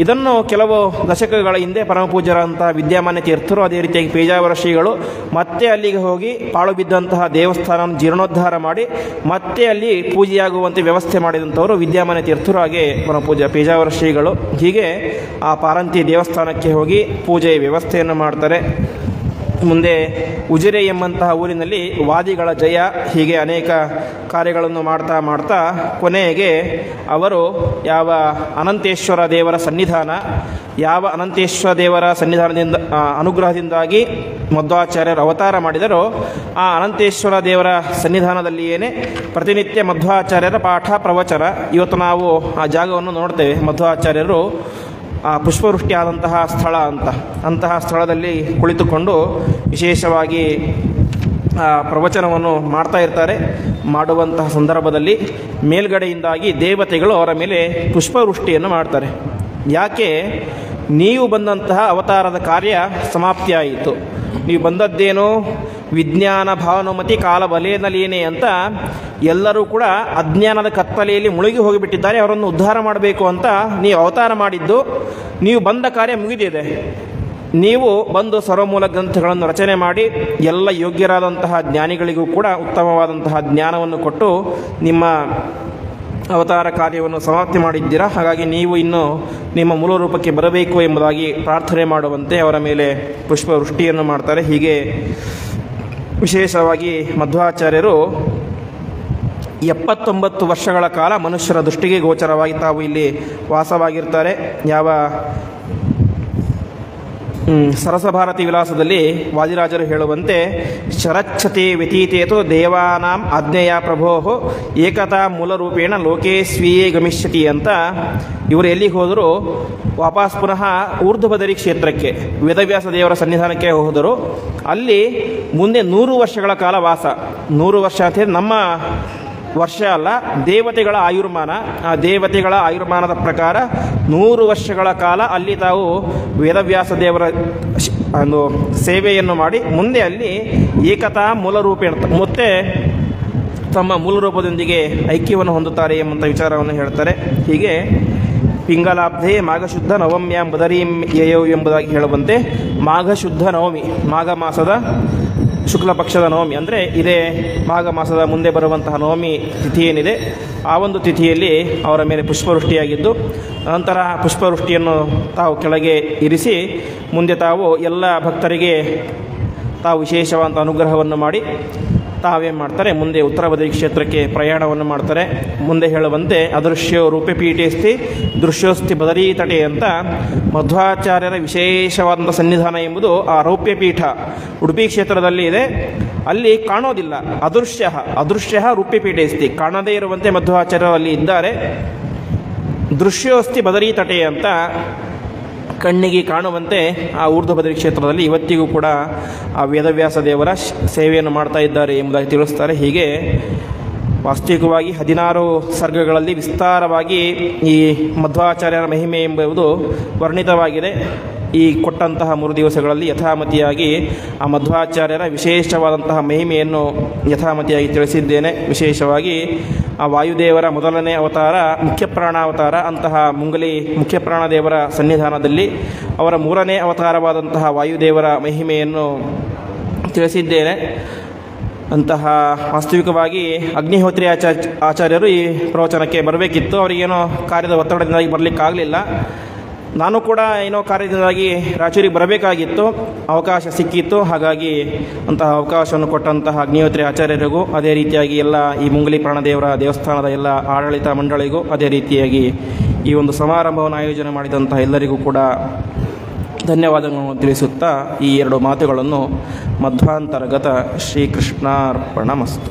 ಇದನ್ನು ಕೆಲವು ದಶಕಗಳ ಹಿಂದೆ ಪರಮಪೂಜ್ಯರಂಥ ವಿದ್ಯಾಮಾನ್ಯ ತೀರ್ಥರು, ಅದೇ ರೀತಿಯಾಗಿ ಪೇಜಾವರ ಶ್ರೀಗಳು ಮತ್ತೆ ಅಲ್ಲಿಗೆ ಹೋಗಿ ಪಾಳು ಬಿದ್ದಂತಹ ದೇವಸ್ಥಾನವನ್ನು ಜೀರ್ಣೋದ್ಧಾರ ಮಾಡಿ ಮತ್ತೆ ಅಲ್ಲಿ ಪೂಜೆಯಾಗುವಂತೆ ವ್ಯವಸ್ಥೆ ಮಾಡಿದಂಥವರು ವಿದ್ಯಾಮಾನ್ಯ ತೀರ್ಥರು, ಹಾಗೆ ಪರಮಪೂಜ್ಯ ಪೇಜಾವರ ಶ್ರೀಗಳು. ಹೀಗೆ ಆ ಪಾರಂತಿ ದೇವಸ್ಥಾನಕ್ಕೆ ಹೋಗಿ ಪೂಜೆಯ ವ್ಯವಸ್ಥೆಯನ್ನು ಮಾಡ್ತಾರೆ. ಮುಂದೆ ಉಜಿರೆ ಎಂಬಂತಹ ಊರಿನಲ್ಲಿ ವಾದಿಗಳ ಜಯ, ಹೀಗೆ ಅನೇಕ ಕಾರ್ಯಗಳನ್ನು ಮಾಡ್ತಾ ಕೊನೆಗೆ ಅವರು ಯಾವ ಅನಂತೇಶ್ವರ ದೇವರ ಸನ್ನಿಧಾನ, ಯಾವ ಅನಂತೇಶ್ವರ ದೇವರ ಸನ್ನಿಧಾನದಿಂದ ಅನುಗ್ರಹದಿಂದಾಗಿ ಮಧ್ವಾಚಾರ್ಯರು ಅವತಾರ ಮಾಡಿದರೋ ಆ ಅನಂತೇಶ್ವರ ದೇವರ ಸನ್ನಿಧಾನದಲ್ಲಿಯೇ ಪ್ರತಿನಿತ್ಯ ಮಧ್ವಾಚಾರ್ಯರ ಪಾಠ ಪ್ರವಚನ. ಇವತ್ತು ನಾವು ಆ ಜಾಗವನ್ನು ನೋಡ್ತೇವೆ. ಮಧ್ವಾಚಾರ್ಯರು ಪುಷ್ಪವೃಷ್ಟಿ ಆದಂತಹ ಸ್ಥಳ ಅಂತಹ ಸ್ಥಳದಲ್ಲಿ ಕುಳಿತುಕೊಂಡು ವಿಶೇಷವಾಗಿ ಪ್ರವಚನವನ್ನು ಮಾಡ್ತಾ ಇರ್ತಾರೆ. ಮಾಡುವಂತಹ ಸಂದರ್ಭದಲ್ಲಿ ಮೇಲ್ಗಡೆಯಿಂದಾಗಿ ದೇವತೆಗಳು ಅವರ ಮೇಲೆ ಪುಷ್ಪವೃಷ್ಟಿಯನ್ನು ಮಾಡ್ತಾರೆ. ಯಾಕೆ? ನೀವು ಬಂದಂತಹ ಅವತಾರದ ಕಾರ್ಯ ಸಮಾಪ್ತಿಯಾಯಿತು. ನೀವು ಬಂದದ್ದೇನೋ ವಿಜ್ಞಾನ ಭಾವನುಮತಿ ಕಾಲ ಬಲೆಯನಲೇನೆ ಅಂತ ಎಲ್ಲರೂ ಕೂಡ ಅಜ್ಞಾನದ ಕತ್ತಲೆಯಲ್ಲಿ ಮುಳುಗಿ ಹೋಗಿಬಿಟ್ಟಿದ್ದಾರೆ. ಅವರನ್ನು ಉದ್ಧಾರ ಮಾಡಬೇಕು ಅಂತ ನೀವು ಅವತಾರ ಮಾಡಿದ್ದು. ನೀವು ಬಂದ ಕಾರ್ಯ ಮುಗಿದಿದೆ. ನೀವು ಬಂದು ಸರ್ವಮೂಲ ಗ್ರಂಥಗಳನ್ನು ರಚನೆ ಮಾಡಿ ಎಲ್ಲ ಯೋಗ್ಯರಾದಂತಹ ಜ್ಞಾನಿಗಳಿಗೂ ಕೂಡ ಉತ್ತಮವಾದಂತಹ ಜ್ಞಾನವನ್ನು ಕೊಟ್ಟು ನಿಮ್ಮ ಅವತಾರ ಕಾರ್ಯವನ್ನು ಸಮಾಪ್ತಿ ಮಾಡಿದ್ದೀರಾ. ಹಾಗಾಗಿ ನೀವು ಇನ್ನು ನಿಮ್ಮ ಮೂಲ ರೂಪಕ್ಕೆ ಬರಬೇಕು ಎಂಬುದಾಗಿ ಪ್ರಾರ್ಥನೆ ಮಾಡುವಂತೆ ಅವರ ಮೇಲೆ ಪುಷ್ಪವೃಷ್ಟಿಯನ್ನು ಮಾಡ್ತಾರೆ. ಹೀಗೆ ವಿಶೇಷವಾಗಿ ಮಧ್ವಾಚಾರ್ಯರು 79 ವರ್ಷಗಳ ಕಾಲ ಮನುಷ್ಯರ ದೃಷ್ಟಿಗೆ ಗೋಚರವಾಗಿ ತಾವು ಇಲ್ಲಿ ವಾಸವಾಗಿರ್ತಾರೆ. ಯಾವ ಸರಸಭಾರತಿ ವಿಲಾಸದಲ್ಲಿ ವಾದಿರಾಜರು ಹೇಳುವಂತೆ ಶರಚ್ಛತೆ ವ್ಯತೀತೇತು ದೇವಾನಾಂ ಆಜ್ಞೆಯ ಪ್ರಭೋ ಏಕತಾ ಮೂಲರೂಪೇಣ ಲೋಕೇ ಸ್ವೀಯೇ ಗಮಿಷ್ಯತಿ ಅಂತ. ಇವರು ಎಲ್ಲಿಗೆ ಹೋದರೂ ವಾಪಸ್ ಪುನಃ ಊರ್ಧ್ವಬದರಿ ಕ್ಷೇತ್ರಕ್ಕೆ ವೇದವ್ಯಾಸ ದೇವರ ಸನ್ನಿಧಾನಕ್ಕೆ ಹೋದರು. ಅಲ್ಲಿ ಮುಂದೆ 100 ವರ್ಷಗಳ ಕಾಲ ವಾಸ. 100 ವರ್ಷ ಅಂತ ನಮ್ಮ ವರ್ಷ ಅಲ್ಲ, ದೇವತೆಗಳ ಆಯುರ್ಮಾನ. ಆ ದೇವತೆಗಳ ಆಯುರ್ಮಾನದ ಪ್ರಕಾರ 100 ವರ್ಷಗಳ ಕಾಲ ಅಲ್ಲಿ ತಾವು ವೇದವ್ಯಾಸ ದೇವರ ಒಂದು ಸೇವೆಯನ್ನು ಮಾಡಿ ಮುಂದೆ ಅಲ್ಲಿ ಏಕತಾ ಮೂಲರೂಪೇಣ ಮತ್ತೆ ತಮ್ಮ ಮೂಲರೂಪದೊಂದಿಗೆ ಐಕ್ಯವನ್ನು ಹೊಂದುತ್ತಾರೆ ಎಂಬಂಥ ವಿಚಾರವನ್ನು ಹೇಳ್ತಾರೆ. ಹೀಗೆ ಪಿಂಗಲಾಬ್ಧೆ ಮಾಘಶುದ್ಧ ನವಮ್ಯಾಂ ಬದರೀಂ ಯಯೌ ಎಂಬುದಾಗಿ ಹೇಳುವಂತೆ ಮಾಘಶುದ್ಧ ನವಮಿ, ಮಾಘ ಮಾಸದ ಶುಕ್ಲ ಪಕ್ಷದ ನವಮಿ ಅಂದರೆ ಇದೇ ಮಾಘ ಮಾಸದ ಮುಂದೆ ಬರುವಂತಹ ನವಮಿ ತಿಥಿ ಏನಿದೆ ಆ ಒಂದು ತಿಥಿಯಲ್ಲಿ ಅವರ ಮೇಲೆ ಪುಷ್ಪವೃಷ್ಟಿಯಾಗಿದ್ದು, ನಂತರ ಪುಷ್ಪವೃಷ್ಟಿಯನ್ನು ತಾವು ಕೆಳಗೆ ಇರಿಸಿ ಮುಂದೆ ತಾವು ಎಲ್ಲ ಭಕ್ತರಿಗೆ ತಾವು ವಿಶೇಷವಾದ ಅನುಗ್ರಹವನ್ನು ಮಾಡಿ ತಾವೇನು ಮಾಡ್ತಾರೆ, ಮುಂದೆ ಉತ್ತರ ಬದರಿ ಕ್ಷೇತ್ರಕ್ಕೆ ಪ್ರಯಾಣವನ್ನು ಮಾಡ್ತಾರೆ. ಮುಂದೆ ಹೇಳುವಂತೆ ಅದೃಶ್ಯೋ ರೂಪ್ಯಪೀಠೇಸ್ತಿ ದೃಶ್ಯೋಸ್ತಿ ಬದರೀ ತಟೆ ಅಂತ ಮಧ್ವಾಚಾರ್ಯರ ವಿಶೇಷವಾದಂಥ ಸನ್ನಿಧಾನ ಎಂಬುದು ಆ ರೌಪ್ಯಪೀಠ ಉಡುಪಿ ಕ್ಷೇತ್ರದಲ್ಲಿ ಇದೆ. ಅಲ್ಲಿ ಕಾಣೋದಿಲ್ಲ. ಅದೃಶ್ಯ ರೂಪ್ಯಪೀಠೇಸ್ತಿ, ಕಾಣದೇ ಇರುವಂತೆ ಮಧ್ವಾಚಾರ್ಯರು ಅಲ್ಲಿ ಇದ್ದಾರೆ. ದೃಶ್ಯೋಸ್ತಿ ಬದರಿ ತಟೆ ಅಂತ ಕಣ್ಣಿಗೆ ಕಾಣುವಂತೆ ಆ ಊರ್ಧ್ವ ಬದರಿ ಕ್ಷೇತ್ರದಲ್ಲಿ ಇವತ್ತಿಗೂ ಕೂಡ ಆ ವೇದವ್ಯಾಸ ದೇವರ ಸೇವೆಯನ್ನು ಮಾಡ್ತಾ ಇದ್ದಾರೆ ಎಂಬುದಾಗಿ ತಿಳಿಸ್ತಾರೆ. ಹೀಗೆ ವಾಸ್ತವಿಕವಾಗಿ 16 ಸರ್ಗಗಳಲ್ಲಿ ವಿಸ್ತಾರವಾಗಿ ಈ ಮಧ್ವಾಚಾರ್ಯರ ಮಹಿಮೆ ಎಂಬುದು ವರ್ಣಿತವಾಗಿದೆ. ಈ ಕೊಟ್ಟಂತಹ 3 ದಿವಸಗಳಲ್ಲಿ ಯಥಾಮತಿಯಾಗಿ ಆ ಮಧ್ವಾಚಾರ್ಯರ ವಿಶೇಷವಾದಂತಹ ಮಹಿಮೆಯನ್ನು ಯಥಾಮತಿಯಾಗಿ ತಿಳಿಸಿದ್ದೇನೆ. ವಿಶೇಷವಾಗಿ ಆ ವಾಯುದೇವರ ಮೊದಲನೇ ಅವತಾರ ಮುಖ್ಯಪ್ರಾಣಾವತಾರ ಅಂತಹ ಮುಂಗಲಿ ಮುಖ್ಯಪ್ರಾಣದೇವರ ಸನ್ನಿಧಾನದಲ್ಲಿ ಅವರ 3ನೇ ಅವತಾರವಾದಂತಹ ವಾಯುದೇವರ ಮಹಿಮೆಯನ್ನು ತಿಳಿಸಿದ್ದೇನೆ. ಅಂತಹ ವಾಸ್ತವಿಕವಾಗಿ ಅಗ್ನಿಹೋತ್ರಿ ಆಚಾರ್ಯರು ಈ ಪ್ರವಚನಕ್ಕೆ ಬರಬೇಕಿತ್ತು. ಅವರಿಗೇನೋ ಕಾರ್ಯದ ಒತ್ತಡದಿಂದಾಗಿ ಬರಲಿಕ್ಕಾಗಲಿಲ್ಲ. ನಾನು ಕೂಡ ಏನೋ ಕಾರ್ಯದಿಂದಾಗಿ ರಾಯಚೂರಿಗೆ ಬರಬೇಕಾಗಿತ್ತು, ಅವಕಾಶ ಸಿಕ್ಕಿತ್ತು. ಹಾಗಾಗಿ ಅಂತಹ ಅವಕಾಶವನ್ನು ಕೊಟ್ಟಂತಹ ಅಗ್ನಿಹೋತ್ರಿ ಆಚಾರ್ಯರಿಗೂ, ಅದೇ ರೀತಿಯಾಗಿ ಎಲ್ಲ ಈ ಮುಂಗಲಿ ಪ್ರಾಣದೇವರ ದೇವಸ್ಥಾನದ ಎಲ್ಲ ಆಡಳಿತ ಮಂಡಳಿಗೂ, ಅದೇ ರೀತಿಯಾಗಿ ಈ ಒಂದು ಸಮಾರಂಭವನ್ನು ಆಯೋಜನೆ ಮಾಡಿದಂತಹ ಎಲ್ಲರಿಗೂ ಕೂಡ ಧನ್ಯವಾದಗಳನ್ನು ತಿಳಿಸುತ್ತಾ ಈ 2 ಮಾತುಗಳನ್ನು ಮಧ್ವಾಂತರ್ಗತ ಶ್ರೀಕೃಷ್ಣಾರ್ಪಣಮಸ್ತು.